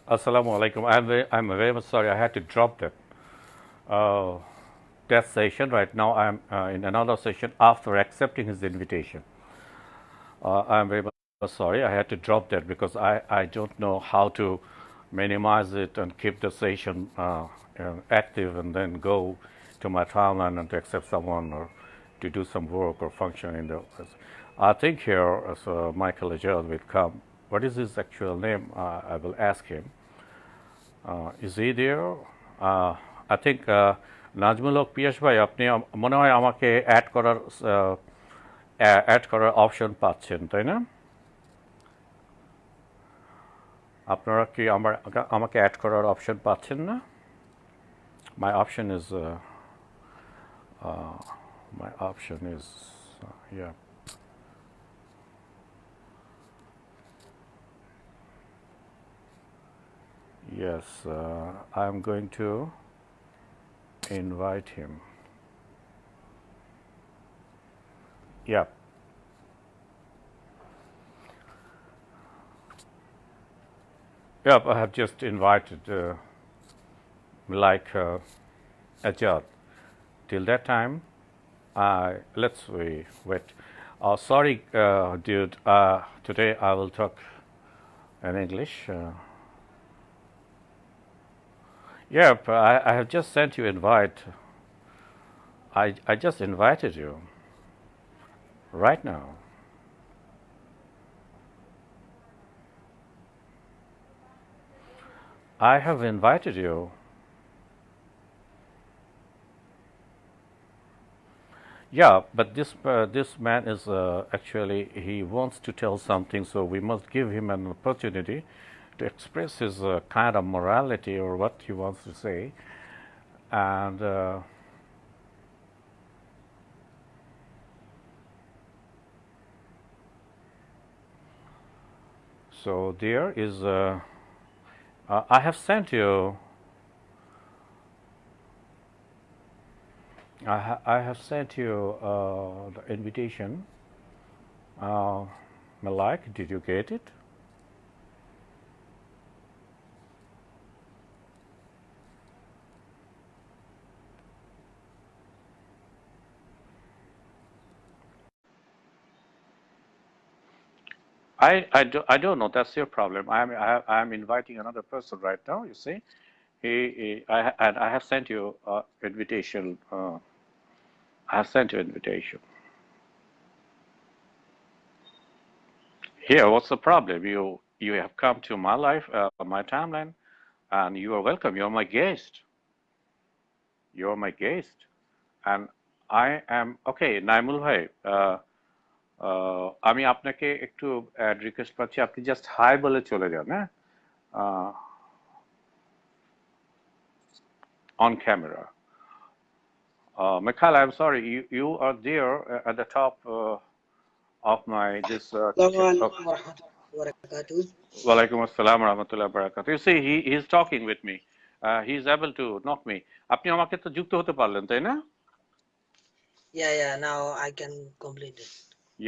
Assalamu alaikum. I'm very much sorry. I had to drop uh, that session. Right now, I'm in another session after accepting his invitation. I'm very much sorry. I had to drop that because I don't know how to minimize it and keep the session active and then go to my timeline and to accept someone or to do some work or function in the. I think here, as Michael Azad will come. What is his actual name? I will ask him. Is he there? I think Nazmul হক পিয়াস ভাই আপনি মনে হয় আমাকে add করার option পাচ্ছেন তাই না? আপনারা কি আমাকে অ্যাড করার অপশন পাচ্ছেন না? My option is my option is yeah. Yes, I'm going to invite him. Yeah. Yep, I have just invited Melikh Azad. Till that time, let's wait. Sorry, dude. Today I will talk in English. Yep, I have just sent you invite. I just invited you right now. I have invited you. Yeah, but this man is actually he wants to tell something, so we must give him an opportunity to express his kind of morality or what he wants to say, and so there is. I have sent you. I have sent you the invitation. Melikh, did you get it? I don't know. That's your problem. I'm inviting another person right now. You see, and I have sent you invitation. I have sent you invitation. Here, what's the problem? You have come to my life, my timeline, and you are welcome. You're my guest. You're my guest, and I am okay. Naimul bhai, আমি আপনাকে একটু request পাচ্ছি আপনি just hi বলে চলে যান হ্যাঁ on camera. Mikhail, I'm sorry, you are there at the top of my this. Walaikum assalam wa rahmatullahi wa barakatuh. You see, he's talking with me. He's able to knock me. আপনি আমাকে তো যুক্ত হতে পারলেন তাই না? Yeah, now I can complete it.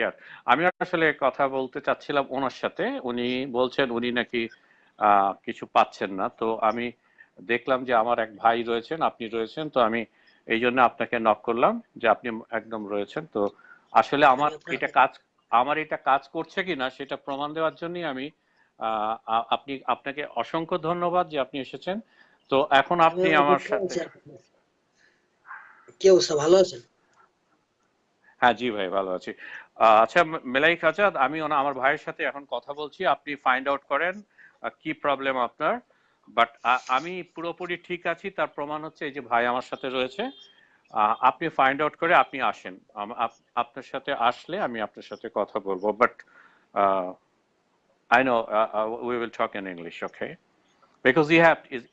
Yeah, আমি আসলে কথা বলতে চাচ্ছিলাম ওনার সাথে উনি বলছেন উনি নাকি কিছু পাচ্ছেন না তো আমি দেখলাম যে আমার এক ভাই রয়েছেন আপনি রয়েছেন তো আমি এই জন্য আপনাকে নক করলাম যে আপনি একদম রয়েছেন তো আসলে আমার এটা কাজ করছে কিনা সেটা প্রমাণ দেওয়ার জন্যই আমি আপনাকে অসংখ্য ধন্যবাদ যে আপনি এসেছেন তো এখন আপনি আমার সাথে কি অবস্থা ভালো আছেন হ্যাঁ জি ভাই ভালো আছি আচ্ছা মেলাইক আজাদ আমি আমার ভাইয়ের সাথে এখন কথা বলছি আপনি ফাইন্ড আউট করেন কি প্রবলেম আপনার বাট আমি পুরোপুরি ঠিক আছি তার প্রমাণ হচ্ছে এই যে ভাই আমার সাথে রয়েছে আপনি ফাইন্ড আউট করে আপনি আসেন আপনার সাথে আসলে আমি আপনার সাথে কথা বলবো but I know we will talk in English, okay? Because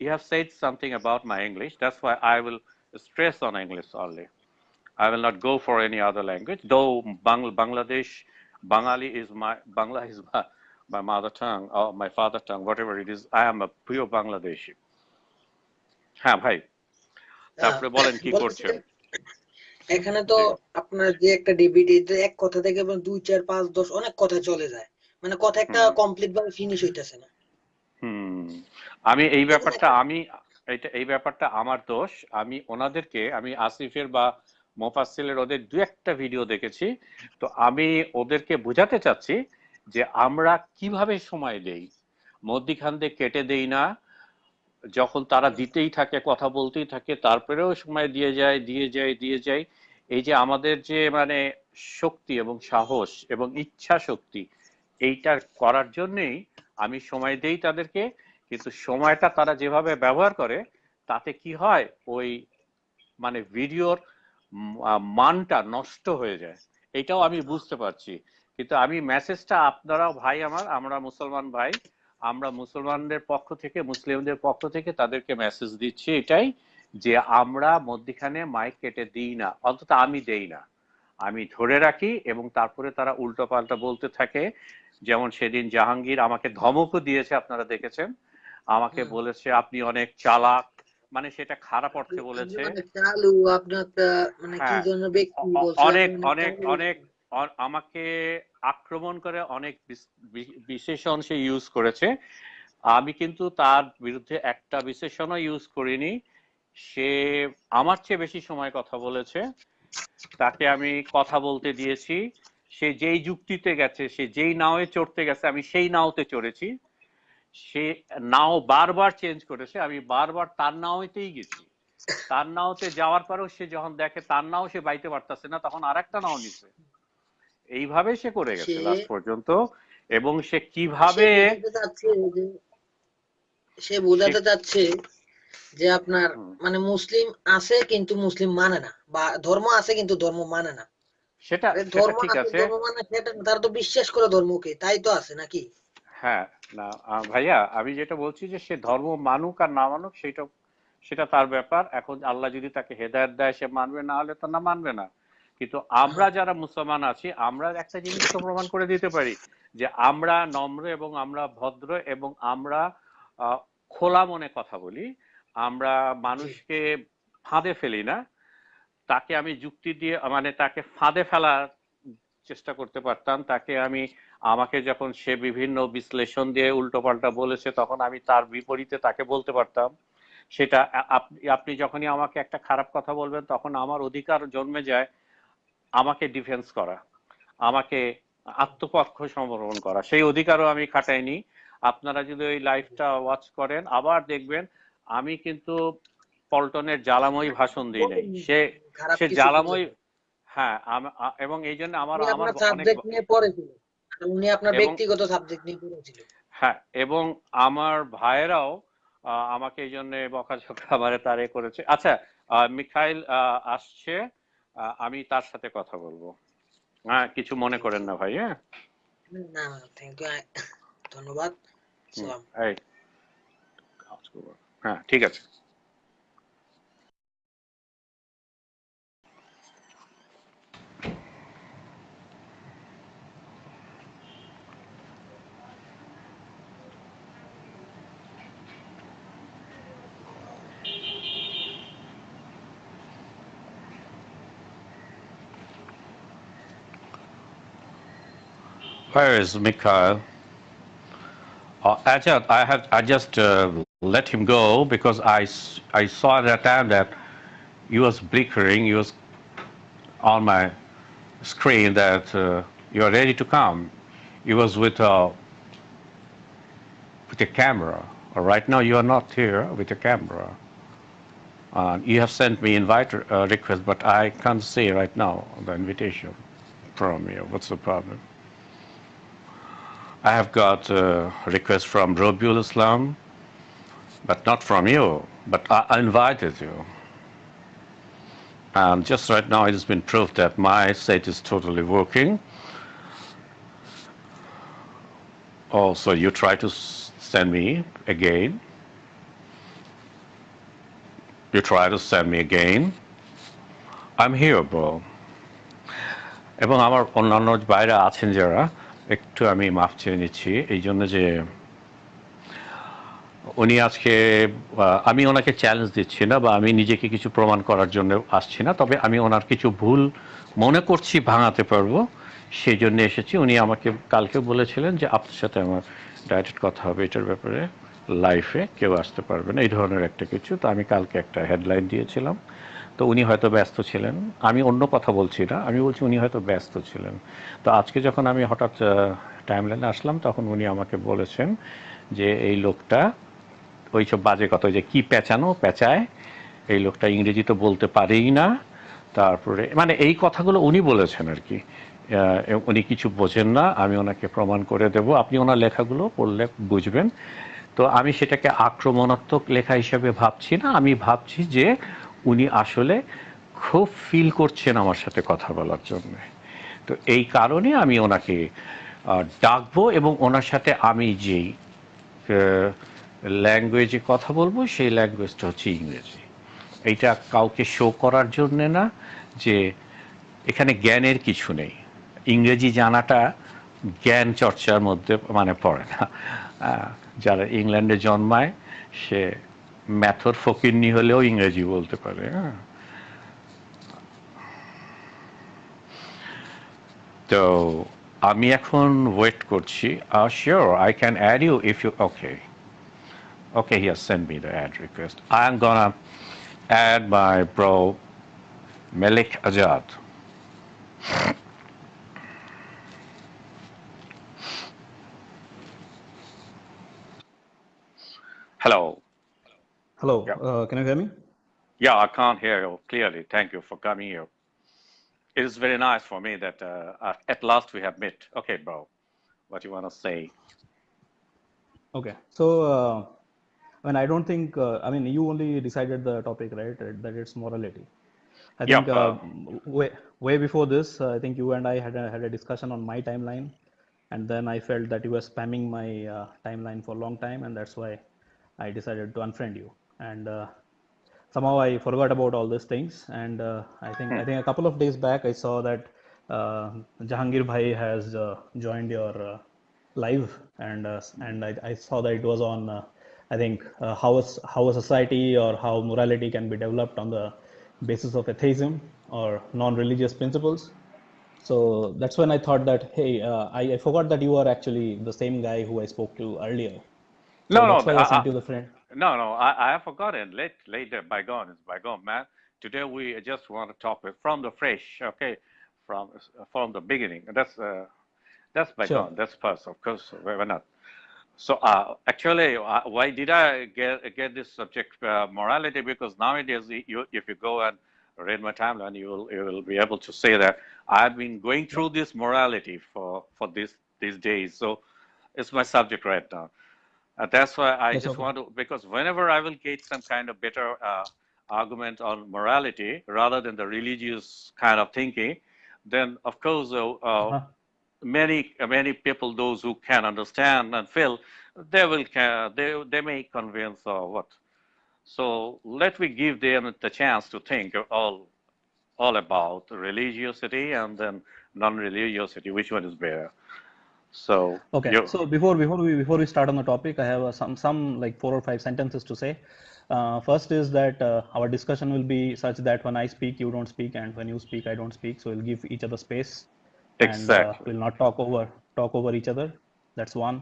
you have said something about my English. That's why I will stress on English only. I will not go for any other language. Though Bangladesh, Bengali is Bangla is my mother tongue or my father tongue, whatever it is. I am a pure Bangladeshi. হ্যাঁ ভাই তারপরে বলেন কি করছেন এখানে তো আপনার যে একটা ডিবিটি এক কথা থেকে 2 4 5 10 অনেক কথা চলে যায় মানে কথা একটা কমপ্লিট ভাবে ফিনিশ হইতাছে না আমি এই দেখেন ব্যাপারটা আমি এই ব্যাপারটা আমার দোষ। আমি ওনাদেরকে আমি আসিফের বা মোফাসসিলের ওদের দু একটা ভিডিও দেখেছি। তো আমি ওদেরকে বোঝাতে চাচ্ছি যে আমরা কিভাবে সময় দেই, মধ্যিখান দিয়ে কেটে দেই না। যখন তারা দিতেই থাকে, কথা বলতেই থাকে, তারপরেও সময় দিয়ে যায়। এই যে আমাদের যে মানে শক্তি এবং সাহস এবং ইচ্ছা শক্তি, এইটা করার জন্যেই আমি সময় দেই তাদেরকে। কিন্তু সময়টা তারা যেভাবে ব্যবহার করে, তাতে কি হয়, ওই মানে ভিডিওর মানটা নষ্ট হয়ে যায়। এটাও আমি বুঝতে পারছি। কিন্তু আমি মেসেজটা, আপনারাও ভাই আমার, আমরা মুসলমান ভাই, আমরা মুসলমানদের পক্ষ থেকে, মুসলিমদের পক্ষ থেকে তাদেরকে মেসেজ দিচ্ছি এটাই, যে আমরা মধ্যিখানে মাইক কেটে দিই না, অন্তত আমি দেই না। আমি ধরে রাখি এবং তারপরে তারা উল্টো পাল্টা বলতে থাকে। যেমন সেদিন জাহাঙ্গীর আমাকে ধমকও দিয়েছে, আপনারা দেখেছেন। আমাকে বলেছে আপনি অনেক চালাক, মানে সেটা খারাপ অর্থে আপনি বলেছে। অনেক চালু, আপনি একটা মানে কি হ্যাঁ, জন্য ব্যক্তি বলছে, আপনি অনেক অনেক অনেক চালু। অনেক আমাকে আক্রমণ করে অনেক বিশেষণ সে ইউজ করেছে। আমি কিন্তু তার বিরুদ্ধে একটা বিশেষণও ইউজ করিনি। সে আমার চেয়ে বেশি সময় কথা বলেছে, তাকে আমি কথা বলতে দিয়েছি। সে যেই যুক্তিতে গেছে, সে যেই নাওয়ে চড়তে গেছে, আমি সেই নাওতে চড়েছি। সে নাও বারবার চেঞ্জ করেছে, আমি বারবার তার নাওতেই গেছি। তার নাওতে যাওয়ার পরেও সে যখন দেখে তার নাও সে বাইতে পারতেছে না, তখন আরেকটা নাও নিছে। এইভাবে সে করে সে গেছে লাস্ট পর্যন্ত। এবং সে সে কিভাবে বোঝাতে চাচ্ছে যে সে সে বোঝাতে চাচ্ছে যে আপনার মানে মুসলিম আছে কিন্তু মুসলিম মানে না, বা ধর্ম আছে কিন্তু ধর্ম মানে না। সেটা আরে সেটা ধর্ম ঠিক আছে, আছে। ধর্ম মানে সেটা না, তারা তো বিশ্বাস করে ধর্মকে, তাই তো আছে নাকি? হ্যাঁ, না ভাইয়া, আমি যেটা বলছি যে সে ধর্ম মানুক আর না মানুক, সেটা সেটা তার ব্যাপার। এখন আল্লাহ যদি তাকে হেদায়েত দেয়, সে মানবে, না হলে তো না মানবে না। কিন্তু আমরা হ্যাঁ, যারা মুসলমান আছি, আমরা একটা জিনিস তো প্রমাণ করে দিতে পারি, যে আমরা নম্র এবং আমরা ভদ্র এবং আমরা আহ, খোলা মনে কথা বলি। আমরা জি, মানুষকে ফাঁদে ফেলি না। তাকে আমি যুক্তি দিয়ে, মানে তাকে ফাঁদে ফেলার চেষ্টা করতে পারতাম। তাকে আমি, আমাকে যখন সে বিভিন্ন বিশ্লেষণ দিয়ে উল্টোপাল্টা বলেছে, তখন আমি তার বিপরীতে তাকে বলতে পারতাম। সেটা আপনি আপনি যখনই আমাকে একটা খারাপ কথা বলবেন, তখন আমার অধিকার জন্মে যায় আমাকে ডিফেন্স করা, আমাকে আত্মপক্ষ সমর্পণ করা। সেই অধিকারও আমি খাটাইনি। আপনারা যদি ওই লাইভটা ওয়াচ করেন, আবার দেখবেন আমি কিন্তু পল্টনের জ্বালাময়ী ভাষণ দিই নাই। বলেননি সে খারাপ সে কিছু কি জ্বালাময়ী, জন্য। হ্যাঁ, এবং এই জন্য আমার উনি আমার আপনার অনেক, সাবজেক্ট নিয়ে পড়েছিল, উনি আপনার এবং ব্যক্তিগত সাবজেক্ট নিয়ে পড়েছিল। হ্যাঁ, এবং আমার ভাইয়েরাও আমাকে এই জন্য বকাঝকা মারে, তারে করেছে। আচ্ছা, মিখাইল আসছে, আমি তার সাথে কথা বলবো। হ্যাঁ, কিছু মনে থ্যাংক করেন ইউ। না ভাই, হ্যাঁ। না না, থ্যাংক ইউ, ধন্যবাদ। সালাম। এই কাজ করবো। হ্যাঁ, ঠিক আছে। Where is Mikhail? Ajad, I just let him go because I saw at that time that he was flickering. He was on my screen that you are ready to come. He was with a camera. Right now you are not here with a camera. You have sent me invite request, but I can't see right now the invitation from you. What's the problem? I have got a request from Robiul Islam, but not from you. But I invited you. And just right now it has been proved that my site is totally working. Also, you try to send me again. You try to send me again. I'm here, bro. এবং আমার অন্যান্য বাইরে আছেন যারা, একটু আমি মাফ চেয়ে নিচ্ছি এই জন্য যে উনি আজকে, আমি ওনাকে চ্যালেঞ্জ দিচ্ছি না বা আমি নিজেকে কিছু প্রমাণ করার জন্য আসছি না, তবে আমি ওনার কিছু ভুল মনে করছি ভাঙাতে পারবো, সেই জন্য এসেছি। উনি আমাকে কালকে বলেছিলেন যে আপনার সাথে আমার ডাইরেক্ট কথা হবে এটার ব্যাপারে। লাইফে কেউ আসতে পারবে না, এই ধরনের একটা কিছু। তো আমি কালকে একটা হেডলাইন দিয়েছিলাম, তো উনি হয়তো ব্যস্ত ছিলেন। আমি অন্য কথা বলছি না, আমি বলছি উনি হয়তো ব্যস্ত ছিলেন। তো আজকে যখন আমি হঠাৎ টাইমলাইনে আসলাম, তখন উনি আমাকে বলেছেন যে এই লোকটা ওইসব বাজে কথা, যে কি পেঁচানো পেঁচায়, এই লোকটা ইংরেজি তো বলতে পারেই না। তারপরে মানে এই কথাগুলো উনি বলেছেন আর কি। উনি কিছু বোঝেন না, আমি ওনাকে প্রমাণ করে দেব, আপনি ওনার লেখাগুলো পড়লে বুঝবেন। তো আমি সেটাকে আক্রমণাত্মক লেখা হিসাবে ভাবছি না, আমি ভাবছি যে উনি আসলে খুব ফিল করছেন আমার সাথে কথা বলার জন্য। তো এই কারণে আমি ওনাকে ডাকবো, এবং ওনার সাথে আমি যেই ল্যাঙ্গুয়েজে কথা বলবো সেই ল্যাঙ্গুয়েজটা হচ্ছে ইংরেজি। এইটা কাউকে শো করার জন্যে না যে এখানে জ্ঞানের কিছু নেই। ইংরেজি জানাটা জ্ঞান চর্চার মধ্যে মানে পড়ে না। যারা ইংল্যান্ডে জন্মায় সে ম্যাথর ফকিন্নি হলেও ইংরেজি বলতে পারে। তো আমি এখন ওয়েট করছি। Sure I can add you if you okay. Okay, he has sent me the ad request. I'm gonna add my bro Melikh Azad. Hello. Hello, Yeah. can you hear me? Yeah, I can't hear you clearly. Thank you for coming here. It is very nice for me that at last we have met. Okay, bro. What you want to say? Okay, so I don't think, you only decided the topic, right? That it's morality. I think Yep. way before this, I think you and I had a discussion on my timeline, and then I felt that you were spamming my timeline for a long time, and that's why I decided to unfriend you. And somehow I forgot about all these things, and I think a couple of days back I saw that Jahangir Bhai has joined your live, and I saw that it was on I think how a society or how morality can be developed on the basis of atheism or non-religious principles. So that's when I thought that, hey, I forgot that you were actually the same guy who I spoke to earlier. So No, that's no, why I sent you the friend. no. I have forgotten. Later, bygone is bygone, man. Today we just want to talk with from the fresh. Okay, from from the beginning. That's Sure, bygone. That's past, of course. We're not. So actually, why did I get this subject morality? Because nowadays, if you go and read my timeline, you will be able to say that I've been going yeah, through this morality for these days. So it's my subject right now. That's why I that's just okay. want to, because whenever I will get some kind of better argument on morality rather than the religious kind of thinking, then of course Uh-huh. many people, those who can understand and feel, they will they may convince or what. So let me give them the chance to think all about religiosity and then non-religiosity. Which one is better? So Okay, you. so before we start on the topic, I have some like 4 or 5 sentences to say. First is that our discussion will be such that when I speak, you don't speak, and when you speak, I don't speak. So we'll give each other space, and Exactly. we'll not talk over each other. That's one.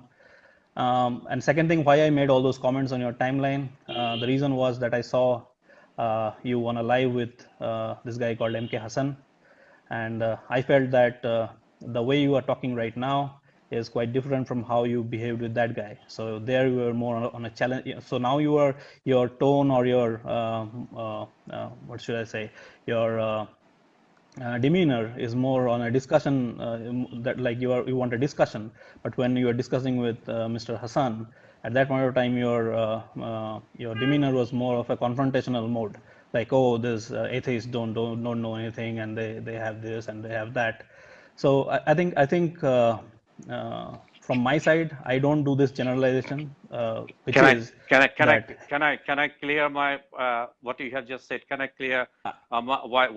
And second thing, why I made all those comments on your timeline, the reason was that I saw you on a live with this guy called MK Hassan, and I felt that the way you are talking right now is quite different from how you behaved with that guy. So there you were more on a challenge. So now your tone or your what should I say, your demeanor is more on a discussion, that like you want a discussion. But when you are discussing with Mr. Hassan, at that point of time your demeanor was more of a confrontational mode, like, oh, this atheists don't know anything, and they have this and they have that. So I think from my side, I don't do this generalization, which Can I is can I can I that can I clear my what you have just said? Can I clear uh,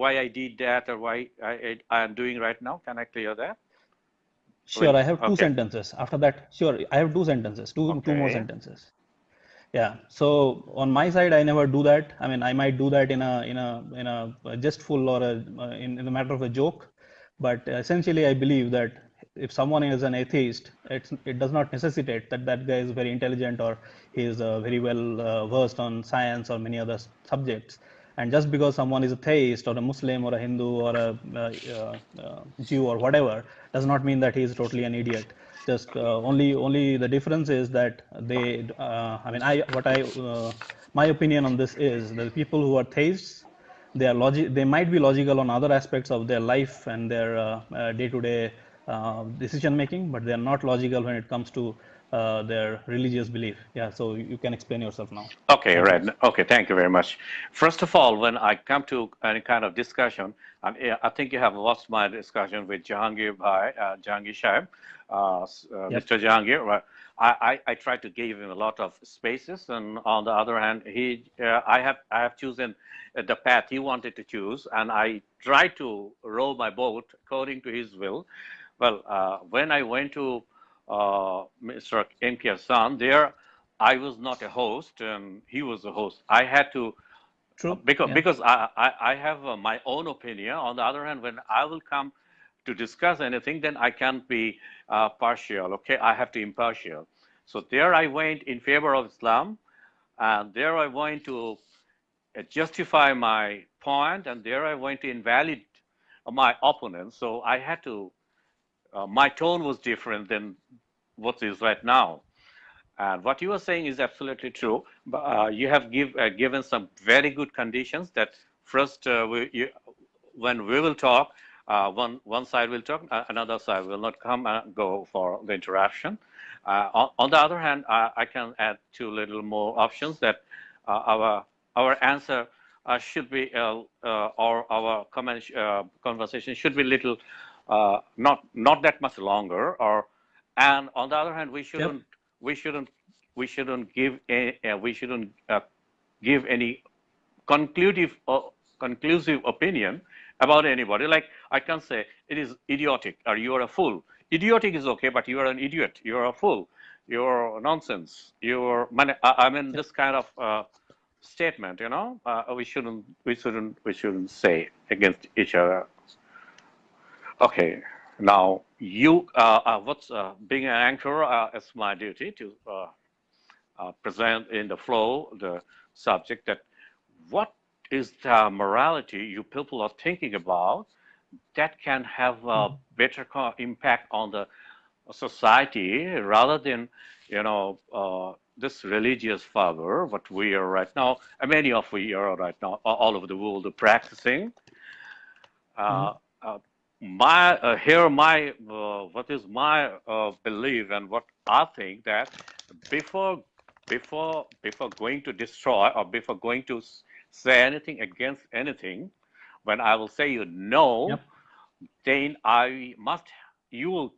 why I did that, or why I am doing right now? Can I clear that? sure, When I have two okay, sentences. After that, sure, I have two sentences, two more okay, sentences. Yeah. So on my side, I never do that. I mean, I might do that in a jestful or in the matter of a joke, but essentially, I believe that if someone is an atheist, it does not necessitate that that guy is very intelligent or he is very well versed on science or many other subjects. And just because someone is a theist or a Muslim or a Hindu or a Jew or whatever does not mean that he is totally an idiot. Just only the difference is that they. I mean, my opinion on this is that people who are theists, they might be logical on other aspects of their life and their day-to-day decision making, but they are not logical when it comes to their religious belief. Yeah, so you can explain yourself now. Okay, right. Okay, thank you very much. First of all, when I come to any kind of discussion, I think you have watched my discussion with Jahangir Sahib, Yep. Mr. Jahangir. I try to give him a lot of spaces, and on the other hand, I have chosen the path he wanted to choose, and I try to row my boat according to his will. Well, when I went to Mr. M.K. Hassan, there I was not a host, and he was a host. I had to True. because I have my own opinion. On the other hand, when I will come to discuss anything, then I can't be partial. Okay, I have to impartial. So there I went in favor of Islam, and there I went to justify my point, and there I went to invalidate my opponent. So I had to. My tone was different than what is right now. And what you are saying is absolutely true. But you have given some very good conditions that first, when we will talk, one side will talk, another side will not come and go for the interaction. On the other hand, I can add two little more options that our answer should be, or our conversation should be little, not that much longer, and on the other hand, we shouldn't Yep. we shouldn't we shouldn't give any conclusive opinion about anybody. Like I can say it is idiotic or you are a fool. Idiotic is okay, but you are an idiot. You are a fool. You're nonsense. I mean Yep. this kind of statement. We shouldn't say against each other. Okay. Now you what's being an anchor, it's my duty to present in the flow the subject that what is the morality you people are thinking about that can have a better impact on the society rather than this religious fervor what we are right now, many of we are right now all over the world are practicing. Mhm. uh, uh, my here my what is my belief and what I think that before before going to destroy or before going to say anything against anything, when I will say you no, Yep. then you will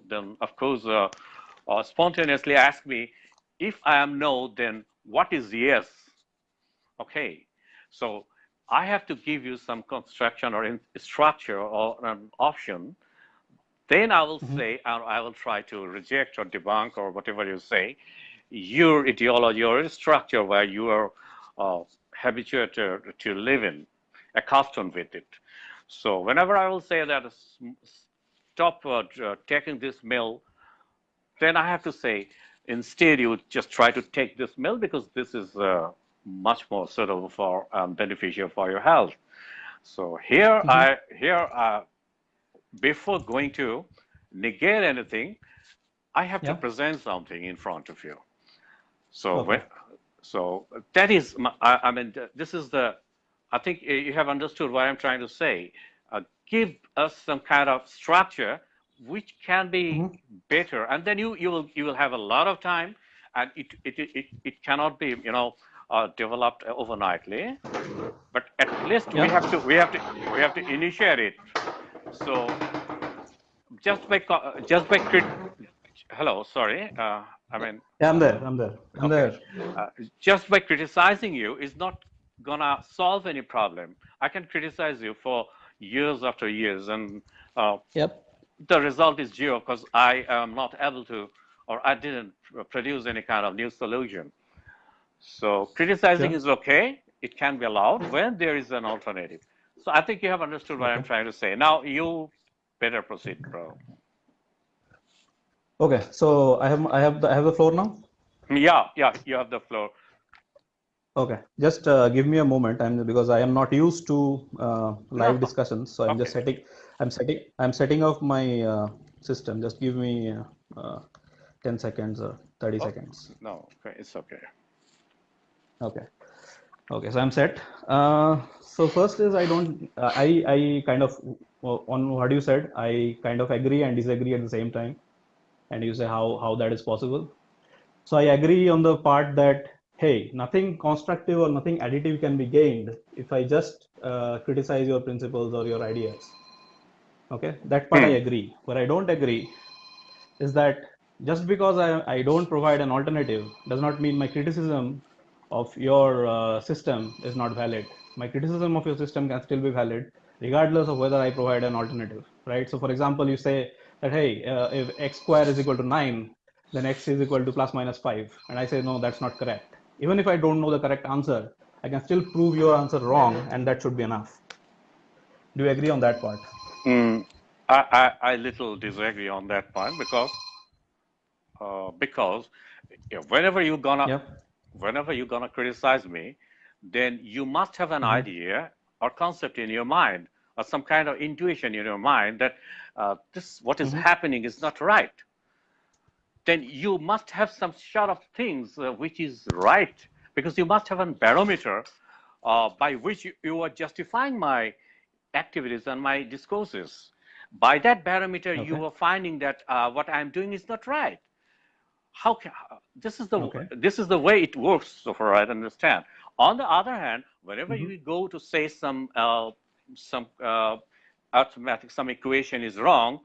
then of course spontaneously ask me if I am no, then what is yes? Okay, so I have to give you some construction or structure or an option. Then I will Mhm. say, and I will try to reject or debunk or whatever you say, your ideology or structure where you are habituated to live in, accustomed with it. So whenever I will say that stop taking this meal, then I have to say, instead you just try to take this meal because this is much more suitable for beneficial for your health. So Mhm. before going to negate anything, I have to Yep. present something in front of you. So Okay. so that is, I mean, this is the, I think you have understood what I'm trying to say. Give us some kind of structure which can be Mhm. better, and then you will have a lot of time, and it cannot be developed overnightly, but at least Yep. we have to initiate it. So just by hello, sorry, I mean, Yeah, I'm there. I'm there. I'm okay, there. uh, just by criticizing you is not gonna solve any problem. I can criticize you for years after years, and uh, Yep. the result is zero because I am not able to, or I didn't produce any kind of new solution. So criticizing Sure. is okay. It can be allowed when there is an alternative. So I think you have understood what I'm Okay. trying to say. Now you better proceed, bro. Okay, so I have the floor now. Yeah, yeah, you have the floor. Okay, just give me a moment. Because I am not used to No, live discussions, so I'm just okay. I'm setting up my system. Just give me 10 seconds or 30 Oh, seconds. no, okay, it's okay. Okay. Okay, so I'm set. So first is I don't I kind of on what you said, I kind of agree and disagree at the same time. And you say how that is possible. So I agree on the part that hey, nothing constructive or nothing additive can be gained if I just criticize your principles or your ideas. Okay, that part I Hmm. agree. Where I don't agree is that just because I don't provide an alternative does not mean my criticism of your system is not valid. My criticism of your system can still be valid regardless of whether I provide an alternative, right? So, for example, you say that, hey, if x square is equal to 9, then x is equal to plus minus 5. And I say, no, that's not correct. Even if I don't know the correct answer, I can still prove your answer wrong, and that should be enough. Do you agree on that part? Mm, I little disagree on that point because yeah, Yep. whenever you're gonna criticize me, then you must have an Mm-hmm. idea or concept in your mind or some kind of intuition in your mind that this what is Mm-hmm. happening is not right. Then you must have some sort of things which is right because you must have a barometer by which you are justifying my activities and my discourses. By that barometer, Okay. you are finding that what I'm doing is not right. How can, Okay. this is the way it works, so far I understand. On the other hand, whenever Mm-hmm. you go to say some arithmetic, some equation is wrong,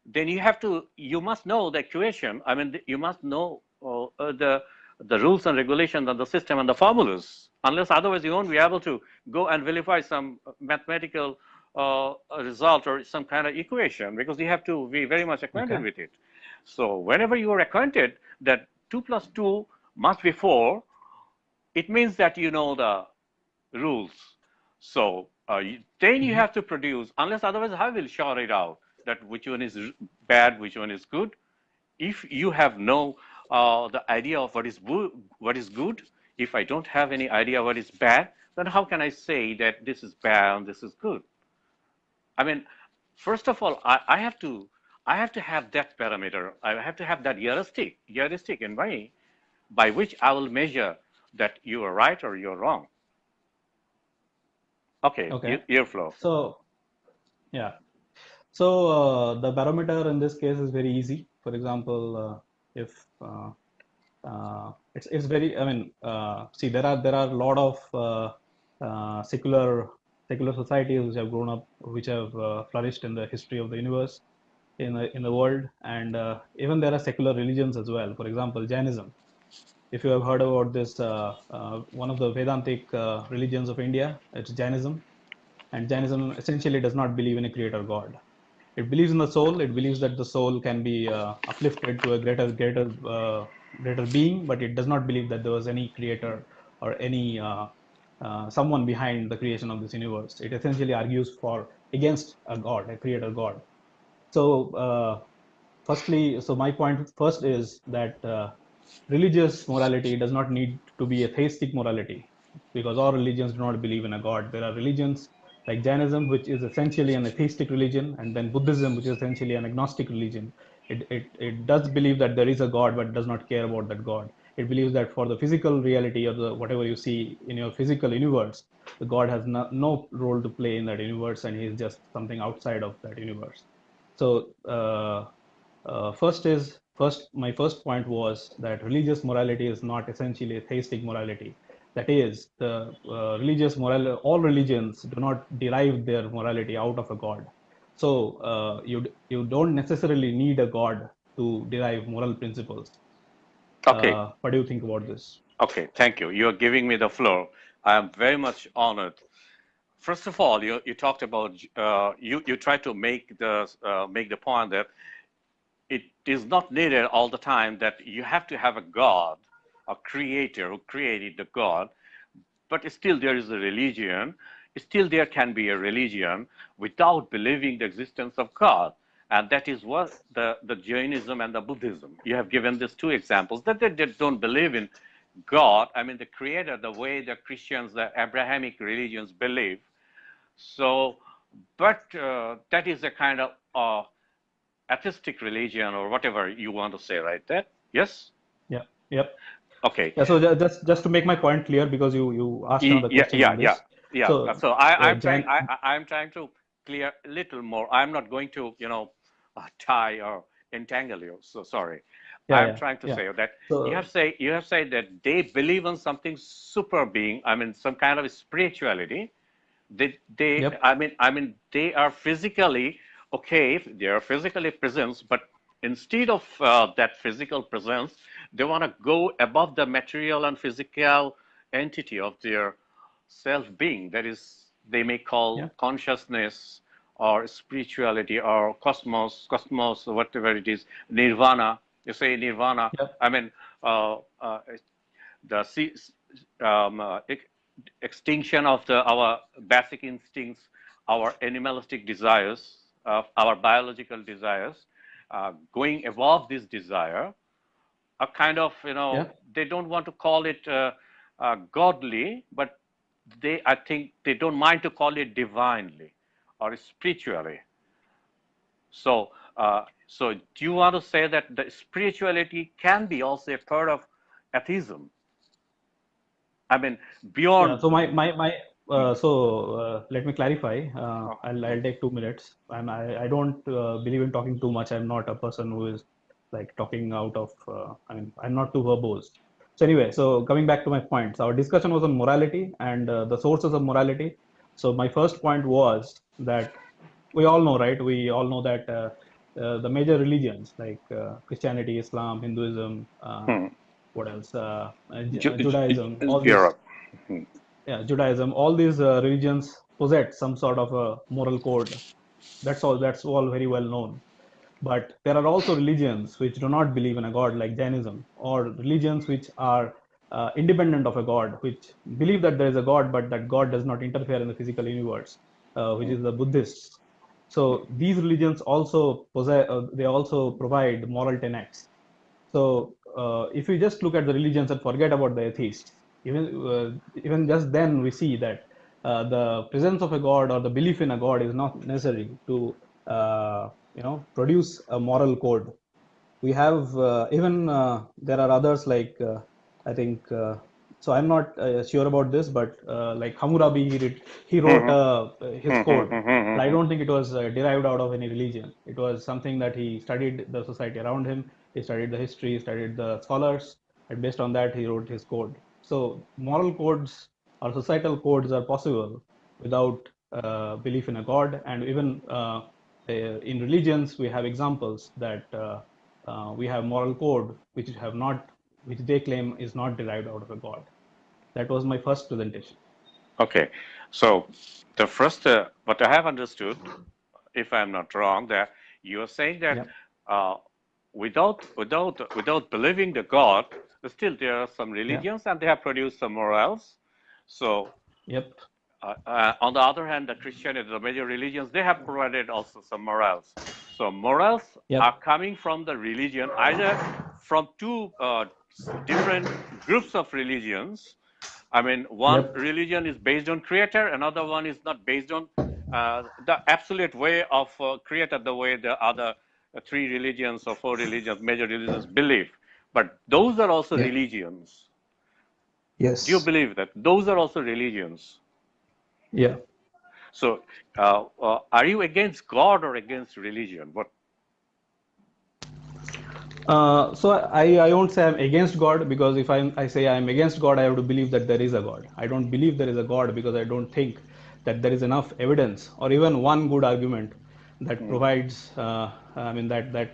then you must know the equation. I mean, you must know the rules and regulations and the system and the formulas. Unless otherwise, you won't be able to go and verify some mathematical result or some kind of equation because you have to be very much acquainted Okay. with it. So whenever you are acquainted that 2 plus 2 must be 4, it means that you know the rules. So then you Mm-hmm. have to produce, unless otherwise, how will sort it out that which one is bad, which one is good? If you have no the idea of what is good, if I don't have any idea what is bad, then how can I say that this is bad and this is good? I mean, first of all, I have to have that parameter. I have to have that heuristic in my by which I will measure that you are right or you're wrong. Okay, Okay. ear flow. So, yeah. So the barometer in this case is very easy. For example, if it's very, I mean, see, there are a lot of secular societies which have grown up, which have flourished in the history of the universe, in the world, and even there are secular religions as well. For example, Jainism. If you have heard about this, one of the Vedantic religions of India, it's Jainism. And Jainism essentially does not believe in a creator God. It believes in the soul. It believes that the soul can be uplifted to a greater being, but it does not believe that there was any creator or any someone behind the creation of this universe. It essentially argues for against a god, a creator god. So, so my point first is that religious morality does not need to be a theistic morality, because all religions do not believe in a god. There are religions like Jainism, which is essentially an atheistic religion, and then Buddhism, which is essentially an agnostic religion. It does believe that there is a god, but does not care about that god. It believes that for the physical reality or the whatever you see in your physical universe, the god has no role to play in that universe, and he is just something outside of that universe. So my first point was that religious morality is not essentially a theistic morality. That is, the religious moral all religions do not derive their morality out of a god. So you don't necessarily need a god to derive moral principles. Okay, What do you think about this? okay, thank you. You're giving me the floor. I am very much honored. First of all, you talked about you try to make the point that it is not needed all the time that you have to have a God, a creator who created the God, but still there is a religion. Still there can be a religion without believing the existence of God. And that is what the Jainism and the Buddhism. You have given these two examples that they don't believe in God, I mean the creator, the way the Christians, the Abrahamic religions believe. So, but that is a kind of atheistic religion or whatever you want to say, right? That yes? Yeah. Yep. Okay. Yeah. So just to make my point clear, because you asked another Yeah, question on this. yeah. So So I'm trying. Jain. I'm trying to clear a little more. I'm not going to, tie or entangle you. So sorry. Yeah. I'm Yeah. trying to Yeah. say that So you have said that they believe in something super being. I mean, some kind of spirituality. yep. I mean, they are physically okay. They are physically present, but instead of that physical presence, they want to go above the material and physical entity of their self-being. That is, they may call Yeah. consciousness or spirituality or cosmos, whatever it is, nirvana. You say nirvana. Yep. I mean, uh, uh, the extinction of our basic instincts, our animalistic desires, our biological desires, going above this desire, a kind of, Yeah. they don't want to call it godly, but I think they don't mind to call it divinely or spiritually. So, so do you want to say that the spirituality can be also a part of atheism? I mean, Yeah. beyond. So my Hmm. let me clarify. Oh, I'll take 2 minutes. I don't believe in talking too much. I'm not a person who is like talking out of. I'm not too verbose. So anyway, so coming back to my points, our discussion was on morality and the sources of morality. So my first point was that we all know, right? We all know that the major religions like Christianity, Islam, Hinduism, hmm. what else? Judaism, all these, Europe. Hmm. yeah, Judaism, all these religions possess some sort of a moral code. That's all very well known. But there are also religions which do not believe in a god, like Jainism, or religions which are independent of a god, which believe that there is a god, but that god does not interfere in the physical universe, which is the Buddhists. So these religions also possess, they also provide moral tenets. So if we just look at the religions and forget about the atheists, even just then we see that the presence of a god or the belief in a god is not necessary to produce a moral code. We have even there are others like I think so. I'm not sure about this, but like Hammurabi, he wrote Hmm. his Hmm. Hmm. code, but I Hmm. don't think it was derived out of any religion. It was something that he studied the society around him. He studied the history, he studied the scholars, and based on that, he wrote his code. So moral codes or societal codes are possible without belief in a god, and even in religions we have examples that we have moral code which they claim is not derived out of a god. That was my first presentation. Okay. So the first, what I have understood, if I'm not wrong, that you are saying that Yeah. uh, without believing the God, still there are some Yeah. religions and they have produced some morals. So Yep. on the other hand, the Christianity, the major religions, they have provided also some morals. So morals are Yep. coming from the religion, either from two different groups of religions. I mean, one Yep. religion is based on creator, another one is not based on the absolute way of creator, the way the other three religions or four religions, major religions believe. But those are also Yeah. religions. Do you Yes. believe that? Those are also religions. Yeah. So, are you against God or against religion? What? So I won't say I'm against God, because if I say I'm against God, I have to believe that there is a God. I don't believe there is a God because I don't think that there is enough evidence or even one good argument that Hmm. provides, that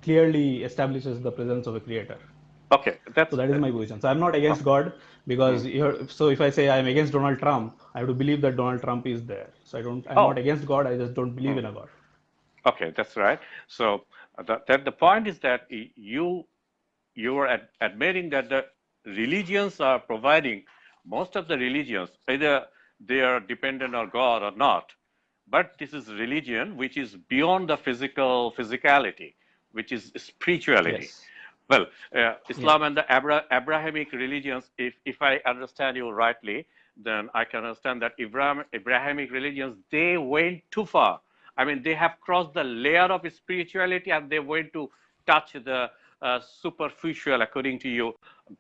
clearly establishes the presence of a creator. Okay, So that's that is my position. So I'm not against okay. God, because Hmm. so if I say I'm against Donald Trump, I have to believe that Donald Trump is there. So I'm not Oh, against God. I just don't believe hmm. in a God. Okay, that's right. So the point is that you are admitting that the religions are providing, most of the religions, either they are dependent on God or not, but this is religion which is beyond the physicality, which is spirituality. Yes. Well, Yeah. Islam and the Abrahamic religions, if I understand you rightly, then I can understand that Abrahamic religions, they went too far. I mean, they have crossed the layer of spirituality and they went to touch the superficial, according to you,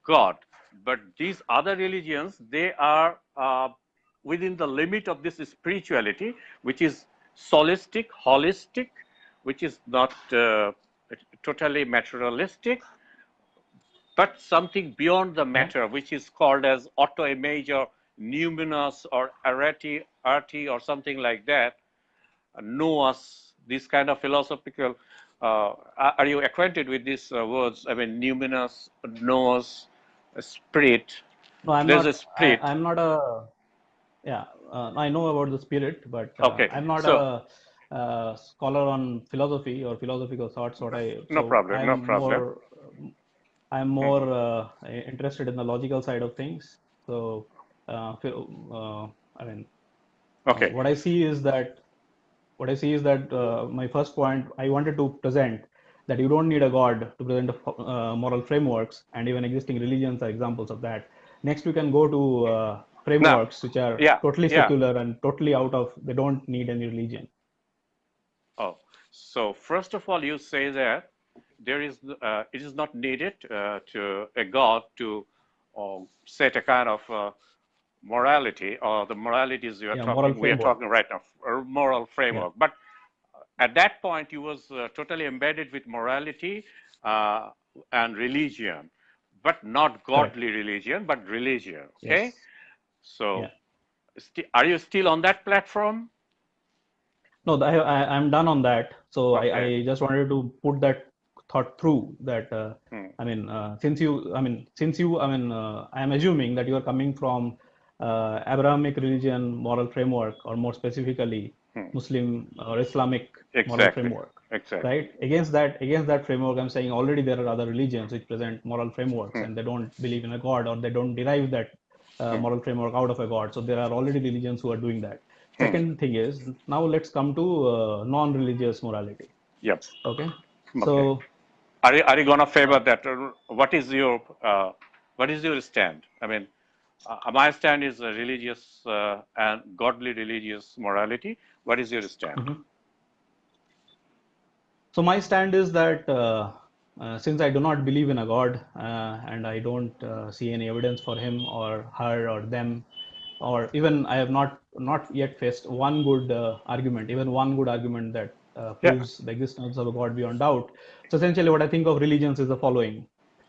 God. But these other religions, they are within the limit of this spirituality, which is solistic, holistic, which is not totally materialistic, but something beyond the Yeah. matter, which is called as autoimage or numinous or arti or something like that, nous, this kind of philosophical. Are you acquainted with these words? I mean, numinous, nous, spirit. No, I'm There's a not. spirit. I'm not a. Yeah, I know about the spirit, but Okay, I'm not so a, scholar on philosophy or philosophical thoughts. What I no so problem, no problem. I'm more Mhm. interested in the logical side of things. So, I mean, Okay, what I see is that my first point I wanted to present that you don't need a god to present moral frameworks, and even existing religions are examples of that. Next, we can go to now, frameworks which are yeah, totally yeah. secular and totally out of, they don't need any religion. Oh, so first of all, you say that it is not needed to a God to set a kind of morality, or the moralities Yeah, moral we are framework. talking right now, a moral Yeah, framework. But at that point, you was totally embedded with morality uh, and religion, but not correct. godly religion, but religion. Okay, Yes. so Yeah. are you still on that platform? No, I'm done on that. So Okay. I just wanted to put that thought through that, Hmm. I'm assuming that you are coming from Abrahamic religion moral framework, or more specifically, Hmm. Muslim or Islamic moral Exactly. framework, Exactly. right? Against that framework, I'm saying already there are other religions which present moral frameworks, Hmm. and they don't believe in a god, or they don't derive that Hmm. moral framework out of a god. So there are already religions who are doing that. Hmm. Second thing is, now let's come to non-religious morality. Yep. Okay, Okay. so Are you gonna favor uh, that? What is your stand? I mean, my stand is religious and godly religious morality. What is your stand? mhm. So my stand is that since I do not believe in a God, and I don't see any evidence for him or her or them, or even I have not yet faced one good argument, even one good argument that Yeah. proves the existence of a God beyond doubt. So essentially, what I think of religions is the following.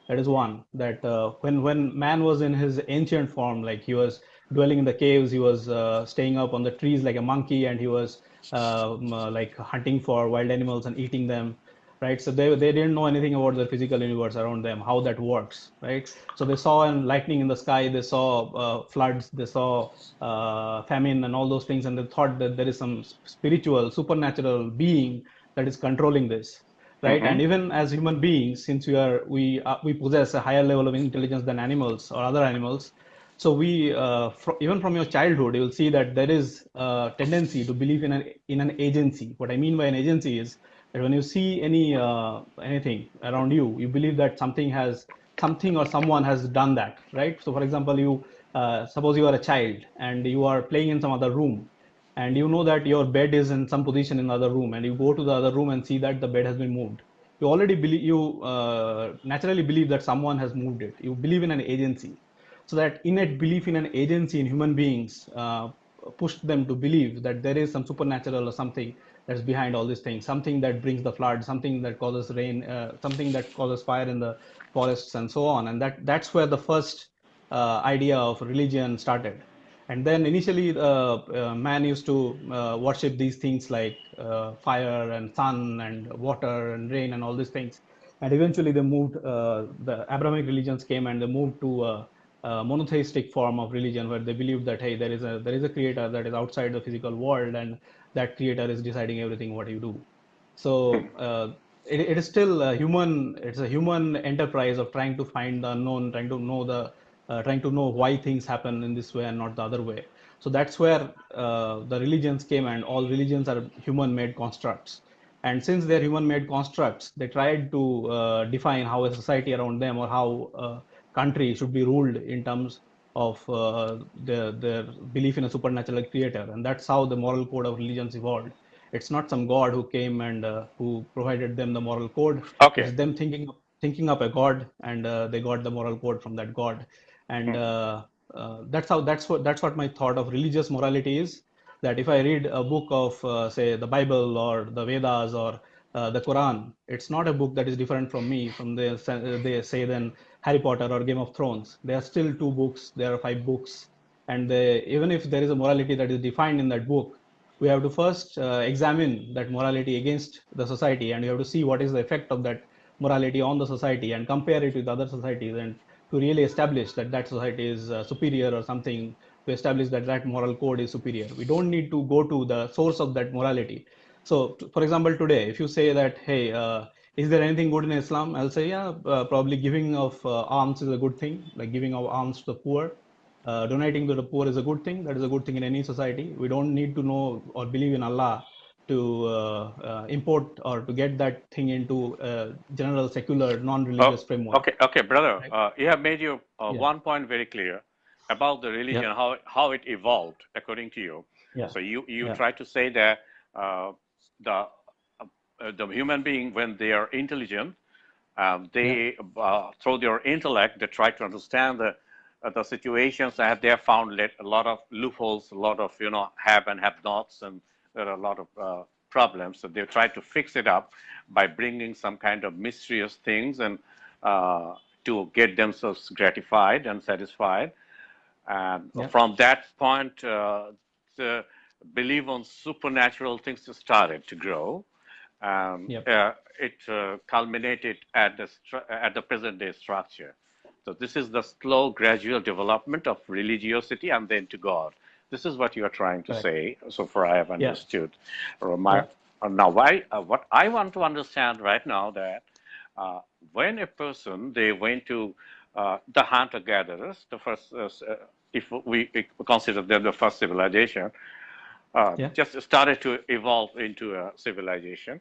That is one, that when man was in his ancient form, like he was dwelling in the caves, he was staying up on the trees like a monkey, and he was like hunting for wild animals and eating them, right? So they didn't know anything about the physical universe around them, how that works, right? So they saw an lightning in the sky, they saw floods, they saw famine and all those things, and they thought that there is some spiritual, supernatural being that is controlling this, right? Mm-hmm. And even as human beings, since we possess a higher level of intelligence than animals or other animals, so even from your childhood, you will see that there is a tendency to believe in an agency. What I mean by an agency is that when you see anything around you, you believe that something or someone has done that, right? So, for example, you suppose you are a child and you are playing in some other room, and you know that your bed is in some position in the other room, and you go to the other room and see that the bed has been moved. You already believe, you naturally believe that someone has moved it. You believe in an agency. So that innate belief in an agency in human beings pushed them to believe that there is some supernatural or something that's behind all these things, something that brings the flood, something that causes rain, something that causes fire in the forests, and so on. And that's where the first idea of religion started. And then initially, man used to worship these things like fire and sun and water and rain and all these things. And eventually, the Abrahamic religions came, and they moved to monotheistic form of religion, where they believe that, hey, there is a creator that is outside the physical world, and that creator is deciding everything what you do. So it is still a human. It's a human enterprise of trying to find the unknown, trying to know why things happen in this way and not the other way. So that's where the religions came, and all religions are human-made constructs. And since they're human-made constructs, they tried to define how a society around them or how a country should be ruled in terms of their belief in a supernatural creator. And that's how the moral code of religions evolved. It's not some god who came and who provided them the moral code. Okay. It's them thinking up a god, and they got the moral code from that god. And that's what my thought of religious morality is. That if I read a book of say the Bible or the Vedas or the Quran, it's not a book that is different from me, from they say then Harry Potter or Game of Thrones. There are still two books, there are five books, and even if there is a morality that is defined in that book, we have to first examine that morality against the society, and we have to see what is the effect of that morality on the society and compare it with other societies, and to really establish that that society is superior or something, to establish that that moral code is superior. We don't need to go to the source of that morality. So, for example, today, if you say that, hey, is there anything good in Islam? I'll say, yeah, probably giving of alms is a good thing, like giving of alms to the poor. Donating to the poor is a good thing. That is a good thing in any society. We don't need to know or believe in Allah to import or to get that thing into general secular non-religious framework. Okay, brother. Right? You have made your Yeah. one point very clear about the religion, how it evolved according to you. Yeah. So you Yeah. try to say that the the human being, when they are intelligent, they through their intellect they try to understand the situations that they have found a lot of loopholes, a lot of have and have nots, and there are a lot of problems. So they try to fix it up by bringing some kind of mysterious things and to get themselves gratified and satisfied. And from that point, the belief on supernatural things started to grow. It culminated at the present day structure. So this is the slow, gradual development of religiosity and then to God. This is what you are trying to say. So far, I have understood. Now, what I want to understand right now that when a person they went to the hunter-gatherers, the first, if we consider them the first civilization, just started to evolve into a civilization.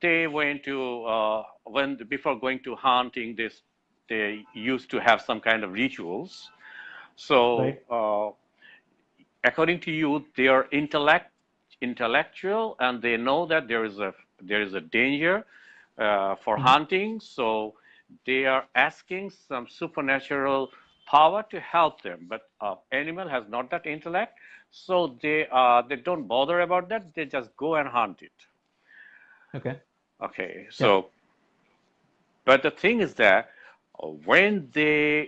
They went to before going to hunting, they used to have some kind of rituals. So, according to you, they are intellectual, and they know that there is a danger for hunting. So they are asking some supernatural power to help them. But animal has not that intellect, so they don't bother about that. They just go and hunt it. Okay. So, but the thing is that when their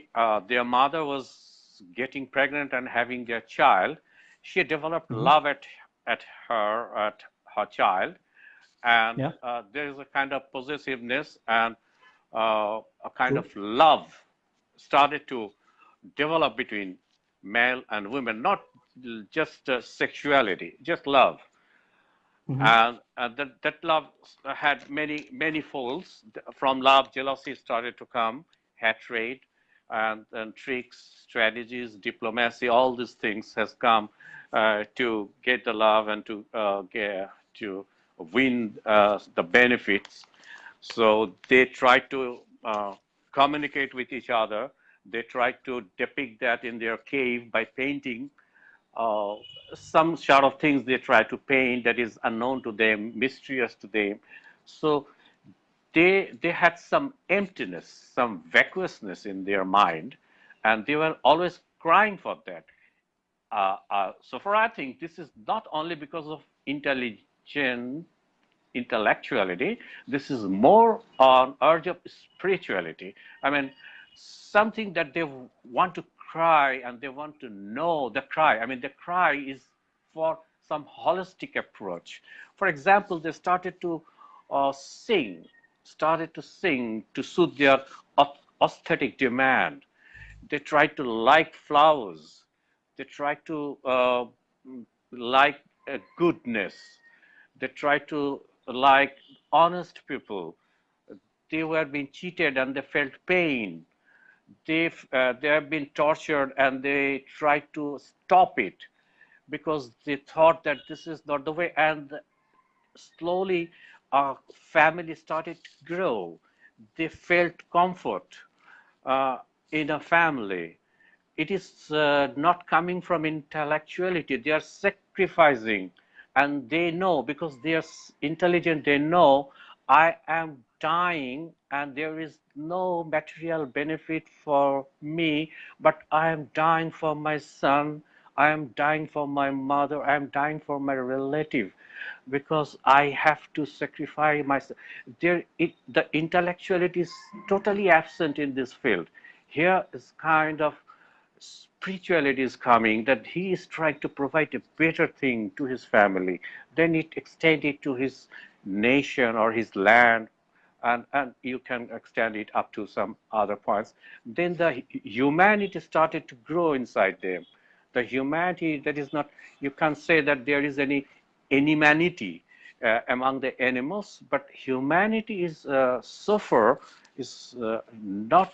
mother was getting pregnant and having their child, she developed love at her child, and there is a kind of possessiveness and a kind of love started to develop between male and women, not just sexuality, just love. And that love had many folds. From love, jealousy started to come, hatred, and tricks, strategies, diplomacy. All these things has come to get the love and to win the benefits. So they try to communicate with each other. They try to depict that in their cave by painting some sort of things they try to paint that is unknown to them, mysterious to them. So they had some emptiness, some vacuousness in their mind, and they were always crying for that. So far, I think this is not only because of intellectuality. This is more on urge of spirituality. I mean, something that they want to cry and they want to know the cry. I mean, the cry is for some holistic approach. For example, they started to sing to suit their aesthetic demand. They tried to like flowers. They tried to like goodness. They tried to like honest people. They were being cheated and they felt pain. they have been tortured and they tried to stop it because they thought that this is not the way, and slowly our family started to grow. They felt comfort uh, in a family. It is not coming from intellectuality. They are sacrificing, and they know, because they are intelligent, they know I am dying and there is no material benefit for me, but I am dying for my son, I am dying for my mother, I am dying for my relative, because I have to sacrifice myself. The intellectuality is totally absent in this field. Here is kind of spirituality is coming, that he is trying to provide a better thing to his family, then it extend it to his nation or his land, and you can extend it up to some other points. Then the humanity started to grow inside them. The humanity, that is not, you can't say that there is any inhumanity among the animals, but humanity is so far is not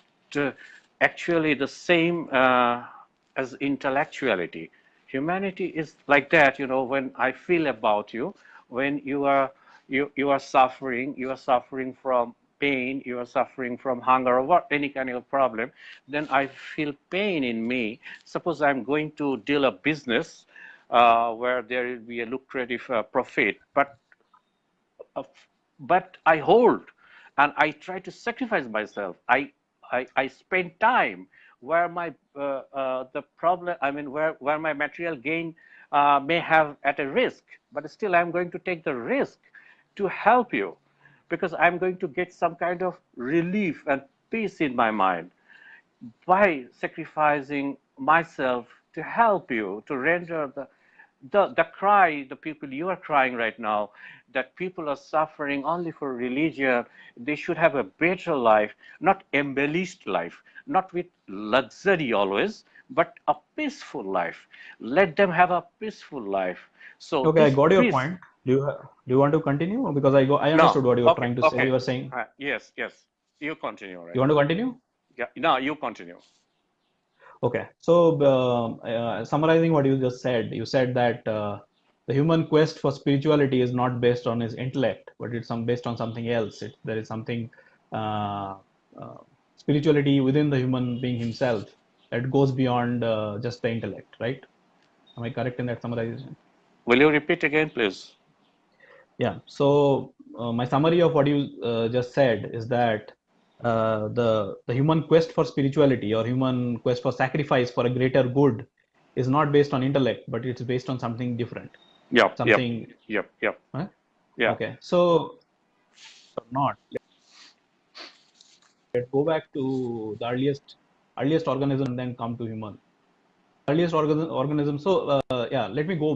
actually the same as intellectuality. Humanity is like that, when I feel about you, when you are suffering, you are suffering from pain, you are suffering from hunger or what, any kind of problem, then I feel pain in me. Suppose I'm going to deal a business where there will be a lucrative profit, uh, but I hold and I try to sacrifice myself. I spend time where my the problem, I mean, where my material gain may have at a risk, but still I'm going to take the risk to help you, because I'm going to get some kind of relief and peace in my mind by sacrificing myself to help you, to render the cry, the people you are crying right now, that people are suffering only for religion. They should have a better life, not embellished life, not with luxury always, but a peaceful life. Let them have a peaceful life. So Okay, I this got your peace. point. Do you want to continue? Because I No. understood what you were Okay. trying to say. Okay. You were saying Yes. Yes. You continue, you right? want to continue? Yeah. No, you continue. Okay. So summarizing what you just said, you said that the human quest for spirituality is not based on his intellect, but it's based on something else. There is something uh, uh, spirituality within the human being himself that goes beyond just the intellect, right? Am I correct in that summarization? Will you repeat again, please? Yeah. So my summary of what you just said is that the human quest for spirituality or human quest for sacrifice for a greater good is not based on intellect, but it's based on something different. Yep. Yep. Something. Yep. Yep. Huh? Yeah. Okay. So not. Let's go back to the earliest organism and then come to human. Earliest organism. So yeah, let me go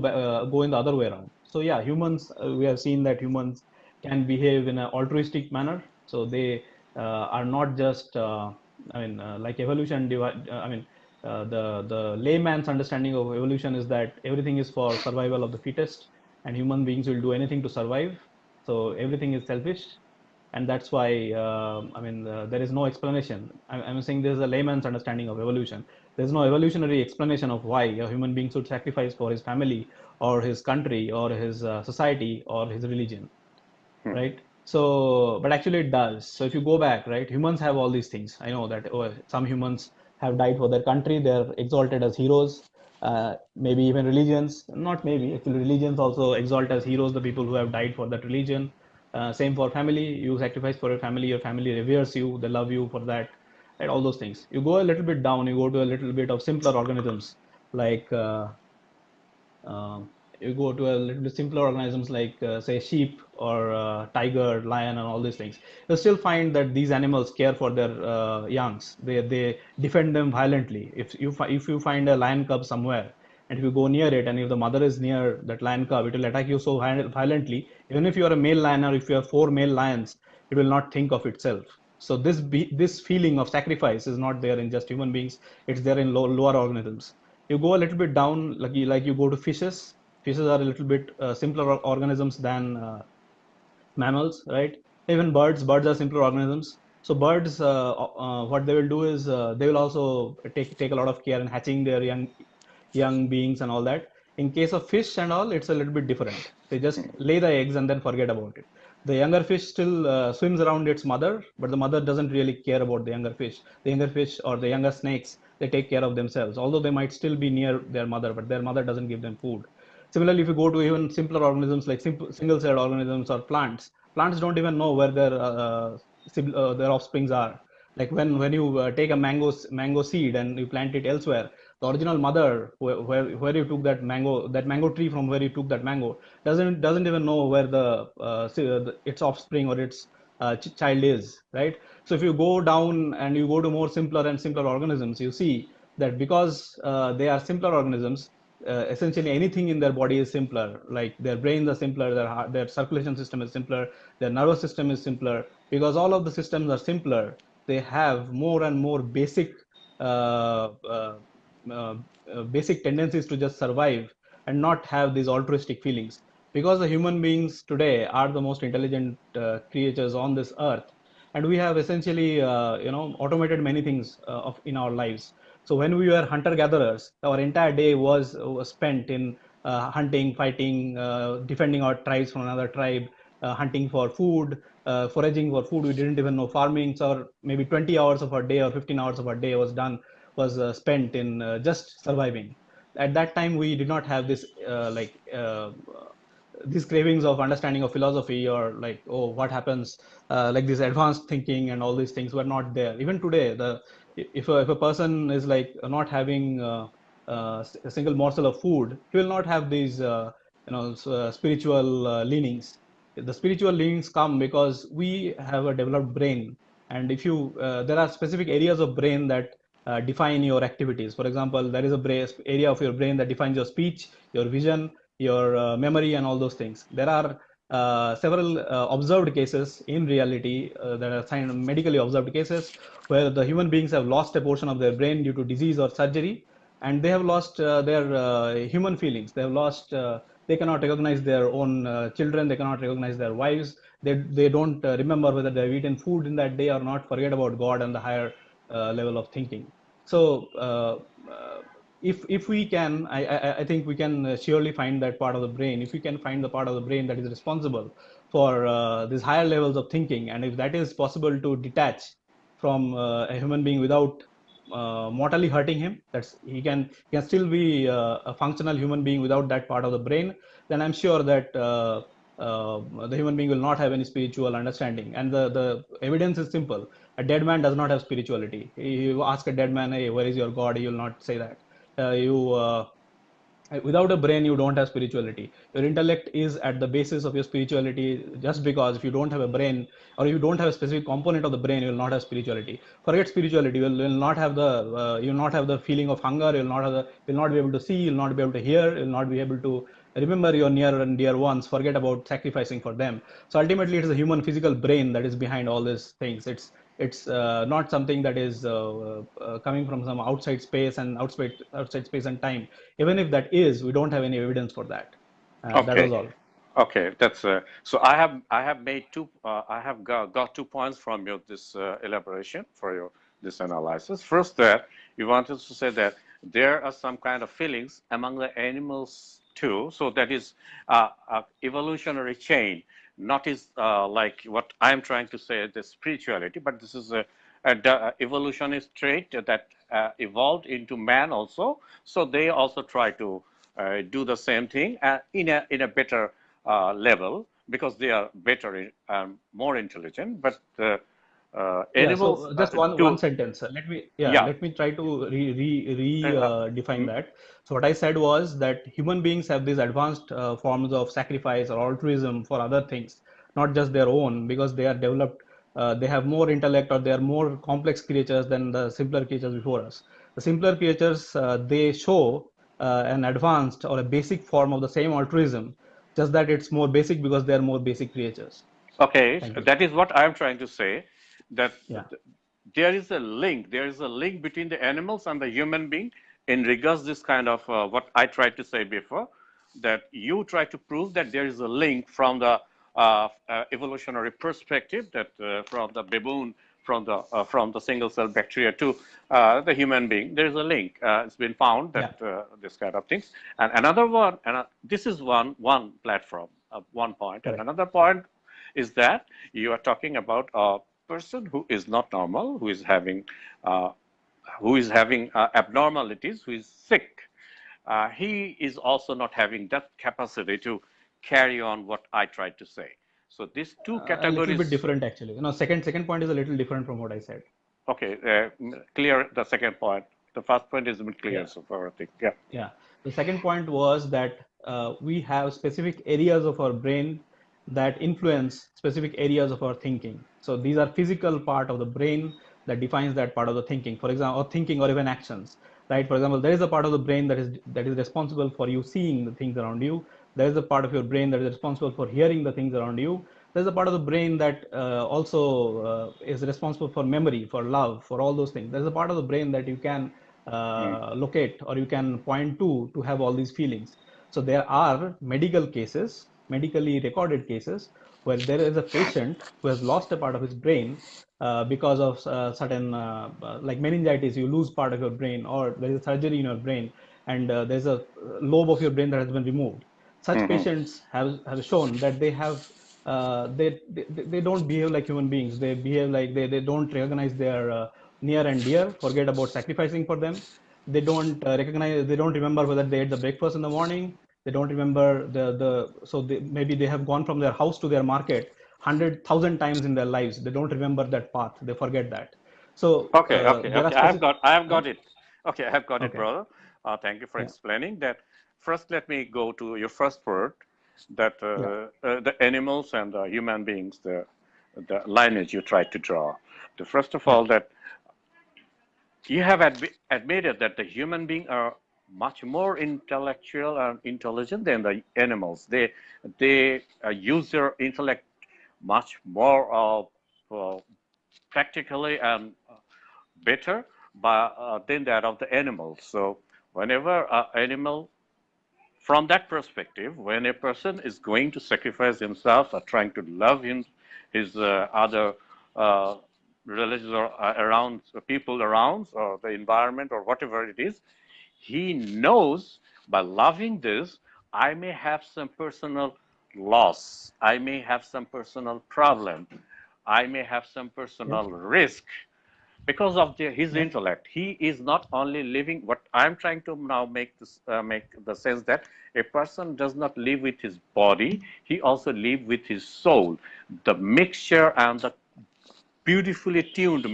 in the other way around. So yeah, humans, we have seen that humans can behave in an altruistic manner. So they are not just like evolution I mean the layman's understanding of evolution is that everything is for survival of the fittest, and human beings will do anything to survive. So everything is selfish, and that's why there is no explanation. I'm saying this is a layman's understanding of evolution. There's no evolutionary explanation of why a human being should sacrifice for his family or his country or his society or his religion, Hmm. right? So but actually it does. So if you go back, right, humans have all these things. I know that some humans have died for their country, they're exalted as heroes. Maybe even religions, not maybe, actually religions also exalt as heroes the people who have died for that religion. Same for family, you sacrifice for your family reveres you, they love you for that, right? All those things. You go a little bit down, you go to a little bit of simpler organisms, like um, you go to a little bit simpler organisms like say sheep or tiger, lion, and all these things. You'll still find that these animals care for their youngs. They defend them violently. If you find a lion cub somewhere, and if you go near it, and if the mother is near that lion cub, it will attack you so violently. Even if you are a male lion, or if you have four male lions, it will not think of itself. So this feeling of sacrifice is not there in just human beings. It's there in lower organisms. You go a little bit down, like you go to fishes. Fishes are a little bit simpler organisms than mammals, right? Even birds are simpler organisms. So birds, what they will do is they will also take a lot of care in hatching their young beings and all that. In case of fish and all, it's a little bit different. They just lay the eggs and then forget about it. The younger fish still swims around its mother, but the mother doesn't really care about the younger fish. The younger fish or the younger snakes, they take care of themselves. Although they might still be near their mother, but their mother doesn't give them food. Similarly, if you go to even simpler organisms like single-celled organisms or plants, plants don't even know where their offsprings are. Like when you take a mango seed and you plant it elsewhere, the original mother where you took that mango tree from where you took that mango doesn't even know where its offspring or its child is, right? So if you go down and you go to more simpler and simpler organisms, you see that because they are simpler organisms, essentially anything in their body is simpler. Like their brains are simpler, their circulation system is simpler, their nervous system is simpler. Because all of the systems are simpler, they have more and more uh, uh, basic tendencies to just survive and not have these altruistic feelings. Because the human beings today are the most intelligent creatures on this earth, and we have essentially automated many things in our lives. So when we were hunter gatherers, our entire day was spent in hunting, fighting, defending our tribes from another tribe, hunting for food, foraging for food. We didn't even know farming. So maybe 20 hours of our day or 15 hours of our day was spent in just surviving. At that time, we did not have this these cravings of understanding of philosophy, or like, oh, what happens, like this advanced thinking and all these things were not there. Even today, if a person is like not having a single morsel of food, he will not have these spiritual leanings. The spiritual leanings come because we have a developed brain, and if you there are specific areas of brain that define your activities. For example, there is area of your brain that defines your speech, your vision, your memory, and all those things. There are several observed cases in reality that are medically observed cases where the human beings have lost a portion of their brain due to disease or surgery, and they have lost their human feelings. They have lost. They cannot recognize their own children. They cannot recognize their wives. They don't remember whether they have eaten food in that day or not. Forget about God and the higher level of thinking. So if we can, I think we can surely find that part of the brain. If we can find the part of the brain that is responsible for these higher levels of thinking, and if that is possible to detach from a human being without mortally hurting him, that's he can still be a functional human being without that part of the brain, then I'm sure that the human being will not have any spiritual understanding. And the evidence is simple: a dead man does not have spirituality. You ask a dead man, hey, where is your God? He will not say that. You Without a brain, you don't have spirituality. Your intellect is at the basis of your spirituality. Just because if you don't have a brain, or if you don't have a specific component of the brain, you will not have spirituality. Forget spirituality. You will not have the feeling of hunger. You'll not be able to see. You'll not be able to hear. You'll not be able to remember your near and dear ones. Forget about sacrificing for them. So ultimately, it is the human physical brain that is behind all these things. It's not something that is coming from some outside space and outside space and time. Even if that is, we don't have any evidence for that. That was Okay. all. Okay, that's so. I have made two. I have got 2 points from your this elaboration for your this analysis. First, that you wanted to say that there are some kind of feelings among the animals too. So that is evolutionary chain. Not is like what I am trying to say, the spirituality, but this is a evolutionist trait that evolved into man also. So they also try to do the same thing in a better level, because they are better, more intelligent. But Yeah, animals so just one do, sentence. yeah. Let me try to Uh, define mm, that. So what I said was that human beings have these advanced forms of sacrifice or altruism for other things, not just their own, because they are developed. They have more intellect, or they are more complex creatures than the simpler creatures before us. The simpler creatures, they show an advanced or a basic form of the same altruism, just that it's more basic because they are more basic creatures. okay, Thank you. that is what I am trying to say. That Yeah. there is a link. There is a link between the animals and the human being in regards this kind of what I tried to say before. That you try to prove that there is a link from the evolutionary perspective, that from the baboon from the single cell bacteria to the human being. There is a link. It's been found that this kind of things. And another one, and this is one platform, one point. Correct. And another point is that you are talking about a person who is not normal, who is having abnormalities, who is sick. He is also not having that capacity to carry on what I tried to say. So these two categories. A little bit different, actually. Second point is a little different from what I said. Okay, clear the second point. The first point is a bit clear so far, I think. Yeah. Yeah. The second point was that we have specific areas of our brain that influence specific areas of our thinking. So these are physical part of the brain that defines that part of the thinking. For example, or thinking or even actions, right? For example, there is a part of the brain that is responsible for you seeing the things around you. There is a part of your brain that is responsible for hearing the things around you. There's a part of the brain that also is responsible for memory, for love, for all those things. There's a part of the brain that you can locate or you can point to have all these feelings. So there are medically recorded cases where there is a patient who has lost a part of his brain because of certain like meningitis. You lose part of your brain, or there is a surgery in your brain and there's a lobe of your brain that has been removed. Such patients have shown that they have they don't behave like human beings. They behave like they don't recognize their near and dear, forget about sacrificing for them. They don't they don't remember whether they ate the breakfast in the morning. They don't remember so maybe they have gone from their house to their market 100,000 times in their lives. They don't remember that path. They forget that. So okay. There are I have specific, got it. Okay, I have got it, okay. brother. Thank you for explaining that. First, let me go to your first word, that the animals and the human beings, the lineage you tried to draw. First of all, that you have admitted that the human beings are much more intellectual and intelligent than the animals. They use their intellect much more practically and better than that of the animals. So whenever an animal, from that perspective, when a person is going to sacrifice himself or trying to love his other religions or around people around or the environment or whatever it is, he knows by loving this, I may have some personal loss, I may have some personal problem, I may have some personal risk because of his intellect. He is not only living. What I'm trying to now make the sense that a person does not live with his body, he also lives with his soul. The mixture and the beautifully tuned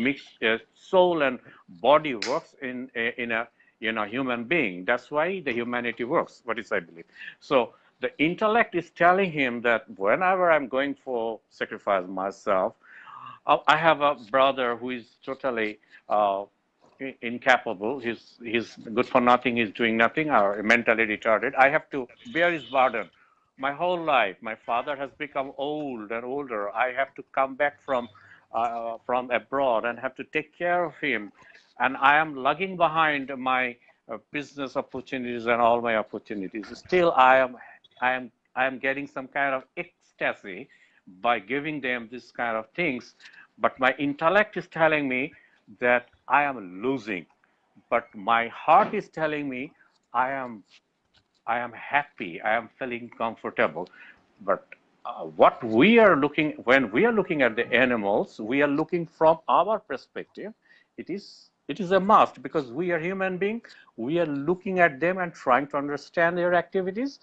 soul and body works in a human being. That's why the humanity works. What is I believe. So the intellect is telling him that whenever I'm going for sacrifice myself, I have a brother who is totally incapable. He's good for nothing. He's doing nothing. Or mentally retarded. I have to bear his burden. My whole life, my father has become old and older. I have to come back from abroad and have to take care of him. And I am lagging behind my business opportunities and all my opportunities. Still, I am getting some kind of ecstasy by giving them this kind of things, but my intellect is telling me that I am losing, but my heart is telling me I am happy, I am feeling comfortable. But what we are looking, when we are looking at the animals, we are looking from our perspective. It is a must, because we are human beings. We are looking at them and trying to understand their activities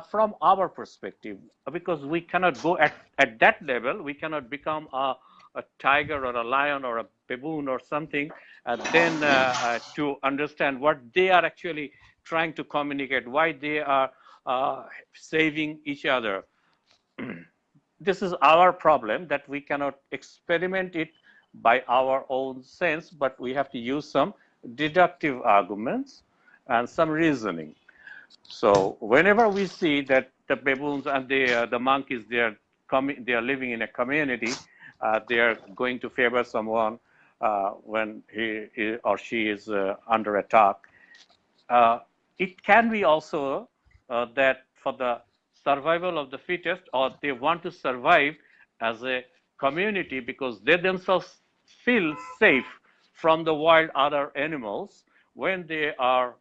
from our perspective, because we cannot go at that level. We cannot become a tiger or a lion or a baboon or something, then to understand what they are actually trying to communicate, why they are saving each other. This is our problem, that we cannot experiment it by our own sense, but we have to use some deductive arguments and some reasoning. So whenever we see that the baboons and the monkeys, they are living in a community, they are going to favor someone when he or she is under attack. It can be also that for the survival of the fittest, or they want to survive as a community because they themselves feel safe from the wild other animals when they are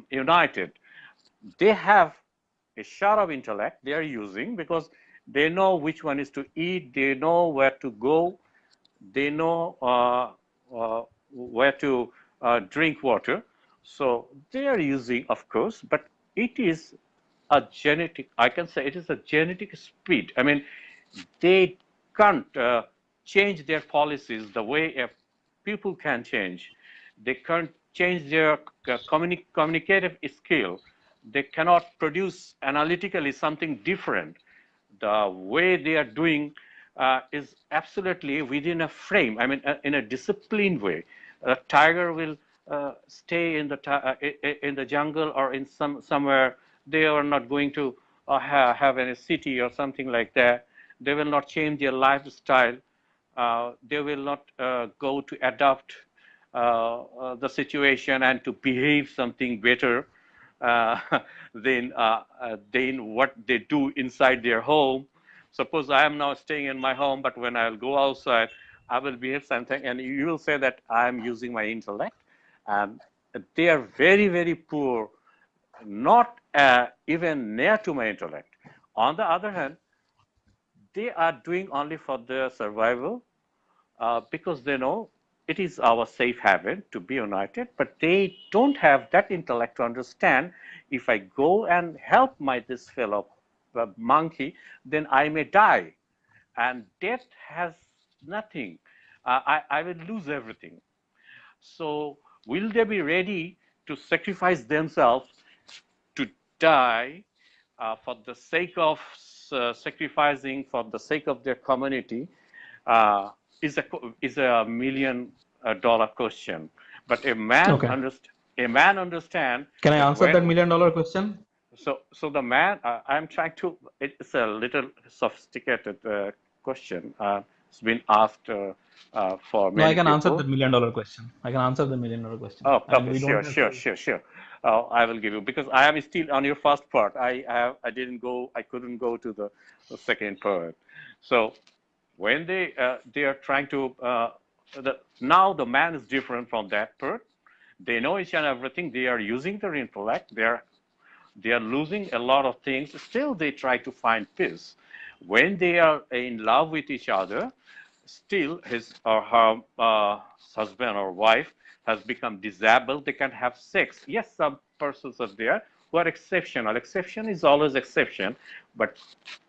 united. They have a share of intellect they are using because they know which one is to eat, they know where to go, they know where to drink water. So they are using, of course, but it is a genetic, I can say it is a genetic speed. I mean, they can't change their policies the way a people can change. They can't change their communicative skill. They cannot produce analytically something different. The way they are doing is absolutely within a frame. I mean, in a disciplined way. A tiger will stay in the jungle or in somewhere. They are not going to have any city or something like that. They will not change their lifestyle. They will not go to adopt the situation and to behave something better uh, than what they do inside their home. Suppose I am now staying in my home, but when I'll go outside, I will behave something, and you will say that I am using my intellect. And they are very, very poor, not even near to my intellect. On the other hand, they are doing only for their survival because they know it is our safe haven to be united, but they don't have that intellect to understand if I go and help this fellow monkey, then I may die. And death has nothing. I will lose everything. So will they be ready to sacrifice themselves to die for the sake of sacrificing for the sake of their community uh, is a million dollar question. But Okay. a man understand Can I that answer that when $1 million question? so the man I'm trying to it's a little sophisticated question. It's been asked for No, I many can answer people. that $1 million question. I can answer the $1 million question. Oh, I mean, okay, we don't sure, have sure, to. sure, sure. I will give you because I am still on your first part. I didn't go. I couldn't go to the second part. So when they are trying to now the man is different from that part. They know each and everything. They are using their intellect. They are losing a lot of things. Still, they try to find peace. When they are in love with each other, still his or her husband or wife has become disabled. They can have sex. Yes, some persons are there who are exceptional. Exception is always exception, but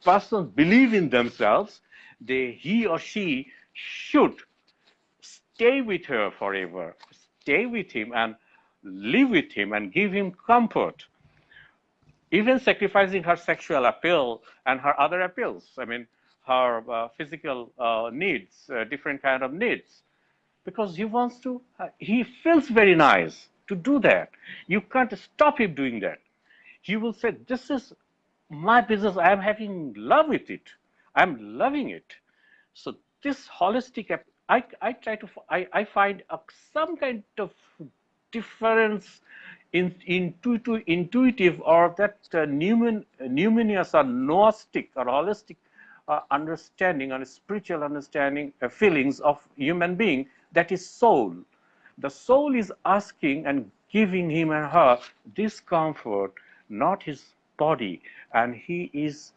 persons believe in themselves. He or she should stay with her forever, stay with him and live with him and give him comfort, even sacrificing her sexual appeal and her other appeals. I mean, her physical needs, different kind of needs, because he wants to. He feels very nice to do that. You can't stop him doing that. He will say, "This is my business. I am having love with it. I'm loving it." So this holistic, I try to, I find some kind of difference intuitive or that numinous or gnostic or holistic understanding and spiritual understanding, feelings of human being, that is soul. The soul is asking and giving him and her this comfort, not his body, and he is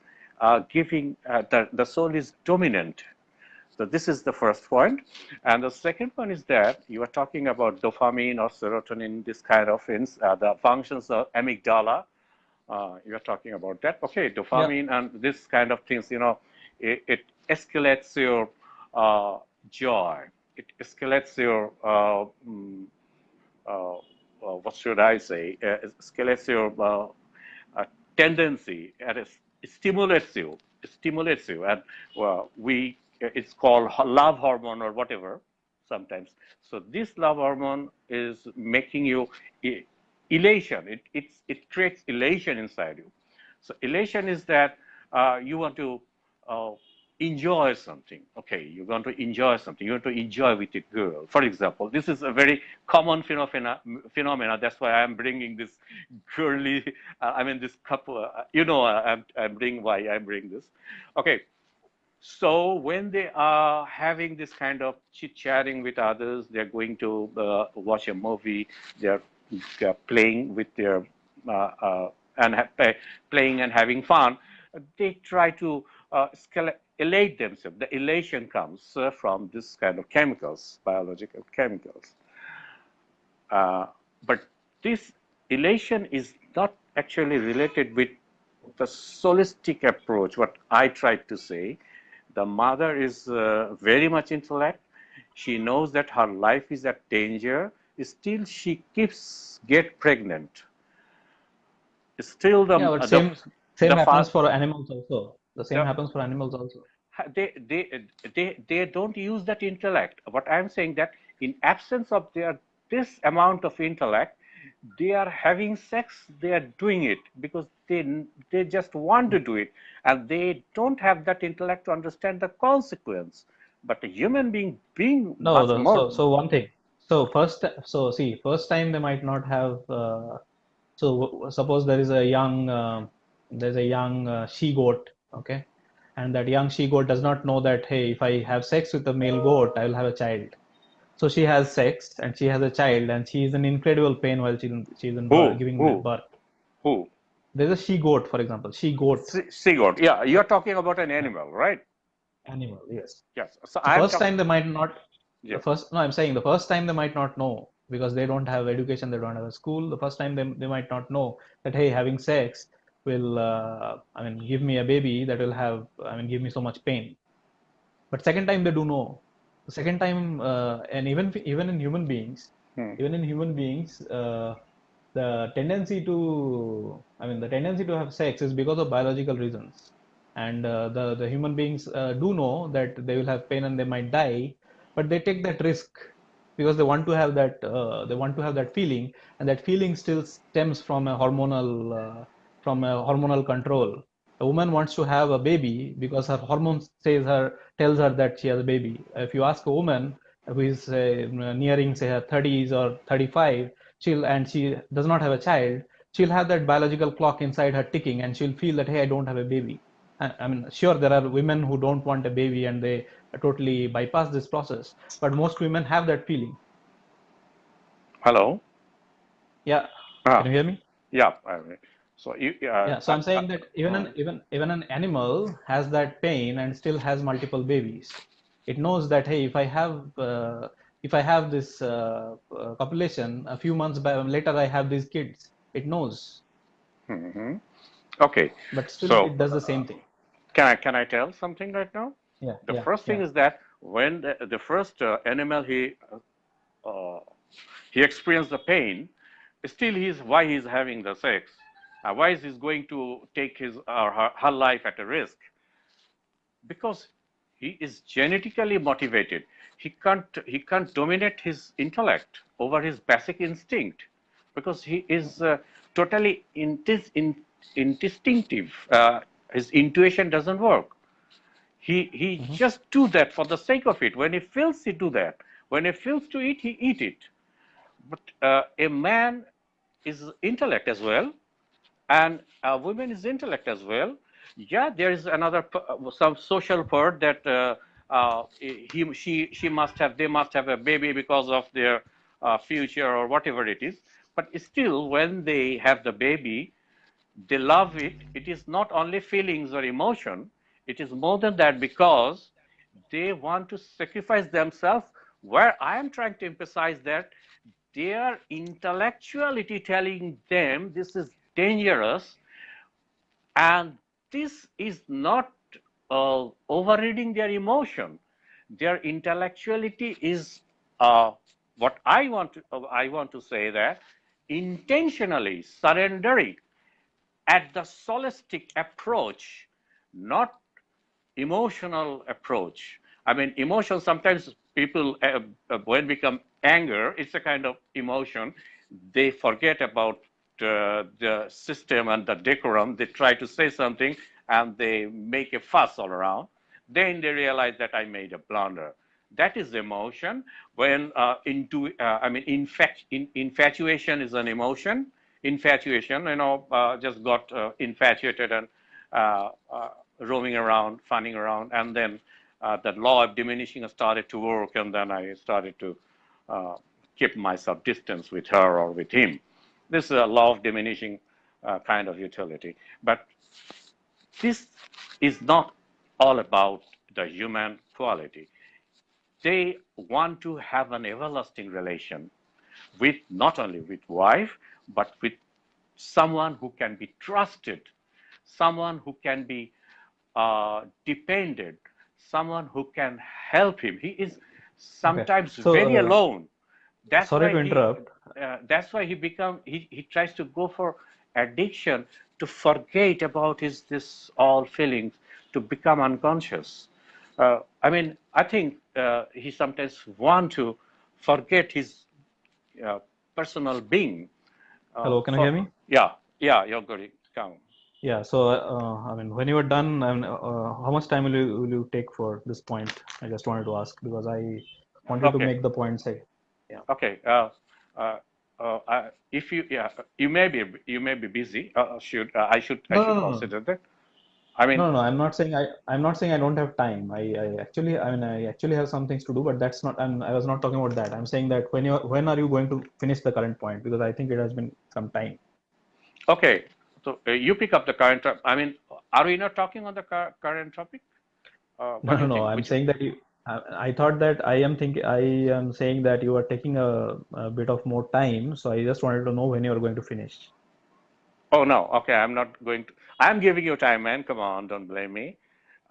giving the soul is dominant. So this is the first point. And the second one is that you are talking about dopamine or serotonin, this kind of things, the functions of amygdala. You are talking about that. Okay, Yeah. dopamine and this kind of things, it escalates your joy. It escalates your, what should I say, it escalates your tendency and it stimulates you and it's called love hormone or whatever sometimes. So this love hormone is making you elation. It creates elation inside you. So elation is that you want to uh, enjoy something. Okay, you're going to enjoy something. You want to enjoy with a girl. For example, this is a very common phenomena. That's why I'm bringing this girly. I mean, this couple. I'm bringing why I'm bringing this. Okay, So when they are having this kind of chit-chatting with others, they're going to watch a movie, they're, they're playing with their uh, and playing and having fun. They try to elate themselves. The elation comes from this kind of chemicals, biological chemicals. Uh, but this elation is not actually related with the solistic approach, what I tried to say. The mother is very much intellect. She knows that her life is at danger. Still, she keeps get pregnant. Still, Yeah, but same the happens father for animals also. The same the happens for animals also. they don't use that intellect. What I'm saying that in absence of their this amount of intellect, they are having sex. They are doing it because they just want to do it, and they don't have that intellect to understand the consequence. But a human being No, much more. so one thing. So see, first time they might not have. Suppose there's a young she goat, okay, and that young she goat does not know that, hey, if I have sex with a male goat, I will have a child. So she has sex and she has a child, and she is in incredible pain while she's in birth, Who giving who birth. who There's a she goat, for example, she goat, Sigurd? Yeah, you're right? talking about an Yeah, animal, right? animal, yes. Yes. So So I'm first talking. time they might not, the Yeah. first, no, I'm saying the first time they might not know because they don't have education, they don't have a school. The first time they might not know that, hey, having sex will, I mean, give me a baby that will have, I mean, give me so much pain. But second time they do know. The second time, and even in human beings, Hmm. even in human beings, the tendency to, I mean, the tendency to have sex is because of biological reasons. And the human beings do know that they will have pain and they might die, but they take that risk because they want to have that feeling, and that feeling still stems from a hormonal control. A woman wants to have a baby because her hormones tells her that she has a baby. If you ask a woman who is nearing, say, her 30s or 35, she does not have a child, she'll have that biological clock inside her ticking, and she'll feel that, hey, I don't have a baby. I mean, sure, there are women who don't want a baby and they totally bypass this process, but most women have that feeling. Hello. Yeah, can Ah. you hear me? Yeah. So you. Yeah, so I'm saying that Hmm. even an animal has that pain and still has multiple babies. It knows that, hey, if I have this copulation, a few months later I have these kids. It knows, Hmm. Okay. but still So it does the same thing. can I tell something right now? Yeah, The yeah, first thing yeah. is that when the first animal uh, he experienced the pain, still he's why he's having the sex. Why is he going to take his or her life at a risk? Because he is genetically motivated. He can't dominate his intellect over his basic instinct because he is totally instinctive. His intuition doesn't work. He Hmm. just do that for the sake of it. When he feels, he do that. When he feels to eat, he eat it. But a man is intellect as well, and a woman is intellect as well. Yeah, there is another some social part that she must have they must have a baby because of their future or whatever it is. But still, when they have the baby, they love it. It is not only feelings or emotion. It is more than that because they want to sacrifice themselves. Where I am trying to emphasize that their intellectuality telling them this is dangerous, and this is not overriding their emotion. Their intellectuality is what I want to say that intentionally surrendering at the solistic approach, not emotional approach. I mean, emotion sometimes people, when become anger, it's a kind of emotion. They forget about the system and the decorum. They try to say something and they make a fuss all around. Then they realize that I made a blunder. That is emotion. When I mean, infatuation is an emotion. Infatuation, just got infatuated and uh, uh, roaming around, funning around, and then the law of diminishing started to work, and then I started to keep myself distance with her or with him. This is a law of diminishing kind of utility. But this is not all about the human quality. They want to have an everlasting relation with not only with wife, but with someone who can be trusted, someone who can be depended, someone who can help him. He is Okay. sometimes So, very alone. That's sorry why to interrupt. he tries to go for addiction to forget about his this all feelings, to become unconscious. I mean, I think he sometimes want to forget his uh, personal being. Hello, can you hear me? Yeah, you're good. Come. Yeah. So, I mean, when you are done, I mean, how much time will you take for this point? I just wanted to ask because I wanted to Okay. make the point. Say, yeah. Okay. If you you may be busy. I No, no, should no, no. consider that. I mean, No, no, I'm not saying I don't have time. I actually have some things to do, but that's not. I was not talking about that. I'm saying that when are you going to finish the current point? Because I think it has been some time. okay. So you pick up the current. I mean, are we not talking on the current topic? What No, do no, you no. think? I'm Which saying that I thought that I am saying that you are taking a bit of more time. So I just wanted to know when you are going to finish. Oh no, okay, I'm not going to. I'm giving you time, man. Come on, don't blame me.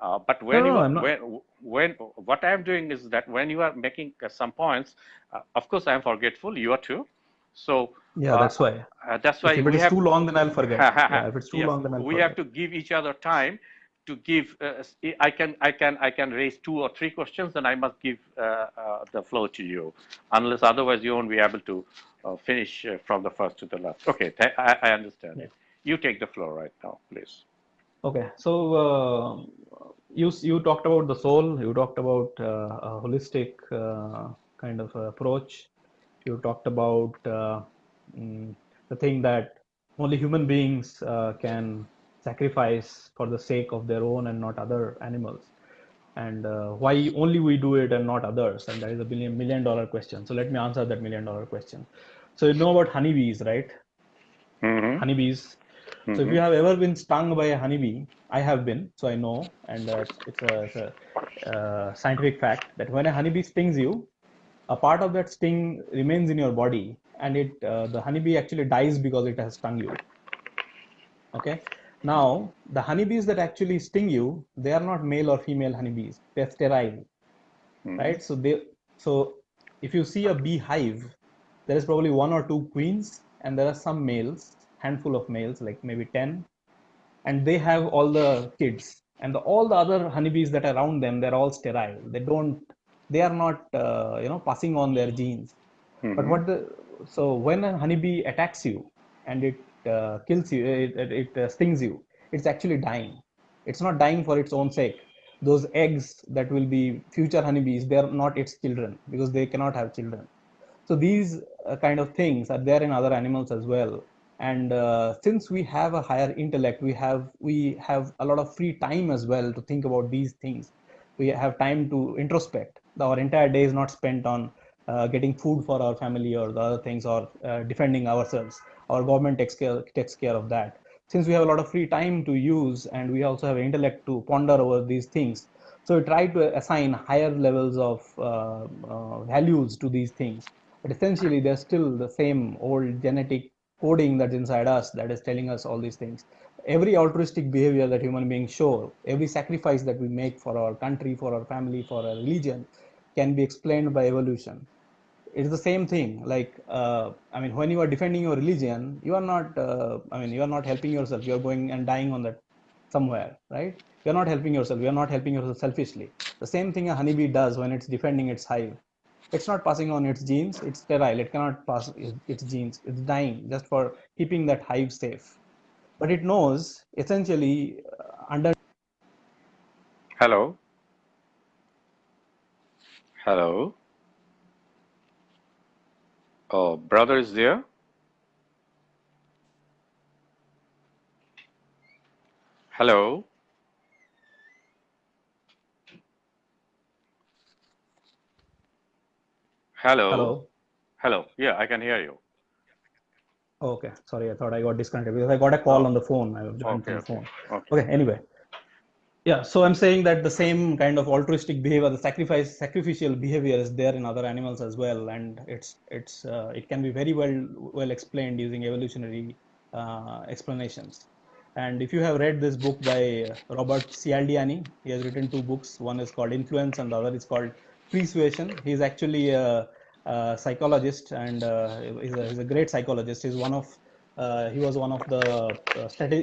But No, when no, you no. are I'm not. when what I'm doing is that when you are making some points, of course I'm forgetful. You are too. So Yeah, that's why. that's If why it we is have. too long, then I'll forget. Yeah, if it's too Yes, long, then I'll we have forget. to give each other time to give. I can raise 2 or 3 questions, and I must give the floor to you. Unless otherwise, you won't be able to finish from the first to the last. Okay, I understand Yeah. it. You take the floor right now, please. Okay. So you talked about the soul. You talked about a holistic kind of approach. You talked about mm, the thing that only human beings can sacrifice for the sake of their own and not other animals, and why only we do it and not others. And that is a million dollar question. So let me answer that $1 million question. So you know about honeybees, right? Mm-hmm. Honeybees. So if Mm-hmm. you have ever been stung by a honeybee, I have been, so I know, and it's a scientific fact that when a honeybee stings you, a part of that sting remains in your body, and the honeybee actually dies because it has stung you. Okay. Now the honeybees that actually sting you, they are not male or female honeybees; they're sterile, Mm-hmm. right? So if you see a beehive, there is probably one or two queens, and there are some males, handful of males, like maybe 10, and they have all the kids, and all the other honeybees that are around them, they're all sterile. They are not passing on their genes. But Mm-hmm. so when a honeybee attacks you and it kills you, it stings you, it's actually dying. It's not dying for its own sake. Those eggs that will be future honeybees, they're not its children because they cannot have children. So these kind of things are there in other animals as well. And since we have a higher intellect, we have a lot of free time as well to think about these things. We have time to introspect. Our entire day is not spent on getting food for our family or the other things, or defending ourselves. Our government takes care of that. Since we have a lot of free time to use, and we also have intellect to ponder over these things, so we try to assign higher levels of values to these things. But essentially, they're still the same old genetic coding that's inside us that is telling us all these things. Every altruistic behavior that human beings show, every sacrifice that we make for our country, for our family, for our religion, can be explained by evolution. It's the same thing. Like, I mean, when you are defending your religion, you are not, you are not helping yourself. You're going and dying on that somewhere, right? You're not helping yourself. You're not helping yourself selfishly. The same thing a honeybee does when it's defending its hive. It's not passing on its genes. It's sterile. It cannot pass its genes. It's dying just for keeping that hive safe. But it knows essentially under. Hello. Hello. Oh, brother is there? Hello. Hello. Hello. Hello. Yeah, I can hear you. Okay, sorry, I thought I got disconnected because I got a call Oh, on the phone. I joined okay, from the okay, phone. okay. Okay, anyway, yeah. So I'm saying that the same kind of altruistic behavior, the sacrificial behavior, is there in other animals as well, and it can be very well explained using evolutionary explanations. And if you have read this book by Robert Cialdini, he has written two books. One is called Influence, and the other is called Persuasion. He's actually a psychologist, and he's a great psychologist. He was one of the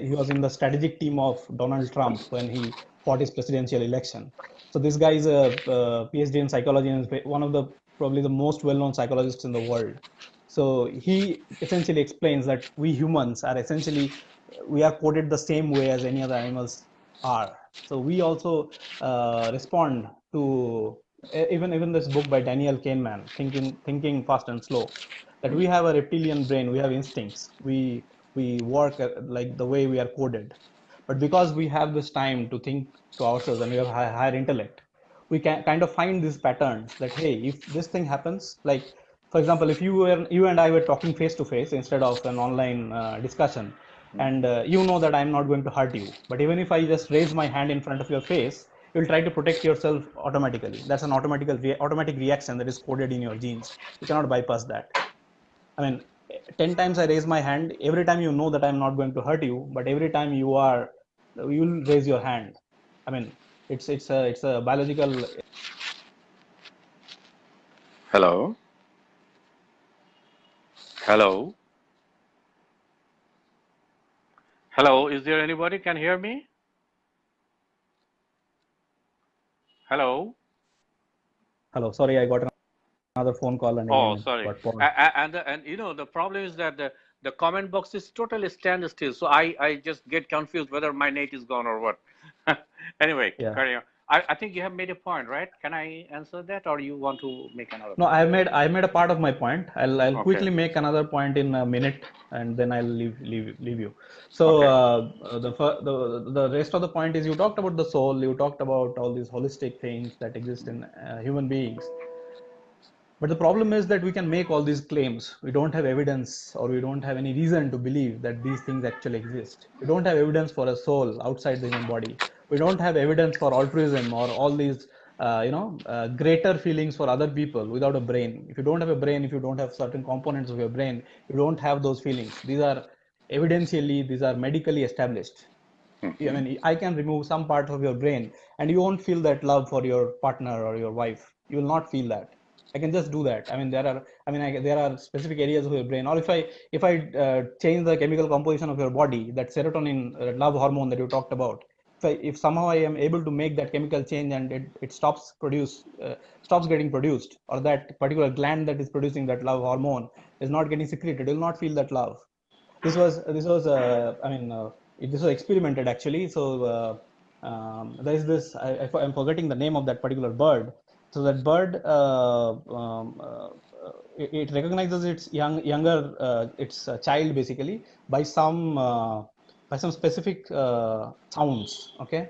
he was in the strategic team of Donald Trump when he fought his presidential election. So this guy is a PhD in psychology and is one of the probably the most well-known psychologists in the world. So he essentially explains that we humans are essentially we are coded the same way as any other animals are. So we also respond to even this book by Daniel Kahneman, Thinking Fast and Slow, that we have a reptilian brain, we have instincts, we work like the way we are coded. But because we have this time to think to ourselves and we have higher intellect, we can kind of find these patterns that hey, if this thing happens, like for example, if you and I were talking face to face instead of an online discussion, and you know that I'm not going to hurt you, but even if I just raise my hand in front of your face, you'll try to protect yourself automatically. That's an automatic reaction that is coded in your genes. You cannot bypass that. I mean, 10 times I raise my hand, every time you know that I'm not going to hurt you, but every time you'll raise your hand. I mean, it's a biological. Hello. Hello. Hello. Is there anybody can hear me? Hello. Hello, sorry, I got another phone call and Oh, again it sorry. got paused. And you know the problem is that the comment box is totally standstill. So I just get confused whether my net is gone or what. Anyway, Yeah. carry on. I think you have made a point, right? Can I answer that, or you want to make another No, point? I made a part of my point. I'll Okay. quickly make another point in a minute, and then I'll leave you. So Okay. the rest of the point is you talked about the soul, you talked about all these holistic things that exist in human beings. But the problem is that we can make all these claims. We don't have evidence, or we don't have any reason to believe that these things actually exist. We don't have evidence for a soul outside the human body. We don't have evidence for altruism or all these, greater feelings for other people without a brain. If you don't have a brain, if you don't have certain components of your brain, you don't have those feelings. These are medically established. I Hmm. mean, I can remove some parts of your brain and you won't feel that love for your partner or your wife. You will not feel that. I can just do that. I mean, there are specific areas of your brain. Or if I change the chemical composition of your body, that serotonin, love hormone that you talked about, if somehow I am able to make that chemical change and it stops getting produced, or that particular gland that is producing that love hormone is not getting secreted, you'll not feel that love. This was experimented actually. So there is this. I'm forgetting the name of that particular bird. So that bird, it recognizes its its child basically by some specific sounds. Okay,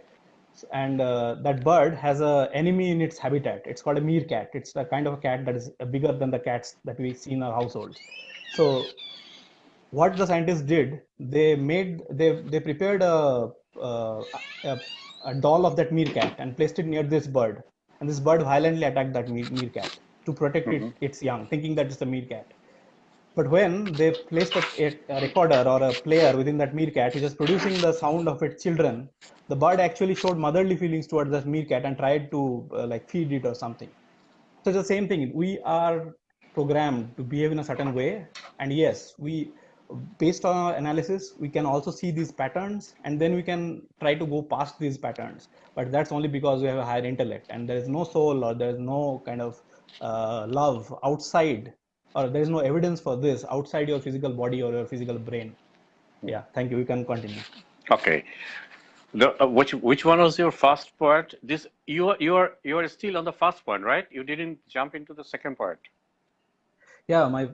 and that bird has a enemy in its habitat. It's called a meerkat. It's a kind of a cat that is bigger than the cats that we see in our households. So what the scientists did, they prepared a, a doll of that meerkat and placed it near this bird, and this bird violently attacked that meerkat to protect Hmm. its young, thinking that it's a meerkat. But when they placed a recorder or a player within that meerkat which is producing the sound of its children, the bird actually showed motherly feelings towards that meerkat and tried to like feed it or something. So it's the same thing. We are programmed to behave in a certain way, and yes, based on our analysis, we can also see these patterns, and then we can try to go past these patterns. But that's only because we have a higher intellect, and there is no soul, or there is no kind of love outside, or there is no evidence for this outside your physical body or your physical brain. Yeah, thank you. You can continue. Okay. Which one was your first part? This you are still on the first point, right? You didn't jump into the second part. Yeah, my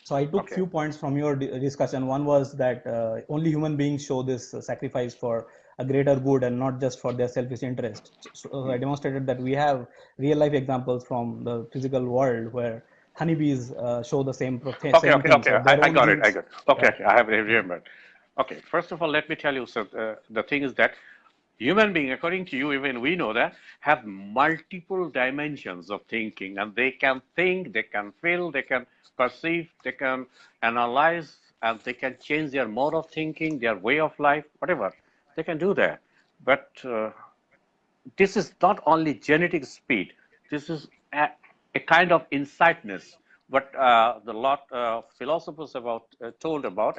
so I took Okay. few points from your discussion. One was that only human beings show this sacrifice for a greater good and not just for their selfish interest. So I demonstrated that we have real life examples from the physical world where honeybees show the same things, or their I own got it. I genes. got it. Okay, Yeah. okay. I have remembered. Okay, first of all, let me tell you. So the thing is that human being, according to you, even we know that, have multiple dimensions of thinking, and they can think, they can feel, they can perceive, they can analyze, and they can change their mode of thinking, their way of life, whatever. They can do that. But this is not only genetic speed. This is a kind of insightness. What the lot of philosophers about told about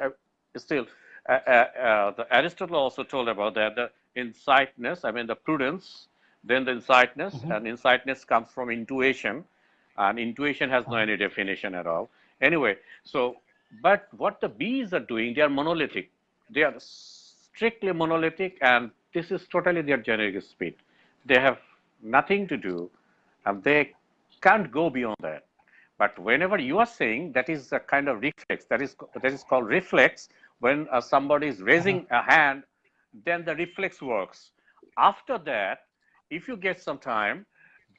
still, the Aristotle also told about that the insightness. I mean the prudence, then the insightness, Mhm. and insightness comes from intuition, and intuition has no any definition at all. Anyway, so but what the bees are doing, they are monolithic. They are strictly monolithic, and this is totally their genetic speed. They have nothing to do, and they can't go beyond that. But whenever you are saying that is a kind of reflex, that is called reflex. When somebody is Uh-huh. raising a hand, then the reflex works. After that, if you get some time,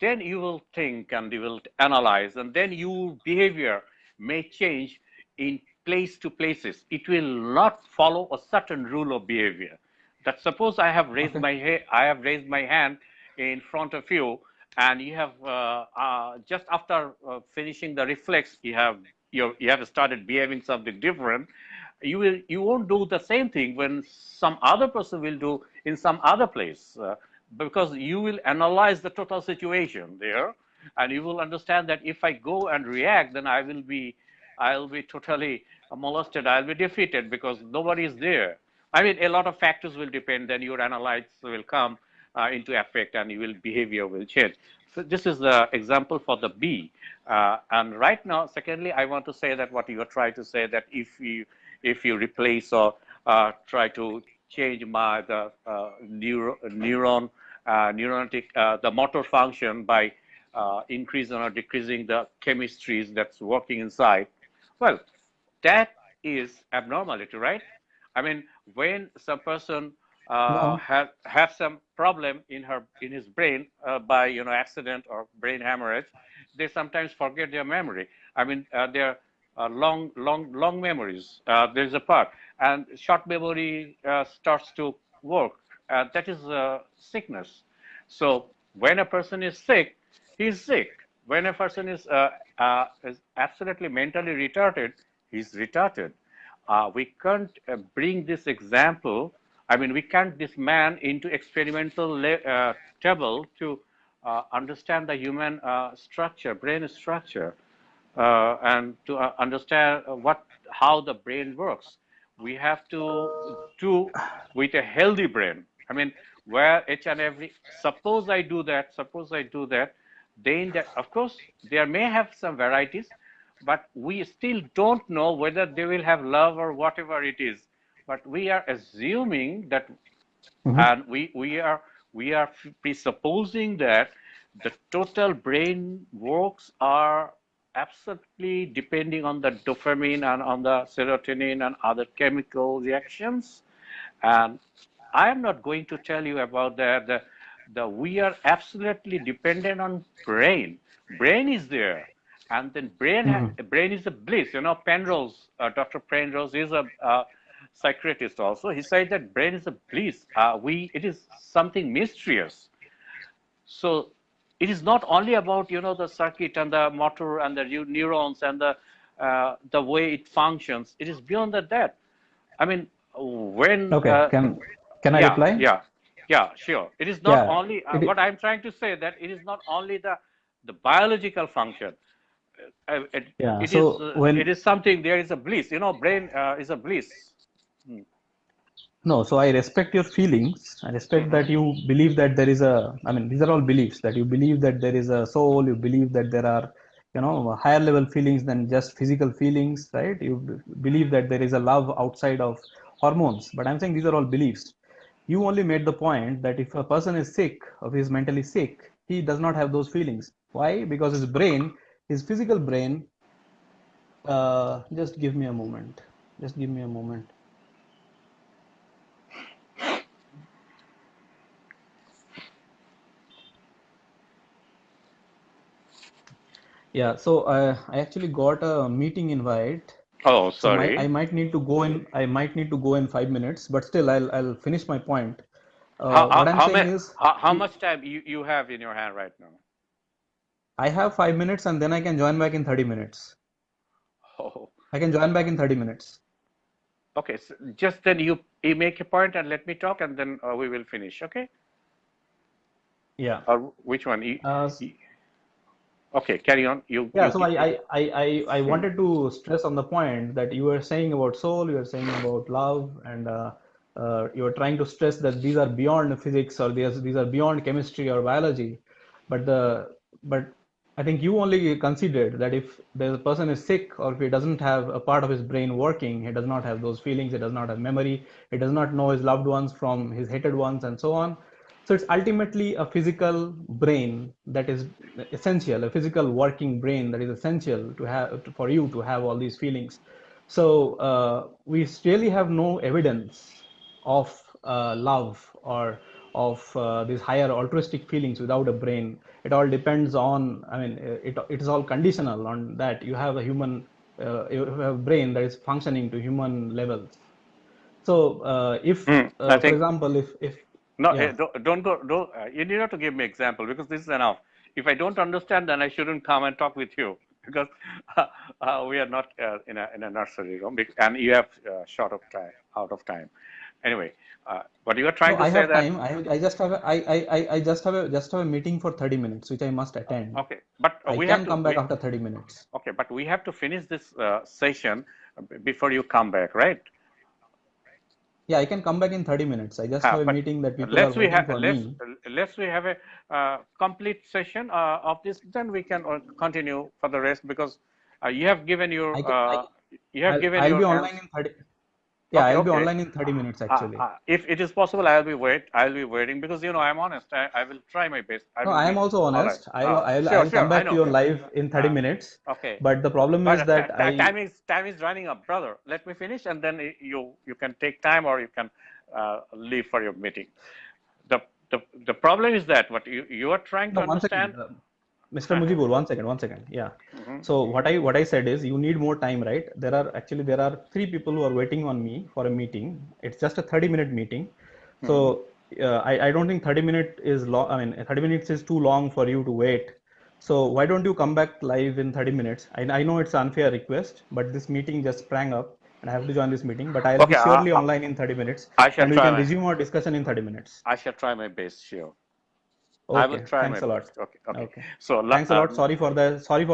then you will think and you will analyze, and then your behavior may change in place to places. It will not follow a certain rule of behavior. That suppose Okay. I have raised my hand in front of you, and you have just after finishing the reflex, you have started behaving something different. You won't do the same thing when some other person will do in some other place, because you will analyze the total situation there, and you will understand that if I go and react, then I'll be totally molested. I'll be defeated because nobody is there. I mean, a lot of factors will depend. Then your analytes will come into effect, and your behavior will change. So this is the example for the bee. And right now, secondly, I want to say that what you are trying to say, that if you replace or try to change the the motor function by increasing or decreasing the chemistries that's working inside, well, that is abnormality, right? I mean, when some person No. have some problem in his brain by accident or brain hemorrhage, they sometimes forget their memory. I mean, their long memories. There's a part, and short memory starts to work. That is sickness. So when a person is sick, he's sick. When a person is absolutely mentally retarded, he's retarded. We can't bring this example. I mean, we can't this man into experimental table to understand the human structure, brain structure, and to understand how the brain works. We have to do with a healthy brain. I mean, where each and every suppose I do that, then that of course there may have some varieties, but we still don't know whether they will have love or whatever it is. But we are assuming that, Mhm. and we are presupposing that the total brain works are absolutely depending on the dopamine and on the serotonin and other chemical reactions. And I am not going to tell you about that. The we are absolutely dependent on brain. Brain is there, and then Mhm. brain is a bliss. You know, Penrose, Dr. Penrose is a psychiatrist also. He said that brain is a bliss. It is something mysterious. So it is not only about the circuit and the motor and the neurons and the way it functions. It is beyond that. I mean, when Okay. Can I yeah, reply? yeah, yeah, sure. It is not Yeah. only It. what I'm trying to say, that it is not only the biological function. Yeah. So It when is something. There is a bliss. Brain is a bliss. Mm. No, so I respect your feelings. I respect Mm-hmm. that you believe that there is I mean, these are all beliefs, that you believe that there is a soul, you believe that there are, higher level feelings than just physical feelings, right? You believe that there is a love outside of hormones. But I'm saying these are all beliefs. You only made the point that if a person is sick or he is mentally sick, he does not have those feelings. Why? Because his brain, his physical brain, just give me a moment. Just give me a moment. Yeah, so I actually got a meeting invite. Oh, So sorry. I might need to go in. I might need to go in 5 minutes, but still I'll finish my point. What I'm saying is, How much time you have in your hand right now? I have 5 minutes and then I can join back in 30 minutes. Oh, I can join back in 30 minutes. okay. So just then you make a point and let me talk, and then we will finish. Okay. Yeah. Or which one? Uh, You- okay, carry on. Yeah, so I Hmm. wanted to stress on the point that you were saying about soul, you were saying about love, and you were trying to stress that these are beyond physics or these are beyond chemistry or biology. But but I think you only considered that if the person is sick or if he doesn't have a part of his brain working, he does not have those feelings, he does not have memory, he does not know his loved ones from his hated ones, and so on. So it's ultimately a physical brain that is essential, a physical working brain that is essential to have for you to have all these feelings. So we really have no evidence of love or of these higher altruistic feelings without a brain. It all depends on, I mean, it is all conditional on that you have a human, you have a brain that is functioning to human levels. So if, I for think example, if no. yeah. Don't go. Don't. You need not to give me example because this is enough. If I don't understand, then I shouldn't come and talk with you because we are not in a nursery room, and you have short of time, out of time. Anyway, but you are No, trying to I say have that. time. I just have a, I just have a meeting for 30 minutes, which I must attend. Okay, but I we have can to. come back after 30 minutes. Okay, but we have to finish this session before you come back, right? Yeah, I can come back in 30 minutes. I just have a But meeting that people are waiting for me. let's we have a complete session of this. Then we can continue for the rest because you have given your I can, I, you have given I'll be your online answer. in 30. Yeah, Okay, I'll be okay. online in 30 minutes actually. If it is possible, I'll be waiting because I'm honest. I will try my best. I No, will I be am also all right. honest. Sure, I'll come sure. I back to know. your live in 30 Uh, minutes. okay. But the problem But is that time is running up, brother. Let me finish, and then you can take time or you can leave for your meeting. The the problem is that what you are trying to no, one second, understand. Mr. Mujibur, one second, one second. Yeah. Mhm. So what I said is you need more time, right? There are three people who are waiting on me for a meeting. It's just a 30-minute meeting. Mhm. So I don't think 30 minutes is long. I mean, 30 minutes is too long for you to wait. So why don't you come back live in 30 minutes? I know it's an unfair request, but this meeting just sprang up and I have to join this meeting. But I'll be Okay, surely online in 30 minutes I shall and we try can my resume our discussion in 30 minutes. my best. Sure, I will Okay, try my thanks a lot. best. Okay, okay. Okay. So Thanks a lot. Sorry for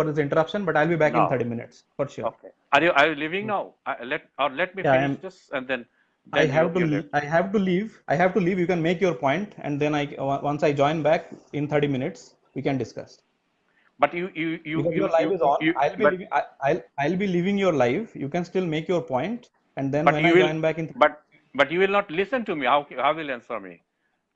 this interruption, but I'll be back in no, 30 minutes for sure. okay. Are you leaving now? Let me Yeah, finish this and I then have to you leave. I have to leave. I have to leave. You can make your point and then once I join back in 30 minutes, we can discuss. But Because your live is on, I'll be but leaving. I'll be leaving your live. You can still make your point, and then but when you I will join back in, but you will not listen to me. How will you answer me?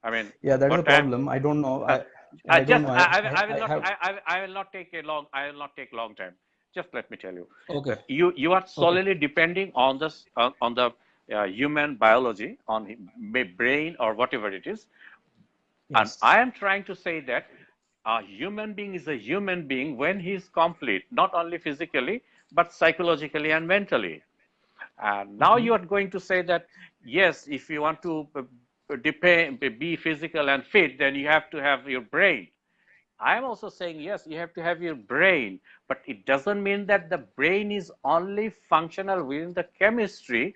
I mean, yeah, that is a what time? problem. I don't know. I I don't just know. I will I not have. I will not take a long I will not take long time. Just let me tell you Okay. that you are Okay. solely depending on this on the human biology on brain or whatever it is, and Yes. I am trying to say that a human being is a human being when he is complete, not only physically but psychologically and mentally. And now Mm-hmm. you are going to say that, yes, if you want to be physical and fit, then you have to have your brain. I'm also saying, yes, you have to have your brain, but it doesn't mean that the brain is only functional within the chemistry.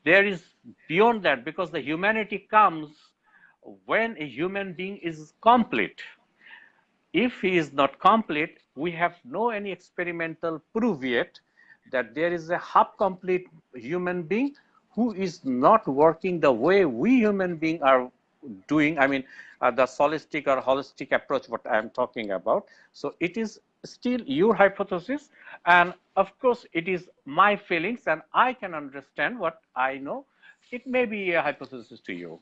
There is beyond that because the humanity comes when a human being is complete. If he is not complete, we have no any experimental proof yet that there is a half complete human being who is not working the way we human beings are doing. I mean, the solistic or holistic approach, what I am talking about. So it is still your hypothesis, and of course, it is my feelings, and I can understand what I know. It may be a hypothesis to you.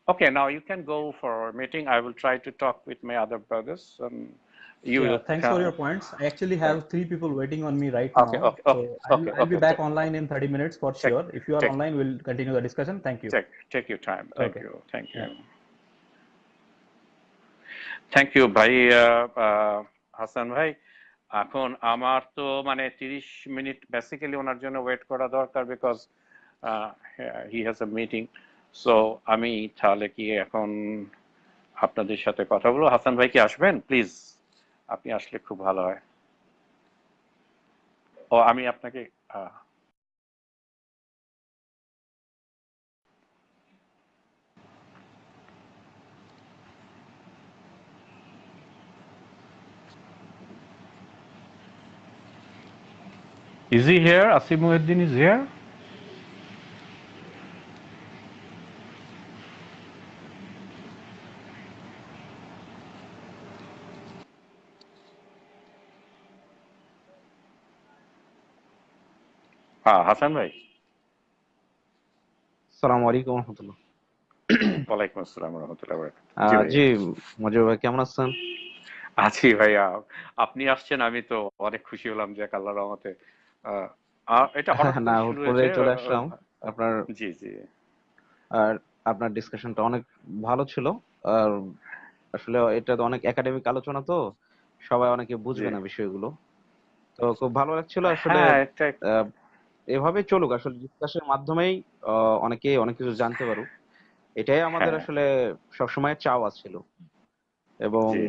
Okay, now you can go for a meeting. I will try to talk with my other brothers. You Yeah, will thanks for your come. points. I actually have three people waiting on me right Okay, now. okay, okay, So okay, I'll be okay. back online in 30 minutes for Take, sure. If you are take, online, we'll continue the discussion. Thank you. take your time. Thank Okay. you, thank Yeah. you, thank you, Bhai. Hasan ভাই, এখন আমার তো মানে 30 minute basically ওনার জন্য wait করা দরকার, because he has a meeting. So আমি তাহলে কি এখন আপনাদের সাথে কথা বলবো? হাসান ভাই কি আসবেন প্লিজ? আপনি আসলে খুব ভালো হয়। ও আমি আপনাকে Is he here? Asim Mueddin is here? Hasan ভাই। আসসালামু আলাইকুম রহমতুল্লাহ। ওয়ালাইকুম আসসালাম রহমতুল্লাহ জি ভাই। জি, মুজিব ভাই কেমন আছেন? আছি ভাইয়া, আপনি আসছেন আমি তো অনেক খুশি হলাম যে আল্লাহর রহমতে। এটা হঠাৎ না, করে হুট শুরু করে হয়েছে। চলে আসলাম। আপনার জি জি আর আপনার ডিসকাশনটা অনেক ভালো ছিল। আর আসলে এটা তো অনেক একাডেমিক আলোচনা, তো সবাই অনেকে জি। বুঝবে না বিষয়গুলো। তো খুব ভালো লাগছিল আসলে। হ্যাঁ এটা আহ, এভাবে চলুক আসলে, ডিসকাশনের মাধ্যমেই অনেকে অনেক কিছু জানতে পারুক। এটাই আমাদের হ্যাঁ আসলে সবসময় চাওয়া ছিল। এবং জি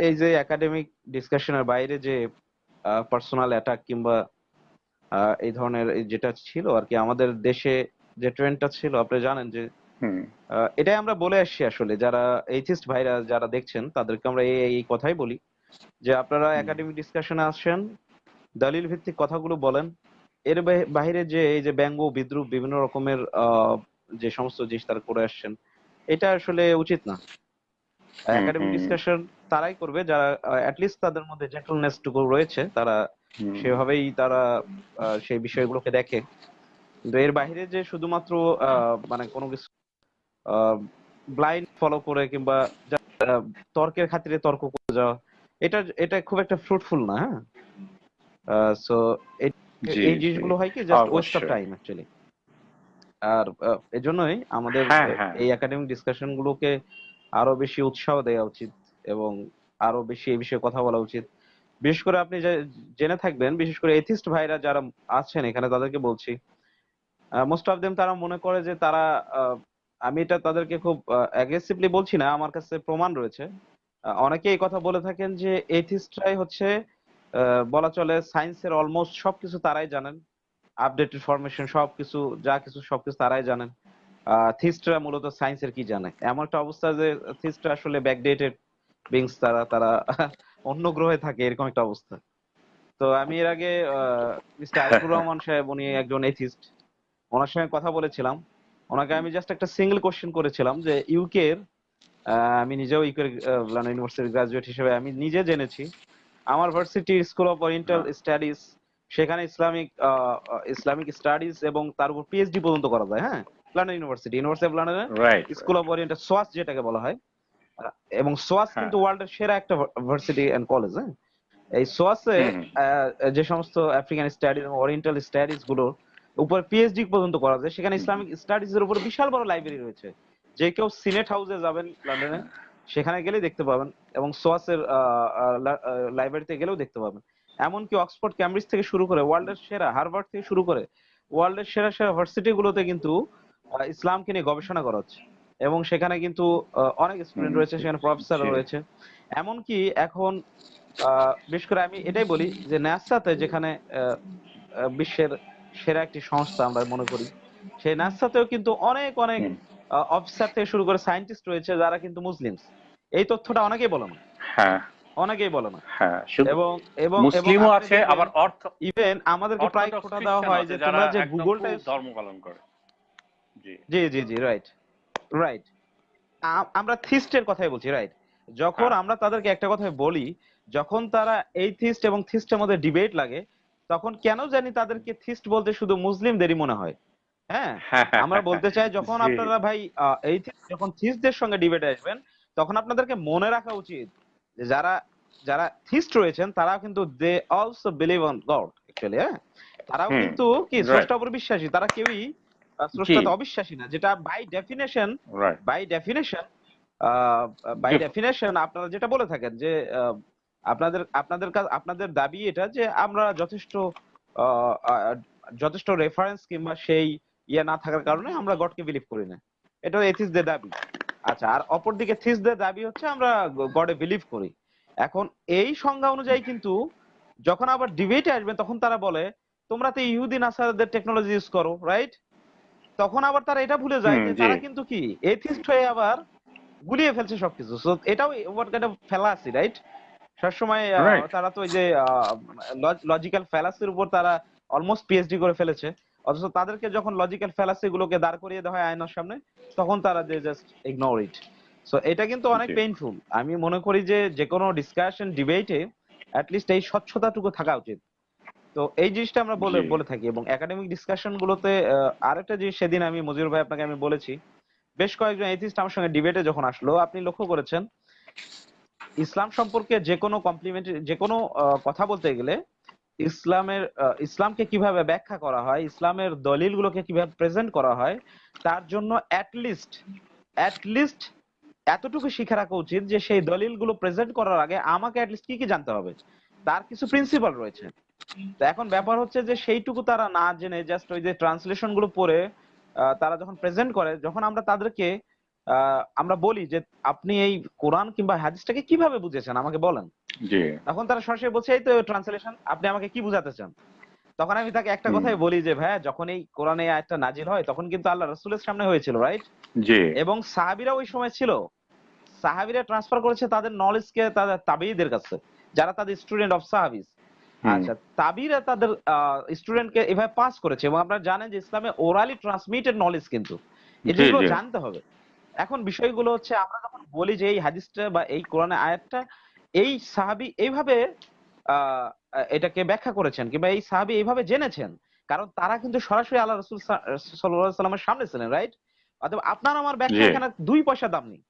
এই যে একাডেমিক ডিসকাশনের বাইরে যে পার্সোনাল অ্যাটাক কিংবা এই ধরনের যেটা ছিল আর কি আমাদের দেশে, যে ট্রেন্ডটা ছিল আপনি জানেন যে হুম এটাই আমরা বলে আসছি আসলে। যারা এইথিস্ট ভাইরা যারা দেখছেন তাদেরকে আমরা এই কথাই বলি যে আপনারা হুম একাডেমিক ডিসকাশনে আসেন, দলিল ভিত্তিক কথাগুলো বলেন। এর বাইরে যে এই যে ব্যঙ্গ বিদ্রুপ বিভিন্ন রকমের যে সমস্ত জিনিস তারা করে আসছেন, এটা আসলে উচিত না। হুম একাডেমিক হুম ডিসকাশন তারাই করবে যারা অ্যাটলিস্ট তাদের মধ্যে জেন্টলনেস টুকু রয়েছে, তারা হুম সেভাবেই তারা সেই বিষয়গুলোকে দেখে। কিন্তু এর বাইরে যে শুধুমাত্র মানে কোনো কিছু ব্লাইন্ড ফলো করে কিংবা তর্কের খাতিরে তর্ক করে যাওয়া, এটা এটা খুব একটা ফ্রুটফুল না। হ্যাঁ, সো জি এই জি জিনিসগুলো হয় কি জাস্ট ওয়েস্ট অফ অবশ্যই। Time actually. আর এজন্যই আমাদের হ্যাঁ হ্যাঁ এই একাডেমিক ডিসকাশন গুলোকে আরো বেশি উৎসাহ দেওয়া উচিত এবং আরো বেশি এই বিষয়ে কথা বলা উচিত। বিশেষ করে আপনি যে জেনে থাকবেন, বিশেষ করে এথিস্ট ভাইরা যারা আছেন এখানে তাদেরকে বলছি, মোস্ট অফ দেম তারা মনে করে যে তারা আহ, আমি এটা তাদেরকে খুব অ্যাগ্রেসিভলি বলছি না, আমার কাছে প্রমাণ রয়েছে। অনেকে এই কথা বলে থাকেন যে এথিস্টরাই হচ্ছে বলা চলে সায়েন্সের অলমোস্ট সবকিছু তারাই জানেন, আপডেটেড ফরমেশন সবকিছু, যা কিছু সবকিছু তারাই জানেন। থিস্টরা মূলত সায়েন্সের কি জানে, এমন একটা অবস্থা যে থিস্টরা আসলে ব্যাকডেটেড বিংস, তারা তারা অন্য গ্রহে থাকে, এরকম একটা অবস্থা। তো আমি এর আগে মিস্টার আরিফুর রহমান সাহেব, উনি একজন এথিস্ট, ওনার সঙ্গে কথা বলেছিলাম। ওনাকে আমি জাস্ট একটা সিঙ্গেল কোশ্চেন করেছিলাম যে ইউকে এর, আমি নিজেও ইউকে লন্ডন ইউনিভার্সিটির গ্রাজুয়েট হিসেবে আমি নিজে জেনেছি, আমার ভার্সিটি স্কুল অফ ওরিয়েন্টাল হ্যাঁ স্টাডিজ, সেখানে ইসলামিক স্টাডিজ এবং তার উপর পিএইচডি পর্যন্ত করা যায়। হ্যাঁ, লন্ডন ইউনিভার্সিটি, ইউনিভার্সিটি অফ লন্ডনের right school right of oriental, SOAS যেটাকে বলা হয়। এবং সোয়াস হ্যাঁ কিন্তু ওয়ার্ল্ডের সেরা একটা ভার্সিটি এন্ড কলেজ। হ্যাঁ, এই সোয়াসে হুম হুম যে সমস্ত আফ্রিকান স্টাডিজ এবং ওরিয়েন্টাল স্টাডিজ গুলোর উপর পিএইচডি পর্যন্ত করা যায়, সেখানে হুম, ইসলামিক স্টাডিজ এর উপর বিশাল বড় লাইব্রেরি রয়েছে। যে কেউ সিনেট হাউসে যাবেন লন্ডনে, হ্যাঁ সেখানে গেলেই দেখতে পাবেন, এবং সোয়াসের লাইব্রেরিতে গেলেও দেখতে পাবেন। এমনকি অক্সফোর্ড ক্যামব্রিজ থেকে শুরু করে ওয়ার্ল্ডের সেরা, হার্ভার্ড থেকে শুরু করে ওয়ার্ল্ডের সেরা সেরা ভার্সিটি গুলোতে কিন্তু ইসলামকে নিয়ে গবেষণা করা হচ্ছে। এবং সেখানে কিন্তু অনেক হুম, স্টুডেন্ট রয়েছে, সেখানে প্রফেসর জি রয়েছে। এমনকি এখন বিশেষ করে আমি এটাই বলি যে ন্যাসাতে, যেখানে আহ, বিশ্বের সেরা একটি সংস্থা আমরা মনে করি, সেই ন্যাসাতেও কিন্তু অনেক অনেক হুম, অফিসার থেকে শুরু করে সায়েন্টিস্ট রয়েছে যারা কিন্তু মুসলিমস। এই তথ্যটা অনেকেই বলে না, হ্যাঁ অনেকেই বলে না। হ্যাঁ শুধু এবং এবং এবং মুসলিমও আপনি আছে, দেখবেন আবার ইভেন আমাদেরকে প্রায় অর্থোডক্স খোঁটা দেওয়া খ্রিস্টানও হয় আছে যে যারা তোমরা যে একদম গুগলটা খুব ধর্ম পালন করে। জি জি জি জি, রাইট রাইট। আমরা থিস্টের কথাই বলছি, রাইট। যখন হ্যাঁ আমরা তাদেরকে একটা কথা বলি, যখন তারা এই থিস্ট এবং থিস্টের মধ্যে ডিবেট লাগে, তখন কেন জানি তাদেরকে থিস্ট বলতে শুধু মুসলিমদেরই মনে হয়। হ্যাঁ, হ্যাঁ হ্যাঁ আমরা হ্যাঁ, হ্যাঁ, বলতে চাই যখন জি আপনারা ভাই এই যখন থিস্টদের সঙ্গে ডিবেটে আসবেন, তখন আপনাদেরকে মনে রাখা উচিত যে যারা যারা থিস্ট রয়েছেন তারাও কিন্তু they also believe on God actually. হ্যাঁ, তারাও হুম কিন্তু কি রাইট স্রষ্টার উপর বিশ্বাসী, তারা কেউই জি স্রষ্টাতে অবিশ্বাসী না, যেটা by definition, right by definition by definition আপনারা যেটা বলে থাকেন যে আহ, আপনাদের দাবি এটা যে আমরা যথেষ্ট রেফারেন্স কিংবা সেই ইয়ে না থাকার কারণে আমরা গডকে বিলিভ করি না, এটা এথিস্টদের দাবি। আচ্ছা, আর অপরদিকে থিস্টদের দাবি হচ্ছে আমরা গডে বিলিভ করি। এখন এই সংজ্ঞা অনুযায়ী কিন্তু যখন আবার ডিবেটে আসবে তখন তারা বলে তোমরা তো ইহুদি নাসারাদের টেকনোলজি ইউজ করো, রাইট? তখন আবার তারা এটা ভুলে যায় যে জি তারা কিন্তু কি এথিস্ট হয়ে আবার গুলিয়ে ফেলছে সবকিছু। সো এটাও what kind of fallacy, right? সবসময় রাইট তারা তো ওই যে লজিক্যাল ফ্যালাসির উপর তারা অলমোস্ট পিএইচডি করে ফেলেছে, অথচ তাদেরকে যখন লজিক্যাল ফ্যালাসি গুলোকে দাঁড় করিয়ে দেওয়া হয় আয়নার সামনে তখন তারা they just ignore it. So এটা কিন্তু অনেক জি পেইনফুল। আমি মনে করি যে যে কোনো ডিসকাশন ডিবেটে অ্যাটলিস্ট এই স্বচ্ছতাটুকু থাকা উচিত। তো এই জিনিসটা আমরা বলে জি বলে থাকি, এবং একাডেমিক ডিসকাশন গুলোতে আরেকটা জিনিস সেদিন আমি মজিবুর ভাই আপনাকে আমি বলেছি, বেশ কয়েকজন এথিস্ট আমার সঙ্গে ডিবেটে যখন আসলো, আপনি লক্ষ্য করেছেন ইসলাম সম্পর্কে যে কোনো কমপ্লিমেন্টারি যে কোনো কথা বলতে গেলে ইসলামকে কিভাবে ব্যাখ্যা করা হয়, ইসলামের দলিলগুলোকে কিভাবে প্রেজেন্ট করা হয়, তার জন্য অ্যাটলিস্ট এতটুকু শিখে রাখা উচিত যে সেই দলিলগুলো প্রেজেন্ট করার আগে আমাকে অ্যাটলিস্ট কি কি জানতে হবে, তার কিছু প্রিন্সিপাল রয়েছে। তো এখন ব্যাপার হচ্ছে যে সেইটুকু তারা না জেনে জাস্ট ওই যে ট্রান্সলেশন গুলো পড়ে তারা যখন প্রেজেন্ট করে, যখন আমরা তাদেরকে আমরা বলি যে আপনি এই কোরআন কিংবা হাদিসটাকে কিভাবে বুঝেছেন আমাকে বলেন, জি তখন তারা সরাসরি বলছে এই তো ট্রান্সলেশন, আপনি আমাকে কি বুঝাতে চান? তখন আমি তাকে একটা হুম কথাই বলি যে ভাইয়া, যখন এই কোরআনে এই আয়াতটা নাজিল হয় তখন কিন্তু আল্লাহ রাসূলের সামনে হয়েছিল, রাইট? জি এবং সাহাবীরা ওই সময় ছিল, সাহাবীরা ট্রান্সফার করেছে তাদের নলেজকে তাদের তাবিঈদের কাছে, যারা তাদের স্টুডেন্ট অফ সাহাবীস। হুম আচ্ছা, তাবিরা তাদের স্টুডেন্টকে এভাবে পাস করেছে, এবং আপনারা জানেন যে ইসলামে ওরালি ট্রান্সমিটেড নলেজ কিন্তু এই জি জিনিসগুলো জি জানতে হবে। এখন বিষয়গুলো হচ্ছে আমরা যখন বলি যে এই হাদিসটা বা এই কোরআনের আয়াতটা এই সাহাবী এইভাবে আহ এটাকে ব্যাখ্যা করেছেন কিংবা এই সাহাবী এইভাবে জেনেছেন, কারণ তারা কিন্তু সরাসরি আল্লাহ রাসূল সাল্লাল্লাহু আলাইহি সাল্লামের সামনে ছিলেন, রাইট? অথবা আপনার আমার ব্যাখ্যা জি এখানে 2 পয়সা দাম নেই,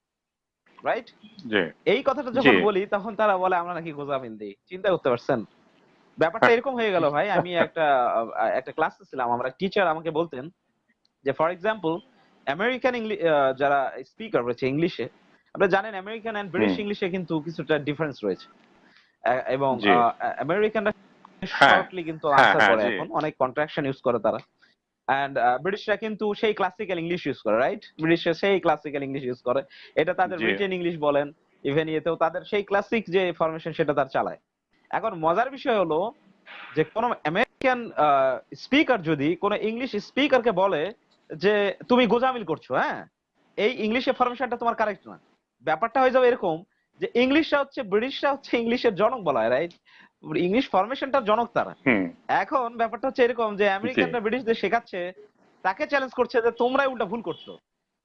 রাইট? জি এই কথাটা জি যখন বলি তখন তারা বলে আমরা নাকি গোঁজামিল দিই। চিন্তা করতে পারছেন? ব্যাপারটা এরকম হয়ে গেল ভাই। আমি একটা ক্লাসে ছিলাম, আমার টিচার আমাকে বলতেন যে ফর এক্সাম্পল আমেরিকান যারা স্পিকার রয়েছে ইংলিশে, আপনারা জানেন আমেরিকান এন্ড ব্রিটিশ হুম ইংলিশে কিন্তু কিছুটা ডিফারেন্স রয়েছে, এবং জি আমেরিকানরা হ্যাঁ শর্টলি কিন্তু হ্যাঁ আনসার হ্যাঁ করে, জি এখন অনেক কন্ট্রাকশন ইউজ করে তারা। এন্ড ব্রিটিশরা কিন্তু সেই ক্লাসিক্যাল ইংলিশ ইউজ করে, রাইট? ব্রিটিশরা সেই ক্লাসিক্যাল ইংলিশ ইউজ করে, এটা তাদের জি রিটেন ইংলিশ বলেন, ইভেন ইয়েতেও তাদের সেই ক্লাসিক যে ফরমেশন সেটা তার চালায়। এখন মজার বিষয় হলো যে কোন আমেরিকান স্পিকার যদি কোন ইংলিশ স্পিকারকে বলে যে তুমি গোজামিল করছো, হ্যাঁ, এই ইংলিশের ফরমেশনটা তোমার কারেক্ট না, ব্যাপারটা হয়ে যাবে এরকম যে ব্রিটিশরা হচ্ছে ইংলিশের জনক বলা হয়, রাইট? ইংলিশ ফরমেশনটার জনক তারা। হুম এখন ব্যাপারটা হচ্ছে এরকম যে জি আমেরিকানরা ব্রিটিশদের শেখাচ্ছে, তাকে চ্যালেঞ্জ করছে যে তোমরাই উল্টা ভুল করছো,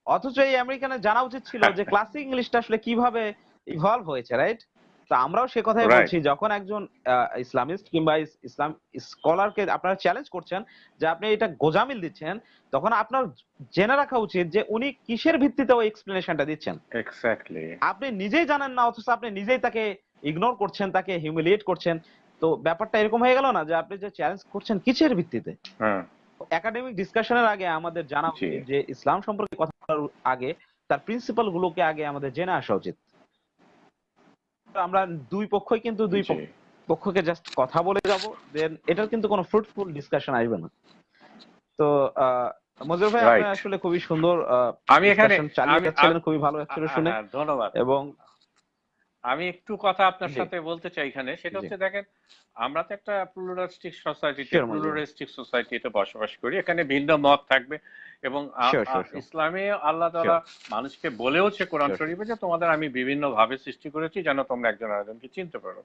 অথচ এই আমেরিকানের জানা উচিত ছিল যে ক্লাসিক ইংলিশটা আসলে কিভাবে ইভলভ হয়েছে, রাইট? তো আমরাও সে কথাই রাইট বলছি, যখন একজন ইসলামিস্ট কিংবা ইসলাম স্কলারকে আপনারা চ্যালেঞ্জ করছেন যে আপনি এটা গোজামিল দিচ্ছেন, তখন আপনার জেনে রাখা উচিত যে উনি কিসের ভিত্তিতে ওই এক্সপ্লেনেশনটা দিচ্ছেন। এক্স্যাক্টলি আপনি নিজেই জানেন না, অথচ আপনি নিজেই তাকে ইগনোর করছেন, তাকে হিউমিলিয়েট করছেন। তো ব্যাপারটা এরকম হয়ে গেল না যে আপনি যে চ্যালেঞ্জ করছেন কিসের ভিত্তিতে? হ্যাঁ একাডেমিক ডিসকাশনের আগে আমাদের জানা জি উচিত যে ইসলাম সম্পর্কে কথা বলার আগে তার প্রিন্সিপাল গুলোকে আগে আমাদের জেনে আসা উচিত। আমরা দুই পক্ষই কিন্তু জি পক্ষকে জাস্ট কথা বলে যাব, দেন এটার কিন্তু কোনো ফ্রুটফুল ডিসকাশন আসবে না। তো মজিবুর ভাই, আপনি রাইট আসলে খুবই সুন্দর আমি এখানে ডিসকাশন চালিয়ে আমি যাচ্ছিলেন, খুবই ভালো লাগছিল শুনে। হ্যাঁ ধন্যবাদ এবং আমি একটু কথা আপনার জি সাথে বলতে চাই এখানে, সেটা জি হচ্ছে দেখেন আমরা তো একটা শিওর মজিবুর ভাই, প্লুরালিস্টিক সোসাইটিতে বসবাস করি, এখানে ভিন্ন মত থাকবে এবং শিওর শিওর শিওর ইসলামে আল্লাহ তাআলা শিওর মানুষকে বলেওছে কোরআন শিওর শরীফে যে তোমাদের আমি বিভিন্ন ভাবে সৃষ্টি করেছি যেন তোমরা একজন আরেকজনকে চিনতে পারো।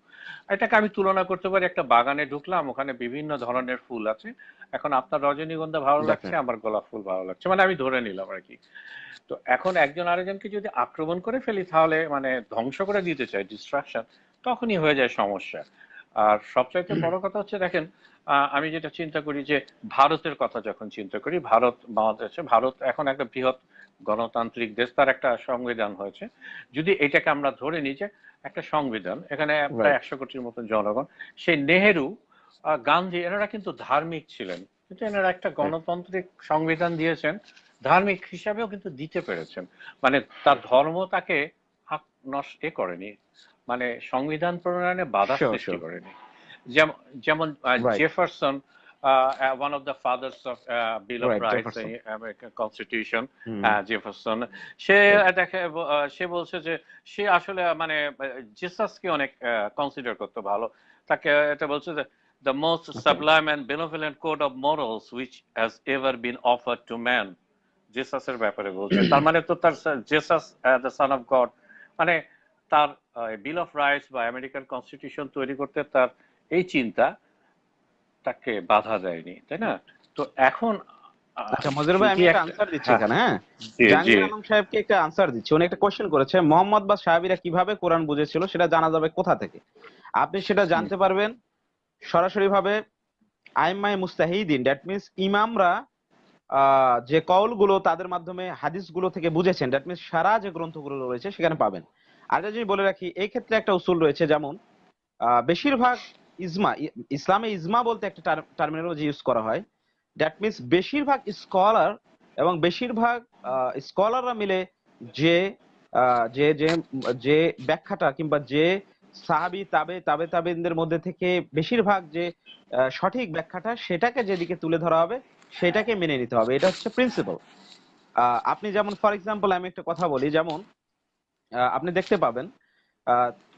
এটাকে আমি তুলনা করতে পারি, একটা বাগানে ঢুকলাম, ওখানে বিভিন্ন ধরনের ফুল আছে, এখন আপনার রজনীগন্ধা ভালো লাগছে, ডেফিনেটলি। আমার গোলাপ ফুল ভালো লাগছে, মানে আমি ধরে নিলাম আর কি। তো এখন একজন আরেকজনকে যদি আক্রমণ করে ফেলি, তাহলে মানে ধ্বংস করে দিতে চাই, ডিস্ট্রাকশন, তখনই হয়ে যায় সমস্যা। আর সবচাইতে বড় কথা হচ্ছে দেখেন, আমি যেটা চিন্তা করি যে ভারতের কথা যখন চিন্তা করি, বাংলাদেশে ভারত এখন একটা বৃহৎ গণতান্ত্রিক দেশ, তার একটা সংবিধান হয়েছে। যদি এটাকে আমরা ধরে নিই যে একটা সংবিধান, এখানে প্রায় রাইট 100 কোটির মতন জনগণ, সেই নেহেরু গান্ধী এনারা কিন্তু ধার্মিক ছিলেন, কিন্তু এনারা একটা রাইট গণতান্ত্রিক সংবিধান দিয়েছেন, ধার্মিক হিসাবেও কিন্তু দিতে পেরেছেন, মানে তার ধর্ম তাকে করেনি, মানে সংবিধান প্রণয়নে বাধা শিওর সৃষ্টি শিওর করেনি। যেমন যেমন right Jefferson, one of the fathers of Bill of right Rights in Jefferson American Constitution, hmm Jefferson, সে ঠিক সে বলছে যে সে আসলে মানে জিসাসকে অনেক কনসিডার করতে ভালো। তাকে এটা বলছে যে the most okay sublime and benevolent code of morals which has ever been offered to man, জেসাসের ব্যাপারে বলছে। তার মানে তো তার Jesus the son of god, মানে তার বিল অফ রাইটস বা আমেরিকান কনস্টিটিউশন তৈরি করতে তার এই চিন্তা তাকে বাধা দেয়নি, তাই না? তো এখন আচ্ছা মজির ভাই যদি আমি একটা একটা, আনসার দিচ্ছি হ্যাঁ, এখানে, হ্যাঁ জি জি, জাহাঙ্গীর আলম সাহেবকে একটা আনসার দিচ্ছি। উনি একটা কোশ্চেন করেছে মোহাম্মদ বা সাহাবীরা কিভাবে কোরআন বুঝেছিল সেটা জানা যাবে কোথা থেকে। আপনি সেটা জানতে পারবেন সরাসরি ভাবে আইম্মায়ে মুস্তাহিদিন, দ্যাট মিন্স ইমামরা যে কওলগুলো তাদের মাধ্যমে হাদিসগুলো থেকে বুঝেছেন, দ্যাট মিন্স সারা যে গ্রন্থগুলো রয়েছে সেখানে পাবেন। আর যদি বলে রাখি এই ক্ষেত্রে একটা উসুল রয়েছে, যেমন বেশিরভাগ ইজমা, ইসলামে ইজমা বলতে একটা টার্মিনোলজি ইউজ করা হয়, দ্যাট মিন্স বেশিরভাগ স্কলার এবং বেশিরভাগ স্কলাররা মিলে যে যে যে যে ব্যাখ্যাটা কিংবা যে সাহাবী তাবেঈনদের মধ্যে থেকে বেশিরভাগ যে সঠিক ব্যাখ্যাটা সেটাকে যেদিকে তুলে ধরা হবে সেটাকে মেনে নিতে হবে, এটা হচ্ছে প্রিন্সিপাল। আপনি যেমন ফর এক্সাম্পল আমি একটা কথা বলি, যেমন আপনি দেখতে পাবেন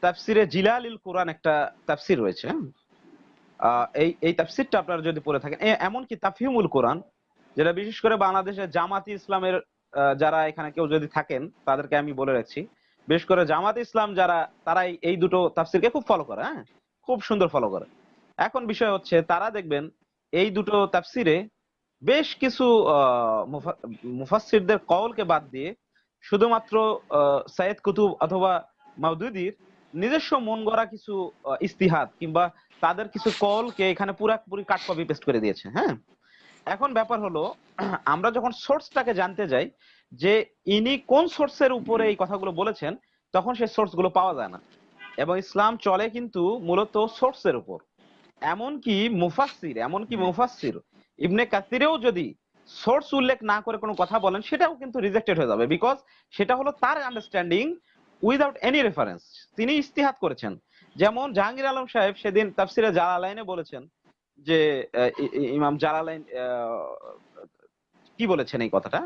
তাফসিরে জিলালিল কোরআন একটা তাফসির রয়েছে, হ্যাঁ? এই এই তাফসিরটা আপনারা যদি পড়ে থাকেন, এমনকি তাফহিমুল কোরআন, যেটা বিশেষ করে বাংলাদেশের জামাতি ইসলামের যারা এখানে কেউ যদি থাকেন তাদেরকে আমি বলে রাখছি, বিশেষ করে জামাতি ইসলাম যারা, তারা এই দুটো তাফসিরকে খুব ফলো করে, হ্যাঁ খুব সুন্দর ফলো করে। এখন বিষয় হচ্ছে তারা দেখবেন এই দুটো তাফসিরে বেশ কিছু মুফাসসিরদের কওলকে বাদ দিয়ে শুধুমাত্র সাইয়েদ কুতুব অথবা মাউদুদির নিজস্ব মন গড়া কিছু ইস্তিহাদ কিংবা তাদের কিছু কওলকে এখানে পুরোপুরি কাট কপি পেস্ট করে দিয়েছে, হ্যাঁ। এখন ব্যাপার হলো আমরা যখন সোর্সটাকে জানতে যাই যে ইনি কোন সোর্সের উপরে এই কথাগুলো বলেছেন, তখন সেই সোর্স গুলো পাওয়া যায় না। এবং ইসলাম চলে কিন্তু মূলত সোর্সের উপর। এমনকি মুফাসসির ইবনে কাসিরেও যদি সোর্স উল্লেখ না করে কোনো কথা বলেন সেটাও কিন্তু রিজেক্টেড হয়ে যাবে, বিকজ সেটা হলো তার আন্ডারস্ট্যান্ডিং উইদাউট এনি রেফারেন্স, তিনি ইজতিহাদ করেছেন। যেমন জাহাঙ্গীর আলম সাহেব সেদিন তাফসিরে জালালাইনে বলেছেন যে ইমাম জালালাইন কি বলেছেন এই কথাটা।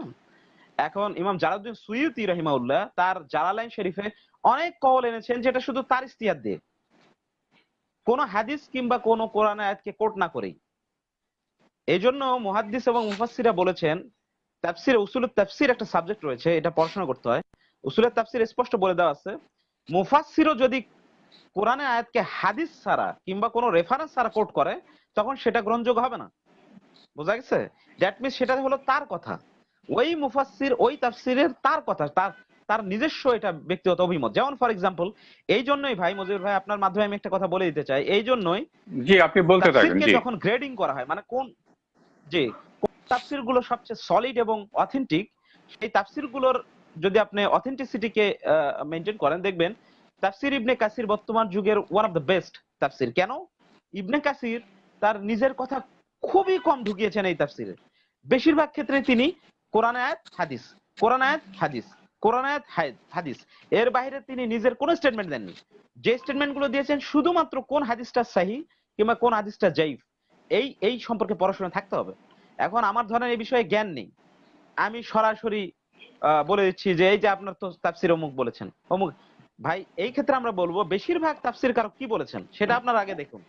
এখন ইমাম জালালউদ্দিন সুয়ুতী রাহিমাহুল্লাহ তার জালালাইন শরীফে অনেক কওল এনেছেন যেটা শুধু তার ইজতিহাদ দিয়ে, কোন হাদিস কিংবা কোন কোরআন আয়াতকে কোট না করেই। এই জন্য মুহাদ্দিস এবং মুফাসসিরা বলেছেন তাফসিরে উসুলুত তাফসির একটা সাবজেক্ট রয়েছে, এটা পড়াশোনা করতে হয়। উসুলের তাফসির স্পষ্ট বলে দেওয়া আছে মুফাসসিরও যদি কোরআনের আয়াতকে হাদিস ছাড়া কিংবা কোনো রেফারেন্স ছাড়া কোট করে তখন সেটা গ্রহণযোগ্য হবে না। বোঝা গেছে? দ্যাট মিন্স সেটা হলো তার কথা, ওই মুফাসসির ওই তাফসিরের তার কথা, তার তার নিজস্ব এটা ব্যক্তিগত অভিমত। যেমন ফর এক্সাম্পল, এই জন্যই ভাই মজিবুর ভাই আপনার মাধ্যমে আমি একটা কথা বলে দিতে চাই, এই জন্যই জি আপনি বলতে থাকেন, তাফসিরকে জি। যখন গ্রেডিং করা হয়, মানে কোন যে তাফসির গুলো সবচেয়ে সলিড এবং অথেন্টিক, সেই তাফসির গুলোর যদি আপনি অথেন্টিসিটিকে মেনটেন করেন, দেখবেন তাফসির ইবনে কাসির বর্তমান যুগের ওয়ান অফ দ্য বেস্ট তাফসির। কেন? ইবনে কাসির তার নিজের কথা খুবই কম ঢুকিয়েছেন এই তাফসিরে। বেশিরভাগ ক্ষেত্রে তিনি কোরআন আয়াত হাদিস, কোরআন আয়াত হাদিস, কোরআন আয়াত হাদিস, এর বাইরে তিনি নিজের কোনো স্টেটমেন্ট দেননি। যে স্টেটমেন্ট গুলো দিয়েছেন শুধুমাত্র কোন হাদিসটা সহিহ কিংবা কোন হাদিসটা জাইফ, এই এই সম্পর্কে পড়াশোনা থাকতে হবে। এখন আমার ধরেন এই বিষয়ে জ্ঞান নেই, আমি সরাসরি বলে দিচ্ছি যে এই যে আপনার তো তাফসির অমুক বলেছেন অমুক, ভাই এই ক্ষেত্রে আমরা বলবো বেশিরভাগ তাফসির কারক কি বলেছেন সেটা আপনার আগে দেখুন।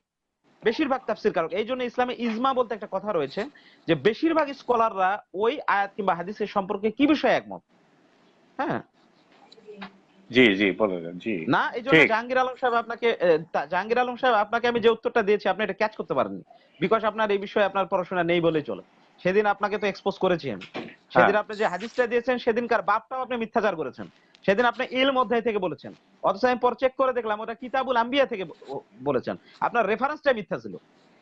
বেশিরভাগ তাফসির কারক, এই জন্য ইসলামে ইজমা বলতে একটা কথা রয়েছে যে বেশিরভাগ স্কলাররা ওই আয়াত কিংবা হাদিসের সম্পর্কে কি বিষয়ে একমত, হ্যাঁ। জি জি বলে দেন, জি না এই জন্য ঠিক। জাহাঙ্গীর আলম সাহেব আপনাকে আমি যে উত্তরটা দিয়েছি আপনি এটা ক্যাচ করতে পারেননি, বিকজ আপনার এই বিষয়ে আপনার পড়াশোনা নেই বলেই চলে। সেদিন আপনাকে তো এক্সপোজ করেছি আমি, হ্যাঁ সেদিন আপনি যে হাদিসটা দিয়েছেন সেদিনকার বাপটাও আপনি মিথ্যাচার করেছেন, সেদিন আপনি ইলম অধ্যায় থেকে বলেছেন, অথচ আমি পরে চেক করে দেখলাম ওটা কিতাবুল আম্বিয়া থেকে বলেছেন, আপনার রেফারেন্সটা মিথ্যা ছিল।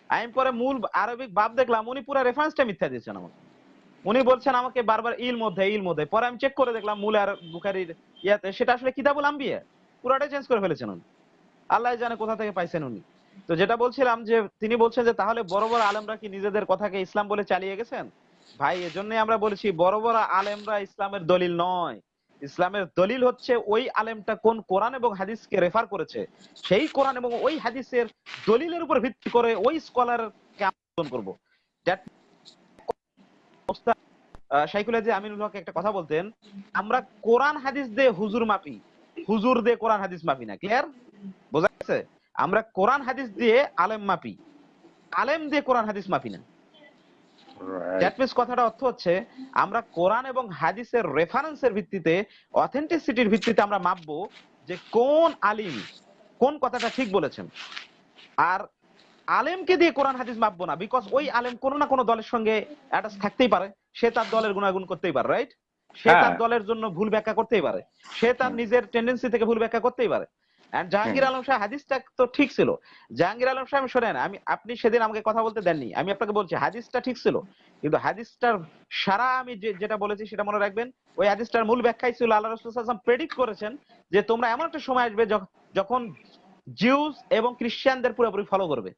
আমি পরে মূল আরবিক বাপ দেখলাম উনি পুরো রেফারেন্সটা মিথ্যা দিয়েছেন আমাকে, উনি বলছেন আমাকে বারবার ইলম অধ্যায়, পরে আমি চেক করে দেখলাম মূল আর বুখারীর ইয়াতে সেটা আসলে কিতাবুল আম্বিয়া, পুরাটাই চেঞ্জ করে ফেলেছেন উনি, আল্লাহ জানে কোথা থেকে পাইছেন উনি। তো যেটা বলছিলাম যে তিনি বলছেন যে তাহলে বড় বড় আলেমরা কি নিজেদের কথাকে ইসলাম বলে চালিয়ে গেছেন? ভাই এজন্যই আমরা বলেছি বড় বড় আলেমরা ইসলামের দলিল নয়, ইসলামের দলিল হচ্ছে ওই আলেমটা কোন কোরআন এবং হাদিসকে রেফার করেছে, সেই কোরআন এবং ওই হাদিসের দলিলের উপর ভিত্তি করে ওই স্কলারকে আমন্ত্রণ করব। দ্যাট শাইখুল হাদিস আমিনুল হক একটা কথা বলতেন, আমরা কোরআন হাদিস দিয়ে হুজুর মাপি, হুজুর দিয়ে কোরআন হাদিস মাপি না। ক্লিয়ার? বোঝা গেছে? আমরা কোরআন হাদিস দিয়ে আলেম মাপি, আলেম দিয়ে কোরআন হাদিস মাপি না। দ্যাট মিন্স কথাটা অর্থ হচ্ছে আমরা কোরআন এবং হাদিসের রেফারেন্সের ভিত্তিতে, অথেন্টিসিটির ভিত্তিতে আমরা মাপবো যে কোন আলিম কোন কথাটা ঠিক বলেছেন। আর আলেমকে দিয়ে কোরআন হাদিস মাপবো না, বিকজ ওই আলেম কোনো না কোনো দলের সঙ্গে অ্যাটাচ থাকতেই পারে, সে তার দলের গুণাগুণ করতেই পারে, রাইট? সে তার দলের জন্য ভুল ব্যাখ্যা করতেই পারে, সে তার নিজের টেন্ডেন্সি থেকে ভুল ব্যাখ্যা করতেই পারে। এন্ড জাহাঙ্গীর আলম সাহেব হাদিসটা তো ঠিক ছিল। জাহাঙ্গীর আলম সাহেব শোনেন, আপনি সেদিন আমাকে কথা বলতে দেননি, আমি আপনাকে বলছি হাদিসটা ঠিক ছিল, কিন্তু হাদিসটার সারা আমি যেটা বলেছি সেটা মনে রাখবেন। ওই হাদিসটার মূল ব্যাখ্যাই ছিল আল্লাহ রাসূল সাল্লাল্লাহু আলাইহি ওয়াসাল্লাম প্রেডিক্ট করেছেন যে তোমরা এমন একটা সময় আসবে যখন জিউস এবং খ্রিস্টানদের পুরোপুরি ফলো করবে,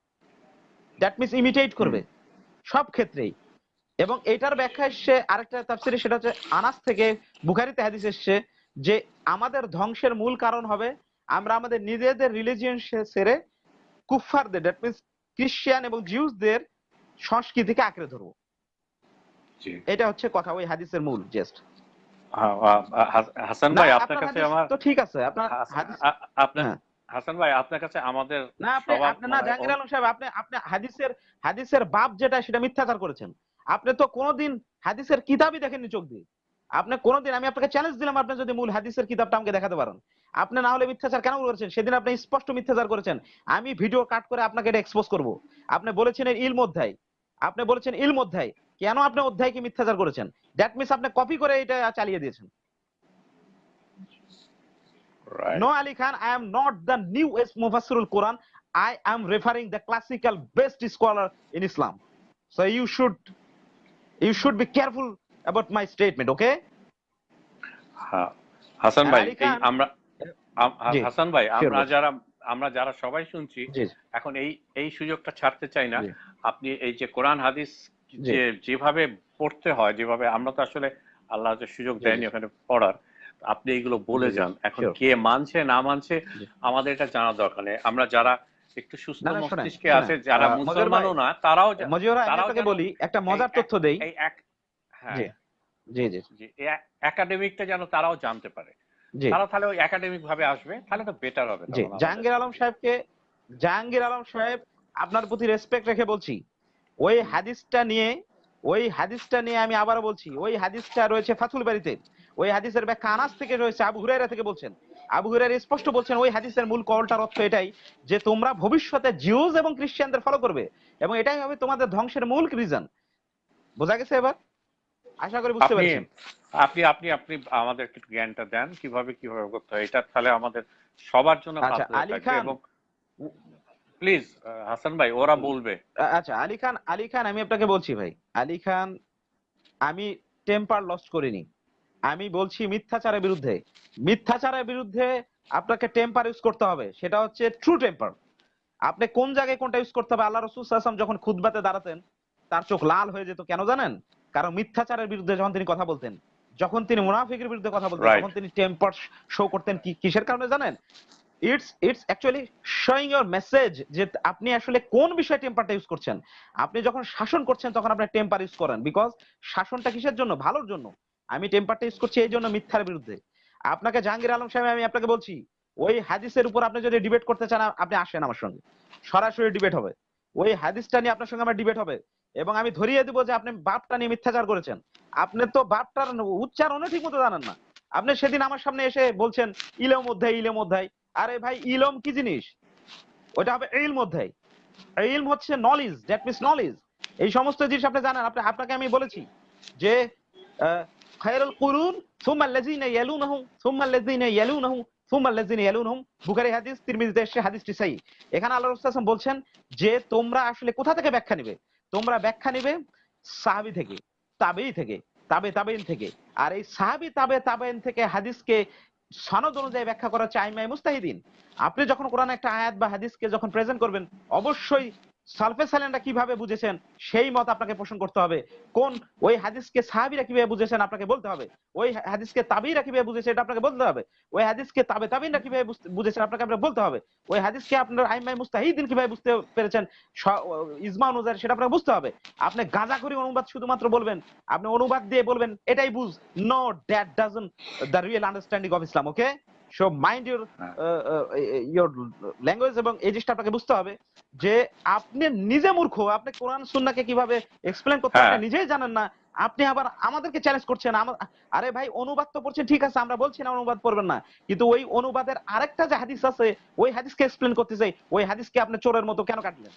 দ্যাট মিন্স ইমিটেট করবে সব ক্ষেত্রেই। এবং এটার ব্যাখ্যা এসছে আরেকটা তাফসিরে, সেটা হচ্ছে আনাস থেকে বুখারীতে হাদিস এসছে যে আমাদের ধ্বংসের মূল কারণ হবে আমরা আমাদের নিজেদের রিলিজিয়ন ছেড়ে কুফফারদের, দ্যাট মিন্স খ্রিস্টান এবং জিউসদের সংস্কৃতিকে আঁকড়ে ধরবো। এটা হচ্ছে কথা, ওই হাদিসের মূল জাস্ট। হাসান ভাই আপনার কাছে আমার তো ঠিক আছে, আপনার হাদিস আপনার হাসান ভাই আপনার কাছে আমাদের না, আপনি না জাহাঙ্গীর আলম সাহেব, আপনি হাদিসের বাব যেটা সেটা মিথ্যাচার করেছেন। আপনি তো কোনোদিন হাদিসের কিতাবই দেখেননি চোখ দিয়ে। আপনি কোনোদিন, আমি আপনাকে চ্যালেঞ্জ দিলাম, আপনি যদি মূল হাদিসের কিতাবটা আমাকে দেখাতে পারেন। আপনি না হলে মিথ্যাচার কেন করেছেন? সেদিন আপনি স্পষ্ট মিথ্যাচার করেছেন। আমি ভিডিও কাট করে আপনাকে এটা এক্সপোজ করব। আপনি বলেছেন ইলম অধ্যায়, আপনি বলেছেন ইলম অধ্যায়, কেন আপনি অধ্যায়কে মিথ্যাচার করেছেন? দ্যাট মিন্স আপনি কপি করে এটা চালিয়ে দিয়েছেন। Right. No, Ali Khan, I am not the newest Mufassirul Quran. I am referring the classical best scholar in Islam. So you should be careful about my statement, okay? Hasan ভাই, আমরা হাসান ভাই আমরা যারা সবাই শুনছি এখন এই সুযোগটা ছাড়তে চাই না। আপনি এই যে কোরআন হাদিস যেভাবে পড়তে হয়, যেভাবে আমরা তো আসলে আল্লাহ যে সুযোগ দেয়নি ওখানে পড়ার, আপনি এইগুলো বলে যান। এখন কে মানছে না মানছে আমাদের এটা জানা দরকার নেই। আমরা যারা একটু সুস্থ মস্তিষ্কে আছে, যারা মুসলমানও না, তারাও আপনাকে বলি একটা মজার তথ্য দেই। একাডেমিকটা যেন তারাও জানতে পারে, তারা তাহলে ওই একাডেমিক ভাবে আসবে, তাহলে তো বেটার হবে। জাহাঙ্গীর আলম সাহেব আপনার প্রতি রেসপেক্ট রেখে বলছি, ওই হাদিসটা নিয়ে আমি আবারও বলছি, ওই হাদিসটা রয়েছে ফাতুল বারীতে। ওই হাদিসের ব্যাখ্যা আনাস থেকে রয়েছে, আবু হুরায়রা থেকে বলছেন। আবু হুরায়রা স্পষ্ট বলছেন ওই হাদিসের মূল কলটার অর্থ এটাই যে তোমরা ভবিষ্যতে জিউস এবং খ্রিস্টানদের ফলো করবে এবং এটাই হবে তোমাদের ধ্বংসের মূল রিজন। বোঝা গেছে এবার? আশা করি বুঝতে পেরেছেন। আপনি আমাদের একটু জ্ঞানটা দেন কিভাবে করতে হয় এটা, তাহলে আমাদের সবার জন্য আচ্ছা আলী খান, এবং প্লিজ হাসান ভাই ওরা বলবে। আচ্ছা আলী খান আমি আপনাকে বলছি ভাই, আলী খান আমি টেম্পার লস্ট করিনি। আমি বলছি মিথ্যাচারের বিরুদ্ধে আপনাকে টেম্পার ইউজ করতে হবে, সেটা হচ্ছে ট্রু টেম্পার। আপনি কোন জায়গায় কোনটা ইউজ করতে হবে? আল্লাহ রাসূল সাল্লাল্লাহু আলাইহি ওয়াসাল্লাম যখন খুতবাতে দাঁড়াতেন তার চোখ লাল হয়ে যেত, কেন জানেন? কারণ মিথ্যাচারের বিরুদ্ধে যখন তিনি কথা বলতেন, যখন তিনি মুনাফিকের বিরুদ্ধে কথা বলতেন, তখন তিনি টেম্পার শো করতেন। কিসের কারণে জানেন? It's actually showing your message যে আপনি আসলে কোন বিষয়ে টেম্পারটা ইউজ করছেন। আপনি যখন শাসন করছেন তখন আপনি টেম্পার ইউজ করেন, বিকজ শাসনটা কিসের জন্য? ভালোর জন্য। আমি টেম্পারটা ইউজ করছি এই জন্য মিথ্যার বিরুদ্ধে। আপনাকে জাহাঙ্গীর আলম সাহেব আমি আপনাকে বলছি, ওই হাদিসের উপর আপনি যদি ডিবেট করতে চান আপনি আসেন আমার সঙ্গে, সরাসরি ডিবেট হবে। ওই হাদিসটা নিয়ে আপনার সঙ্গে আমার ডিবেট হবে এবং আমি ধরিয়ে দিব যে আপনি বাপটা নিয়ে মিথ্যাচার করেছেন। আপনি তো বাপটার উচ্চারণও ঠিক মতো জানেন না। আপনি সেদিন আমার সামনে এসে বলছেন ইলম অধ্যায়। আরে ভাই, ইলম কি জিনিস? ওটা হবে ইলম অধ্যায়। ইলম হচ্ছে নলেজ, দ্যাট মিন্স নলেজ। এই সমস্ত জিনিস আপনি জানেন। আপনাকে আমি বলেছি যে খায়রুল কুরুন সুম্মা আল্লাযিনা ইয়ালুনহুম সুম্মা আল্লাযিনা ইয়ালুনহুম সুম্মা আল্লাযিনা ইয়ালুনহুম, বুখারী হাদিস, তিরমিজিতে এসেছে, হাদিসটি সহিহ। এখানে আল্লাহ রাসূল সাল্লাল্লাহু আলাইহি ওয়াসাল্লাম বলছেন যে তোমরা আসলে কোথা থেকে ব্যাখ্যা নিবে? তোমরা ব্যাখ্যা নিবে সাহাবী থেকে, তাবেঈ থেকে, তাবেঈন থেকে। আর এই সাহাবী তাবেঈন থেকে হাদিসকে সনদ অনুযায়ী ব্যাখ্যা করা হচ্ছে আইমায়ে মুজতাহিদিন। আপনি যখন কোরআন একটা আয়াত বা হাদিসকে যখন প্রেজেন্ট করবেন, অবশ্যই সালফে সালেনরা কিভাবে বুঝেছেন সেই মত আপনাকে পোষণ করতে হবে। কোন ওই হাদিসকে সাহাবীরা কিভাবে বুঝেছেন আপনাকে বলতে হবে। ওই হাদিসকে তাবিঈরা কিভাবে বুঝেছে এটা আপনাকে বলতে হবে। ওই হাদিসকে তাবিঈনরা কিভাবে বুঝেছেন আপনাকে বলতে হবে। ওই হাদিসকে আপনার আইম্মায়ে মুস্তাহিদিন কিভাবে বুঝতে পেরেছেন ইজমা অনুযায়ী সেটা আপনাকে বুঝতে হবে। আপনি গাঁজাখুরি অনুবাদ শুধুমাত্র বলবেন, আপনি অনুবাদ দিয়ে বলবেন এটাই বুঝ, no, that doesn't the real understanding of Islam. Okay, so mind your language. এবং এই জিনিসটা আপনাকে বুঝতে হবে যে আপনি নিজে মূর্খ, আপনি কোরআন সুন্নাহকে কিভাবে এক্সপ্লেন করতে আপনি নিজেই জানেন না, আপনি আবার আমাদেরকে চ্যালেঞ্জ করছেন। আরে ভাই, অনুবাদ তো পড়ছেন ঠিক আছে, আমরা বলছি না অনুবাদ পড়বেন না, কিন্তু ওই অনুবাদের আরেকটা যে হাদিস আছে ওই হাদিসকে এক্সপ্লেন করতে চাই, ওই হাদিসকে আপনি চোরের মতো কেন কাটলেন?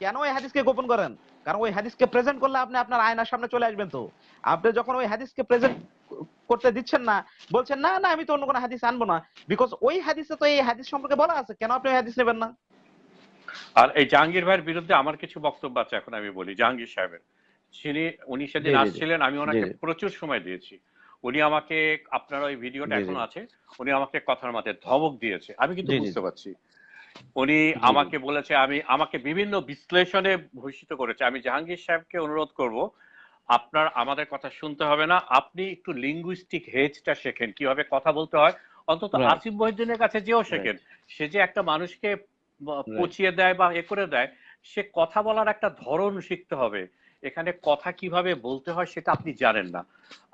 কেন ওই হাদিসকে গোপন করেন? কারণ ওই হাদিসকে প্রেজেন্ট করলে আপনি আপনার আয়নার সামনে চলে আসবেন। তো আপনি যখন ওই হাদিসকে প্রেজেন্ট করতে দিচ্ছেন না, বলছেন না না আমি তো অন্য কোনো হাদিস আনবো না, বিকজ ওই হাদিসে তো এই হাদিস সম্পর্কে বলা আছে, কেন আপনি ওই হাদিস নেবেন না? আর এই জাহাঙ্গীর ভাইয়ের বিরুদ্ধে আমার কিছু বক্তব্য আছে, এখন আমি বলি। জাহাঙ্গীর সাহেবের, উনি সেদিন আসছিলেন, আমি ওনাকে প্রচুর সময় দিয়েছি। উনি আমাকে, আপনার ওই ভিডিওটা এখনো আছে, উনি আমাকে কথার মাঝে ধমক দিয়েছে, আমি কিন্তু বুঝতে পারছি। উনি আমাকে বলেছে, আমাকে বিভিন্ন বিশ্লেষণে ভূষিত করেছে। আমি জাহাঙ্গীর সাহেবকে অনুরোধ করব, আপনার আমাদের কথা শুনতে হবে না, আপনি একটু লিঙ্গুইস্টিক হেজটা শেখেন, কিভাবে কথা বলতে হয়, অন্তত আসিফ মহিউদ্দিনের কাছে যেও শেখেন। সে যে একটা মানুষকে পচিয়ে দেয় বা এ করে দেয়, সে কথা বলার একটা ধরন শিখতে হবে। এখানে কথা কিভাবে বলতে হয় সেটা আপনি জানেন না।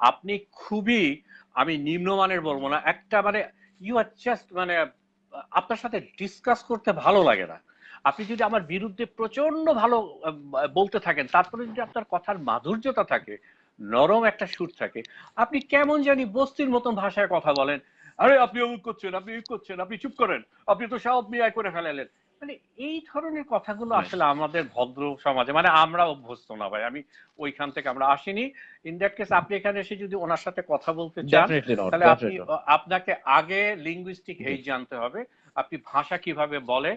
আপনি খুবই, আমি নিম্নমানের বলবো না, একটা মানে ইউ আর জাস্ট, মানে আপনার সাথে ডিসকাস করতে ভালো লাগে না। আপনি যদি আমার বিরুদ্ধে প্রচন্ড ভালো বলতে থাকেন, তারপরে যদি আপনার কথার মাধুর্যতা থাকে, নরম একটা সুর থাকে, আপনি কেমন জানি বস্তির মতন ভাষায় কথা বলেন। আরে আপনি অমুক করছেন, আপনি এই করছেন, আপনি চুপ করেন, আপনি তো সব বিয়ে করে ফেলালেন। মানে এই ধরনের কথাগুলো আসলে আমাদের ভদ্র সমাজে, মানে আমরা অভ্যস্ত না ভাই। আমি ওইখান থেকে আমরা আসিনি। ইন দ্যাট কেস আপনি এখানে এসে যদি ওনার সাথে কথা বলতে চান, তাহলে আপনাকে আগে লিঙ্গুইস্টিক হেজ জানতে হবে। আপনি ভাষা কিভাবে বলে,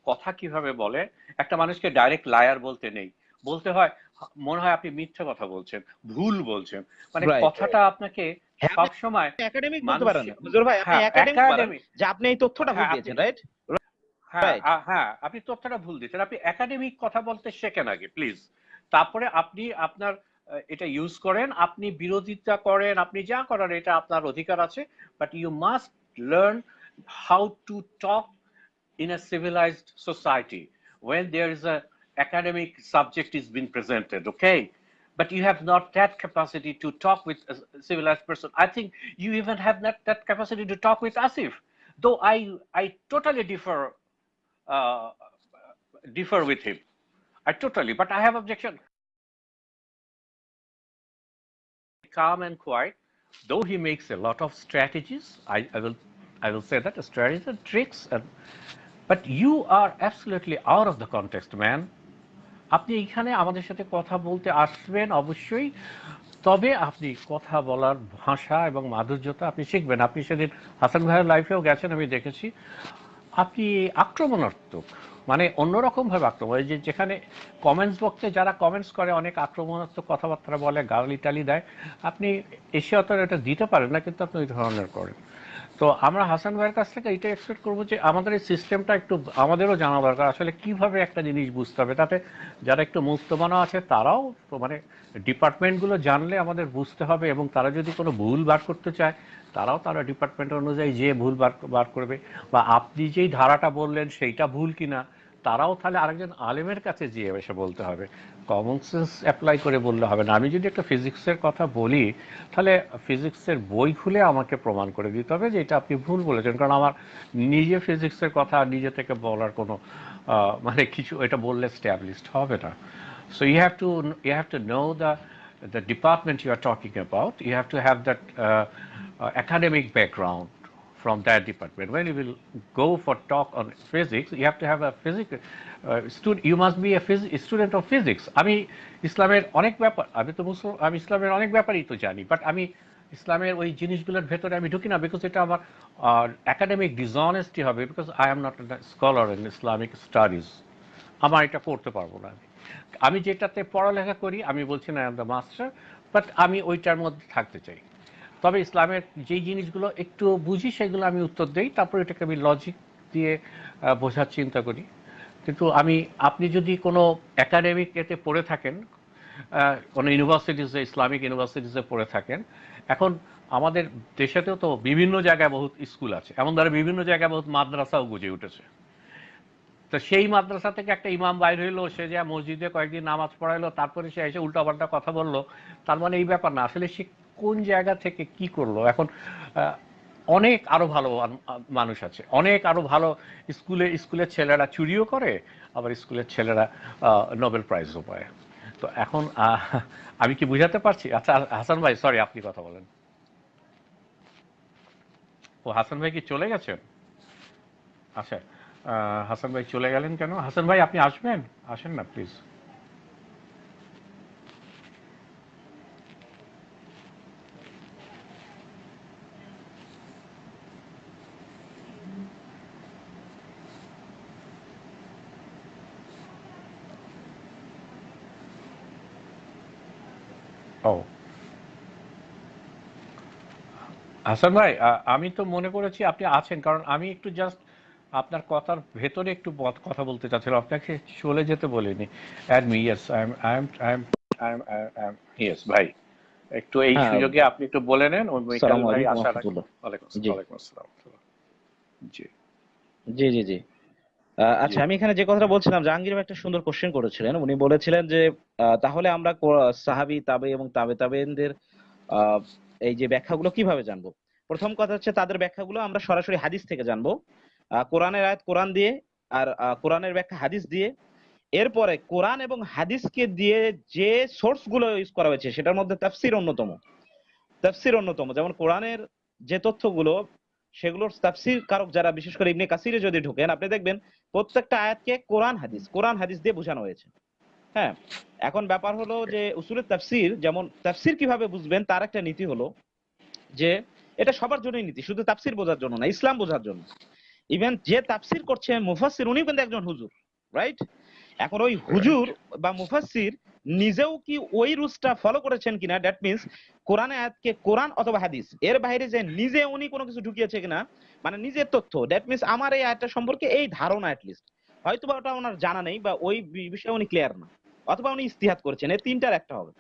কথা কিভাবে বলে। একটা মানুষকে ডাইরেক্ট লায়ার বলতে নেই, বলতে হয় মনে হয় আপনি মিথ্যা কথা বলছেন, ভুল বলছেন, মানে কথাটা আপনাকে সব সময় একাডেমিক বলতে পারেন হুজুর ভাই, আপনি একাডেমিক যে আপনি এই তথ্যটা ভুল দিয়েছেন, রাইট? হ্যাঁ, আপনি তথ্যটা ভুল দিচ্ছেন। আপনি একাডেমিক কথা বলতে শেখেন আগে প্লিজ, তারপরে আপনি আপনার এটা ইউজ করেন, আপনি বিরোধিতা করেন, আপনি যা করার এটা আপনার অধিকার আছে, but you must learn how to talk in a civilized society when there is a academic subject is being presented, okay? But you have not that capacity to talk with a civilized person. I think you even have not that capacity to talk with Asif, though I totally differ with him. I totally, but I have objection. Calm and quiet, though he makes a lot of strategies. I will say that strategies and tricks, but you are absolutely out of the context, man. আপনি এখানে আমাদের সাথে কথা বলতে আসবেন অবশ্যই, তবে আপনি কথা বলার ভাষা এবং মাধুর্যতা আপনি শিখবেন। আপনি সেদিন হাসান ভাইয়ের লাইফেও গেছেন, আমি দেখেছি। আপনি আক্রমণাত্মক, মানে অন্যরকম ভাবে আক্রমণ, যে যেখানে কমেন্টস বক্সে যারা কমেন্টস করে অনেক আক্রমণাত্মক কথাবার্তা বলে, গালি টালি দেয়, আপনি এসে অত এটা দিতে পারেন না, কিন্তু আপনি ওই ধরনের করেন। তো আমরা হাসান ভাইয়ের কাছ থেকে এটা এক্সপেক্ট করবো যে আমাদের এই সিস্টেমটা একটু আমাদেরও জানা দরকার, আসলে কিভাবে একটা জিনিস বুঝতে হবে। তাতে যারা একটু মুক্তমানা আছে তারাও মানে ডিপার্টমেন্টগুলো জানলে আমাদের বুঝতে হবে, এবং তারা যদি কোনো ভুল বার করতে চায় তারাও তারা ডিপার্টমেন্ট অনুযায়ী যে ভুল বার করবে, বা আপনি যেই ধারাটা বললেন সেইটা ভুল কিনা তারাও তাহলে আরেকজন আলেমের কাছে যেয়ে এসে বলতে হবে। কমন সেন্স অ্যাপ্লাই করে বললে হবে না। আমি যদি একটা ফিজিক্সের কথা বলি, তাহলে ফিজিক্সের বই খুলে আমাকে প্রমাণ করে দিতে হবে যে এটা আপনি ভুল বলেছেন, কারণ আমার নিজে ফিজিক্সের কথা নিজে থেকে বলার কোনো মানে কিছু এটা বললে স্ট্যাবলিশড হবে না। So you have to know the department you are talking about. You have to have that academic background from that department. When you will go for talk on physics, you have to have a physics student. You must be a student of physics. আমি ইসলামের অনেক ব্যাপার, আমি ইসলামের অনেক ব্যাপারই তো জানি, বাট আমি ইসলামের ওই জিনিসগুলোর ভেতরে আমি ঢুকি না, বিকজ এটা আমার একাডেমিক ডিসঅনেস্টি হবে, because I am not a scholar in Islamic studies. আমার এটা করতে পারবো না। আমি যেটাতে পড়ালেখা করি, আমি বলছি না I am the master, but আমি ওইটার মধ্যে থাকতে চাই। তবে ইসলামের যেই জিনিসগুলো একটু বুঝি সেগুলো আমি উত্তর দিই, তারপর এটাকে আমি লজিক দিয়ে বোঝার চিন্তা করি। কিন্তু আপনি যদি কোনো একাডেমিক এতে পড়ে থাকেন, কোনো ইউনিভার্সিটিসে, ইসলামিক ইউনিভার্সিটিসে পড়ে থাকেন, এখন আমাদের দেশেতেও তো বিভিন্ন জায়গায় বহুত স্কুল আছে, এমন ধরে বিভিন্ন জায়গায় বহুত মাদ্রাসাও গজে উঠেছে। তো সেই মাদ্রাসা থেকে একটা ইমাম বাইর হইলো, সে যা মসজিদে কয়েকদিন নামাজ পড়াইলো, তারপরে সে এসে উল্টাপাল্টা কথা বললো, তার মানে এই ব্যাপার না। আসলে সে কোন জায়গা থেকে কি করলো। এখন অনেক আরো ভালো মানুষ আছে, অনেক আরো ভালো স্কুলের ছেলেরা চুরিও করে, আবার স্কুলের ছেলেরা নোবেল প্রাইজও পায়। তো এখন আমি কি বুঝাতে পারছি? আচ্ছা হাসান ভাই, সরি, আপনি কথা বলেন। ও হাসান ভাই কি চলে গেছেন? আচ্ছা, হাসান ভাই চলে গেলেন কেন? হাসান ভাই আপনি আসবেন, আসেন না প্লিজ। ও হাসান ভাই, আমি তো মনে করেছি আপনি আছেন, কারণ আমি একটু জাস্ট আপনার কথার ভেতরে একটু কথা বলতে চাচ্ছিলাম, আপনাকে চলে যেতে বলিনি। অ্যাডমি, ইয়েস, আই এম ইয়েস ভাই, একটু এই হ্যাঁ, সুযোগে আপনি একটু বলে নেন, ওই মিকাইল আসসালামু ভাই আলাইকুম আসার আগে। রাহমাতুল্লাহ। ওয়ালাইকুম জি ওয়ালাইকুম আসসালাম। জি জি জি জি। জি। আচ্ছা, আমি এখানে যে কথাটা বলছিলাম, জাহাঙ্গীর ভাই একটা সুন্দর কোশ্চেন করেছিলেন। উনি বলেছিলেন যে তাহলে আমরা সাহাবী, তাবে এবং তাবে তাবেইনদের আহ, এই যে ব্যাখ্যাগুলো কিভাবে জানবো? প্রথম কথা হচ্ছে, তাদের ব্যাখ্যাগুলো আমরা সরাসরি হাদিস থেকে জানবো। কোরআনের আয়াত কোরআন দিয়ে, আর কোরআনের ব্যাখ্যা হাদিস দিয়ে। এরপরে কোরআন এবং হাদিসকে দিয়ে যে সোর্স গুলো ইউজ করা হয়েছে, সেটার মধ্যে তাফসীর অন্যতম। তাফসীর অন্যতম, যেমন কোরআনের যে তথ্যগুলো, সেগুলোর তাফসীর কারক যারা, বিশেষ করে ইবনে কাসিরে যদি ঢোকেন, আপনি দেখবেন প্রত্যেকটা আয়াতকে কোরআন হাদিস দিয়ে বোঝানো হয়েছে। হ্যাঁ, এখন ব্যাপার হলো যে উসুলের তাফসীর, যেমন তাফসীর কিভাবে বুঝবেন তার একটা নীতি হলো যে এটা সবার জন্যই নীতি, শুধু তাফসীর বোঝার জন্য না, ইসলাম বোঝার জন্য। ইভেন যে তাফসীর করছে মুফাসসির, উনি কিন্তু একজন হুজুর, রাইট? এখন ওই রাইট। হুজুর বা মুফাসসির নিজেও কি ওই রুলসটা ফলো করেছেন কিনা, দ্যাট মিন্স কোরআনে আয়াতকে কোরআন অথবা হাদিস এর বাইরে যে নিজে উনি কোনো কিছু ঢুকিয়েছে কিনা, মানে নিজের তথ্য, দ্যাট মিন্স আমার এই আয়াতটা সম্পর্কে এই ধারণা অ্যাটলিস্ট, হয়তো বা ওটা ওনার জানা নেই বা ওই বিষয়ে উনি ক্লিয়ার না, অথবা উনি ইজতিহাদ করেছেন, এই তিনটার একটা হবে।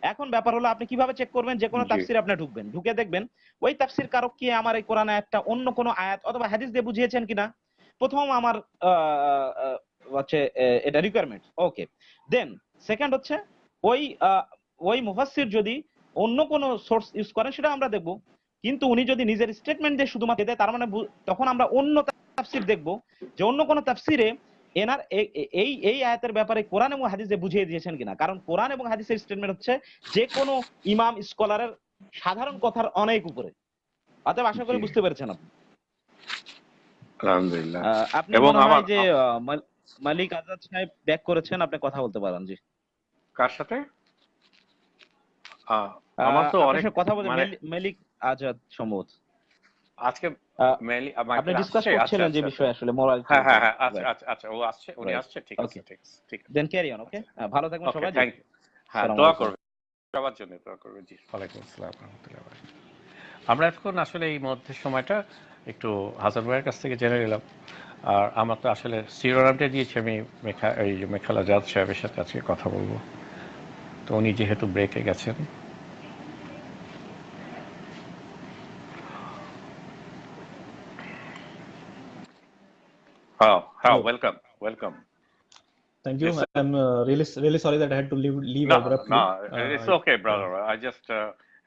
এখন ব্যাপার হলো আপনি কিভাবে চেক করবেন? যে কোনো জি তাফসির আপনি ঢুকবেন, ঢুকে দেখবেন ওই তাফসির কারক কি আমার এই কোরআন আয়াতটা অন্য কোনো আয়াত অথবা হাদিস দিয়ে বুঝিয়েছেন কিনা। প্রথম আমার আহ, আহ, হচ্ছে এটা রিকোয়ারমেন্ট, ওকে। দেন সেকেন্ড হচ্ছে ওই ওই মুফাসসির যদি অন্য কোনো সোর্স ইউজ করেন, সেটা আমরা দেখব। কিন্তু উনি যদি নিজের স্টেটমেন্ট দিয়ে শুধুমাত্র দেয়, তার মানে তখন আমরা অন্য তাফসির দেখব, যে অন্য কোনো তাফসিরে এনার এই এই আয়াতের ব্যাপারে কোরআন এবং হাদিসে বুঝিয়ে দিয়েছেন কিনা। কারণ কোরআন এবং হাদিসের স্টেটমেন্ট হচ্ছে যে কোনো ইমাম স্কলারের সাধারণ কথার অনেক উপরে। অতএব আশা জি, করি বুঝতে পেরেছেন আপনি। আলহামদুলিল্লাহ। আপনি এবং মনে হয় আমার যে মালিক আজাদ সাহেব ব্যাক করেছেন, আপনি কথা বলতে পারেন। জি, কার সাথে? আমার তো আপনার অনেক, সাথে কথা বলতে মানে মেলিক আজাদ সম্ভবত। আজকে আহ, আপনি মাইকেল ডিসকাস আসছে? আচ্ছা করছিলেন যে আচ্ছা আচ্ছা। বিষয়ে, আসলে মোরালিটির হ্যাঁ হ্যাঁ উপরে। হ্যাঁ, আচ্ছা রাইট, আচ্ছা আচ্ছা, ও আসছে, উনি রাইট, আসছে, ঠিক আছে, ওকে। ঠিক আছে, ঠিক আছে। দেন ক্যারি অন, ওকে। আচ্ছা, ভালো থাকবেন ওকে, সবাই। জি, থ্যাংক ইউ। হ্যাঁ, আসসালামু দোয়া আলাইকুম। করবে, সবার জন্য দোয়া করবে। জি, ওয়ালাইকুম আসসালাম রহমতুল্লাহ। আমরা এখন আসলে এই মধ্যে সময়টা একটু হাসান ভাইয়ের কাছ থেকে জেনে নিলাম। আর আমার তো আসলে শিরোনামটা দিয়েছি আমি, এই যে মেখাল আজাদ সাহেবের সাথে আজকে কথা বলবো। তো উনি যেহেতু ব্রেকে গেছেন, হ্যাঁ হ্যাঁ, Hello. Welcome welcome. Thank Yes, you. sir. I'm really sorry that I had to leave No, abruptly. no, it's I, okay, yeah. brother. I just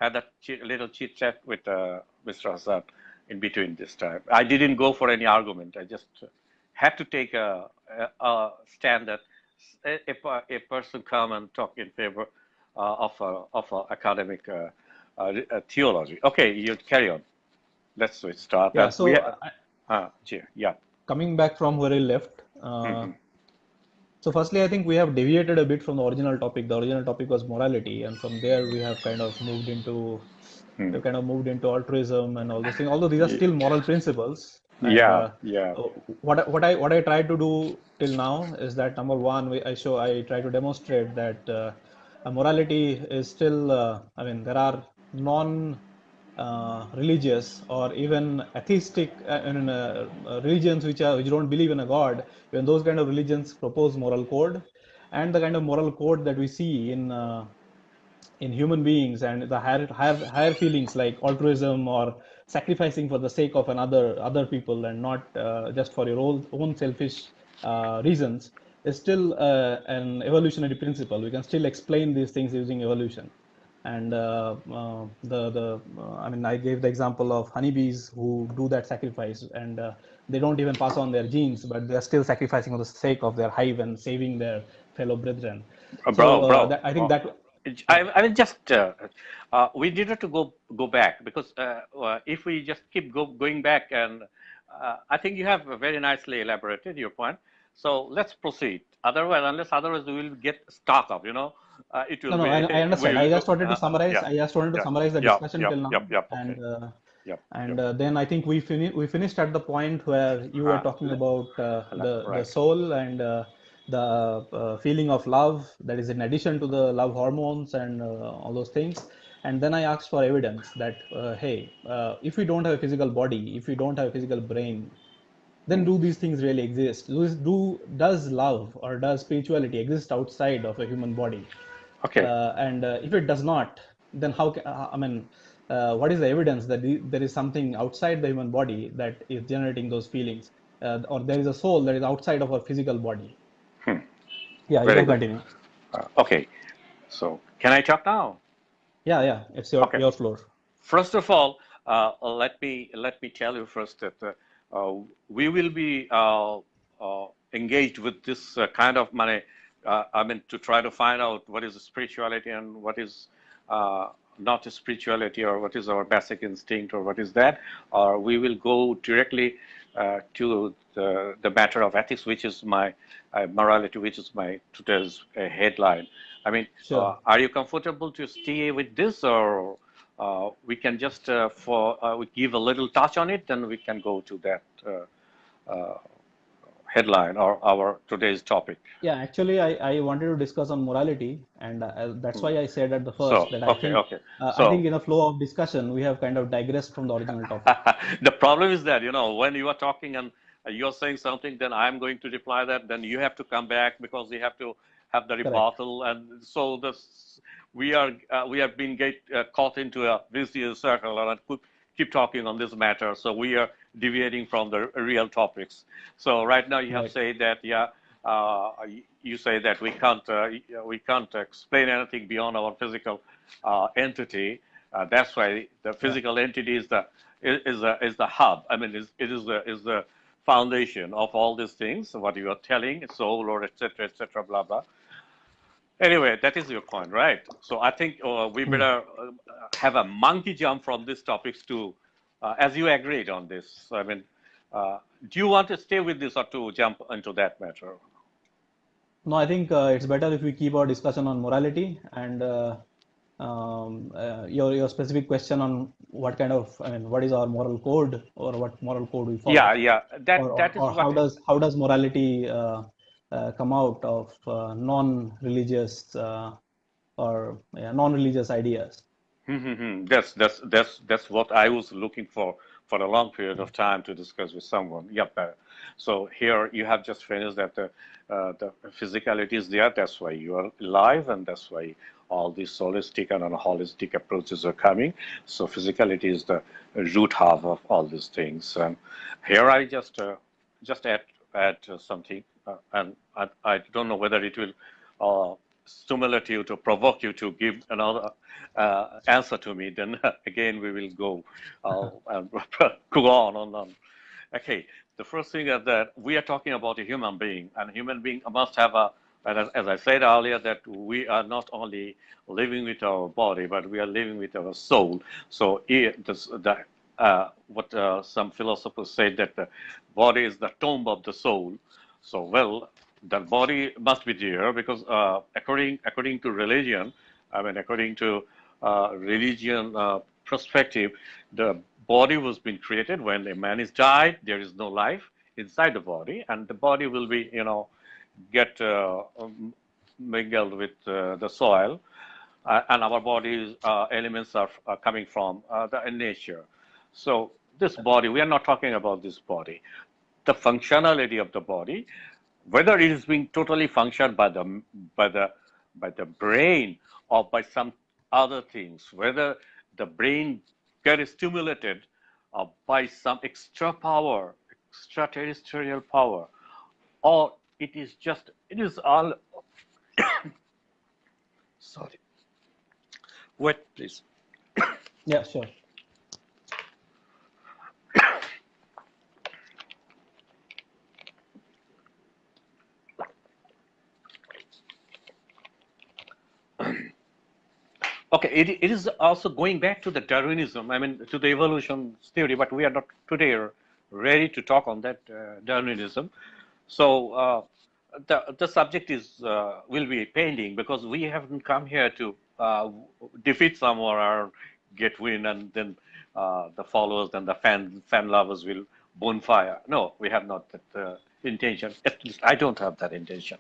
had that little chit chat with Mr. Azad in between this time. I didn't go for any argument. I just had to take a stand that if a person come and talk in favor of academic theology. Okay, you carry on. Let's start. Yeah. We So yeah. coming back from where I left. Hmm. So firstly, I think we have deviated a bit from the original topic. The original topic was morality, and from there we have kind of Hmm. altruism and all those things. Although these are still moral principles, and Yeah, yeah. what I try to do till now is that number one, I try to demonstrate that morality is still. I mean, there are non religious or even atheistic religions which don't believe in a god, when those kind of religions propose moral code, and the kind of moral code that we see in human beings, and the higher feelings like altruism or sacrificing for the sake of other people, and not just for your own selfish reasons, is still an evolutionary principle. We can still explain these things using evolution. And I mean, I gave the example of honeybees who do that sacrifice, and they don't even pass on their genes, but they are still sacrificing for the sake of their hive and saving their fellow brethren. So Bro, I think that, yeah. I mean, just we needed to go back, because if we just keep going back, and I think you have very nicely elaborated your point. So let's proceed. Otherwise we will get stuck up. It No, will no, be I understand. we I will just wanted to summarize. yeah, I just wanted to yeah, summarize the yep, discussion yep, till now, yep, yep. Okay, and yep, yep. then I think we finished at the point where you were talking about the Right. soul and the feeling of love that is in addition to the love hormones and all those things. And then I asked for evidence that hey, if we don't have a physical body, if we don't have a physical brain, then do these things really exist? Does love or does spirituality exist outside of a human body? Okay. And if it does not, then I mean, what is the evidence that there is something outside the human body that is generating those feelings, or there is a soul that is outside of our physical body? Yeah, you Very can good. continue. Okay. So can I talk now? Yeah, yeah, it's Okay. your floor. First of all, let me tell you first that we will be engaged with this kind of money. I mean, to try to find out what is spirituality and what is not a spirituality, or what is our basic instinct, or what is that, or we will go directly to the matter of ethics, which is my morality, which is my today's headline. I mean, Sure. are you comfortable to stay with this, or we can just we give a little touch on it, then we can go to that headline or our today's topic. Yeah, actually, I wanted to discuss on morality, and that's why I said at the first So, that okay, okay. I think So, in a flow of discussion we have kind of digressed from the original topic. the problem is that, when you are talking and you're saying something, then I'm going to reply that, then you have to come back because you have to have the Correct. rebuttal. And so we have been caught into a vicious circle, and keep talking on this matter. So we are deviating from the real topics. So right now you have Right. said that, yeah, you say that we can't explain anything beyond our physical entity. That's why the Yeah. physical entity is the hub. I mean, is the foundation of all these things. What you are telling, soul, or etc., blah blah. Anyway, that is your point, right? So I think we Hmm. better have a monkey jump from these topics to, as you agreed on this. I mean, do you want to stay with this or to jump into that matter? No, I think it's better if we keep our discussion on morality, and your specific question on what kind of, I mean, what is our moral code, or what moral code we follow, Yeah, yeah. That is or what. how does morality come out of non-religious or non-religious ideas? That's what I was looking for a long period of time to discuss with someone. Yep. So here you have just finished that the physicality is there. That's why you are alive, and that's why all these holistic and holistic approaches are coming. So physicality is the root half of all these things. And here I just add something, and I don't know whether it will stimulate you to provoke you to give another answer to me. Then again we will go and go on. Okay, the first thing is that we are talking about a human being, and a human being must have as I said earlier, that we are not only living with our body, but we are living with our soul. So what some philosophers say, that the body is the tomb of the soul. So, well, the body must be there because according to religion, I mean, according to religion perspective, the body was being created when a man is died. There is no life inside the body, and the body will be, get mingled with the soil. and our body's elements are coming from the nature. So this body, we are not talking about this body. The functionality of the body, whether it is being totally functioned by the by the brain or by some other things, whether the brain gets stimulated by some extra power, extraterrestrial power, or it is all sorry. Wait, please. Yeah, sure. Okay, it is also going back to the Darwinism, I mean, to the evolution theory, but we are not today ready to talk on that Darwinism. So the subject is will be pending because we haven't come here to defeat someone or get win, and then the followers and the fan lovers will bonfire. No, we have not that intention. At least I don't have that intention.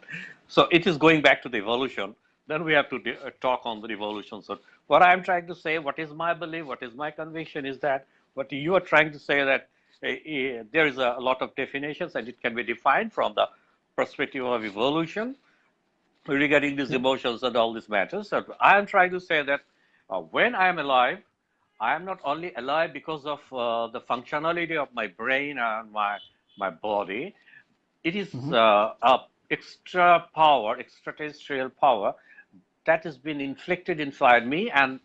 So it is going back to the evolution. Then we have to talk on the evolution. So what I'm trying to say, what is my belief, what is my conviction, is that what you are trying to say that there is a lot of definitions and it can be defined from the perspective of evolution regarding these emotions and all these matters. So I am trying to say that when I am alive, I am not only alive because of the functionality of my brain and my body. It is a extra power, extraterrestrial power that has been inflicted inside me, and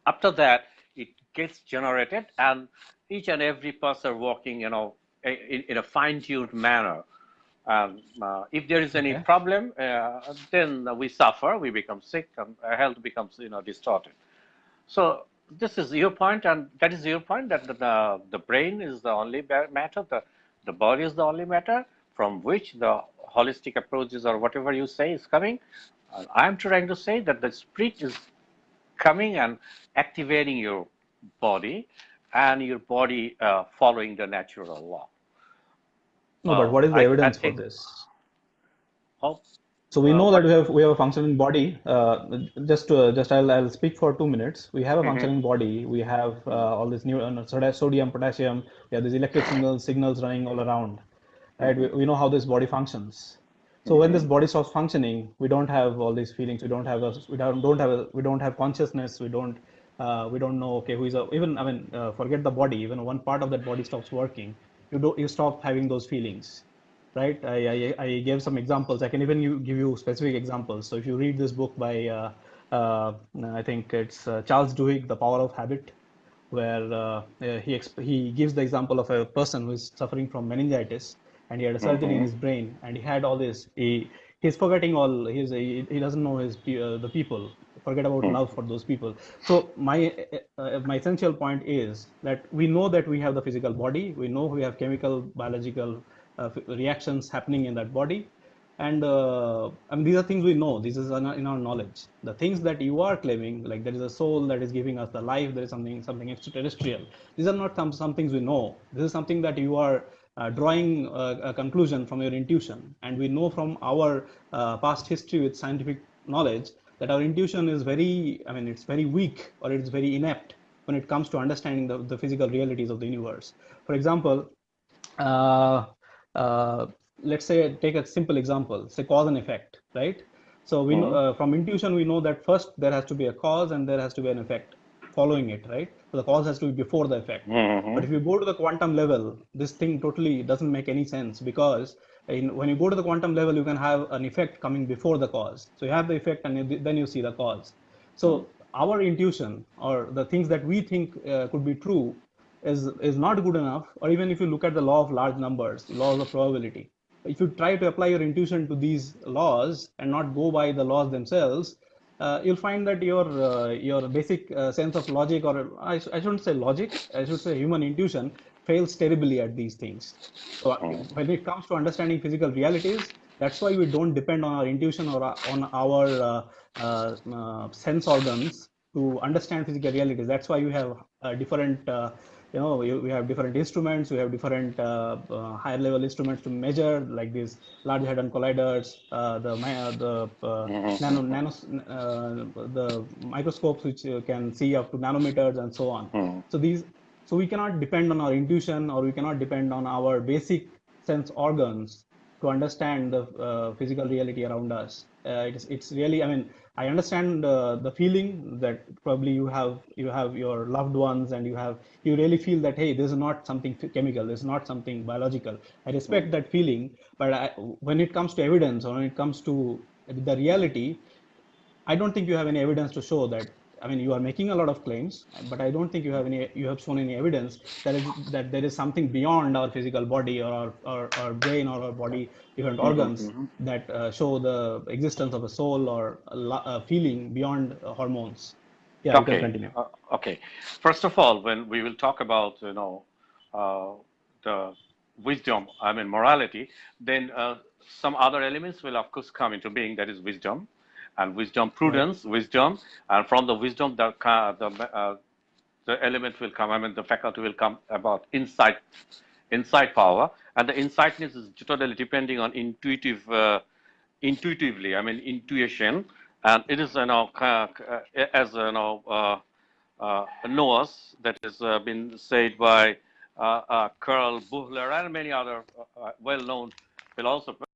after that it gets generated, and each and every person working, in a fine-tuned manner. And if there is any Okay. problem, then we suffer, we become sick, and our health becomes, distorted. So this is your point, and that is your point, that the brain is the only matter, the body is the only matter from which the holistic approaches or whatever you say is coming. I'm trying to say that the spirit is coming and activating your body, and your body following the natural law. No, but what is the I evidence for think. this? Oh, So we know that what? we have a functioning body. I'll speak for 2 minutes. We have a Mm-hmm, functioning body. We have all this new sodium, potassium. We have these electric signals running all around. Right? mm-hmm, We know how this body functions. So when this mm-hmm, body stops functioning, we don't have all these feelings. We don't have consciousness. We don't know. Okay, who is even? I mean, forget the body. Even one part of that body stops working. You stop having those feelings, right? I gave some examples. I can even give you specific examples. So if you read this book by uh, I think it's Charles Duhigg, The Power of Habit, where he gives the example of a person who is suffering from meningitis, and he had a surgery in mm-hmm, his brain, and he had all this. He's forgetting all. He doesn't know the people. Forget about love for those people. So my essential point is that we know that we have the physical body. We know we have chemical, biological reactions happening in that body, and I mean, these are things we know. This is in our knowledge. The things that you are claiming, like there is a soul that is giving us the life, there is something extraterrestrial. These are not some things we know. This is something that you are drawing a conclusion from your intuition, and we know from our past history with scientific knowledge that our intuition is very, I mean, it's very weak, or it's very inept when it comes to understanding the physical realities of the universe. For example, uh, uh, let's say, take a simple example, say cause and effect, right? So we know, mm-hmm, from intuition we know that first there has to be a cause and there has to be an effect following it, right? So the cause has to be before the effect. But if mm-hmm. you go to the quantum level, this thing totally doesn't make any sense, because when you go to the quantum level, you can have an effect coming before the cause. So you have the effect, and then you see the cause. So our intuition, or the things that we think could be true, is not good enough. Or even if you look at the law of large numbers, laws of probability, if you try to apply your intuition to these laws and not go by the laws themselves, you'll find that your basic sense of logic, or I shouldn't say logic, I should say human intuition, fails terribly at these things. So when it comes to understanding physical realities, that's why we don't depend on our intuition or on our sense organs to understand physical realities. That's why we have different we have different instruments, we have different higher level instruments to measure, like these large hadron colliders, the microscopes which can see up to nanometers and so on. So we cannot depend on our intuition, or we cannot depend on our basic sense organs to understand the physical reality around us. It's really, I mean, I understand the feeling that probably you have your loved ones, and you really feel that, hey, this is not something chemical, this is not something biological. I respect that feeling, but when it comes to evidence, or when it comes to the reality, I don't think you have any evidence to show that. I mean, you are making a lot of claims, but I don't think you have shown any evidence that there is something beyond our physical body, or our brain, or our body, different organs, that show the existence of a soul, or a feeling beyond hormones. Yeah, you can Okay. continue. Okay. First of all, when we will talk about the wisdom, I mean morality, then some other elements will of course come into being. That is wisdom, and wisdom, prudence, wisdom, and from the wisdom the element will come. I mean the faculty will come about insight power, and the insightness is totally depending on intuitively. I mean intuition, and it is as Noah's that has been said by Karl Buchler and many other well-known philosophers.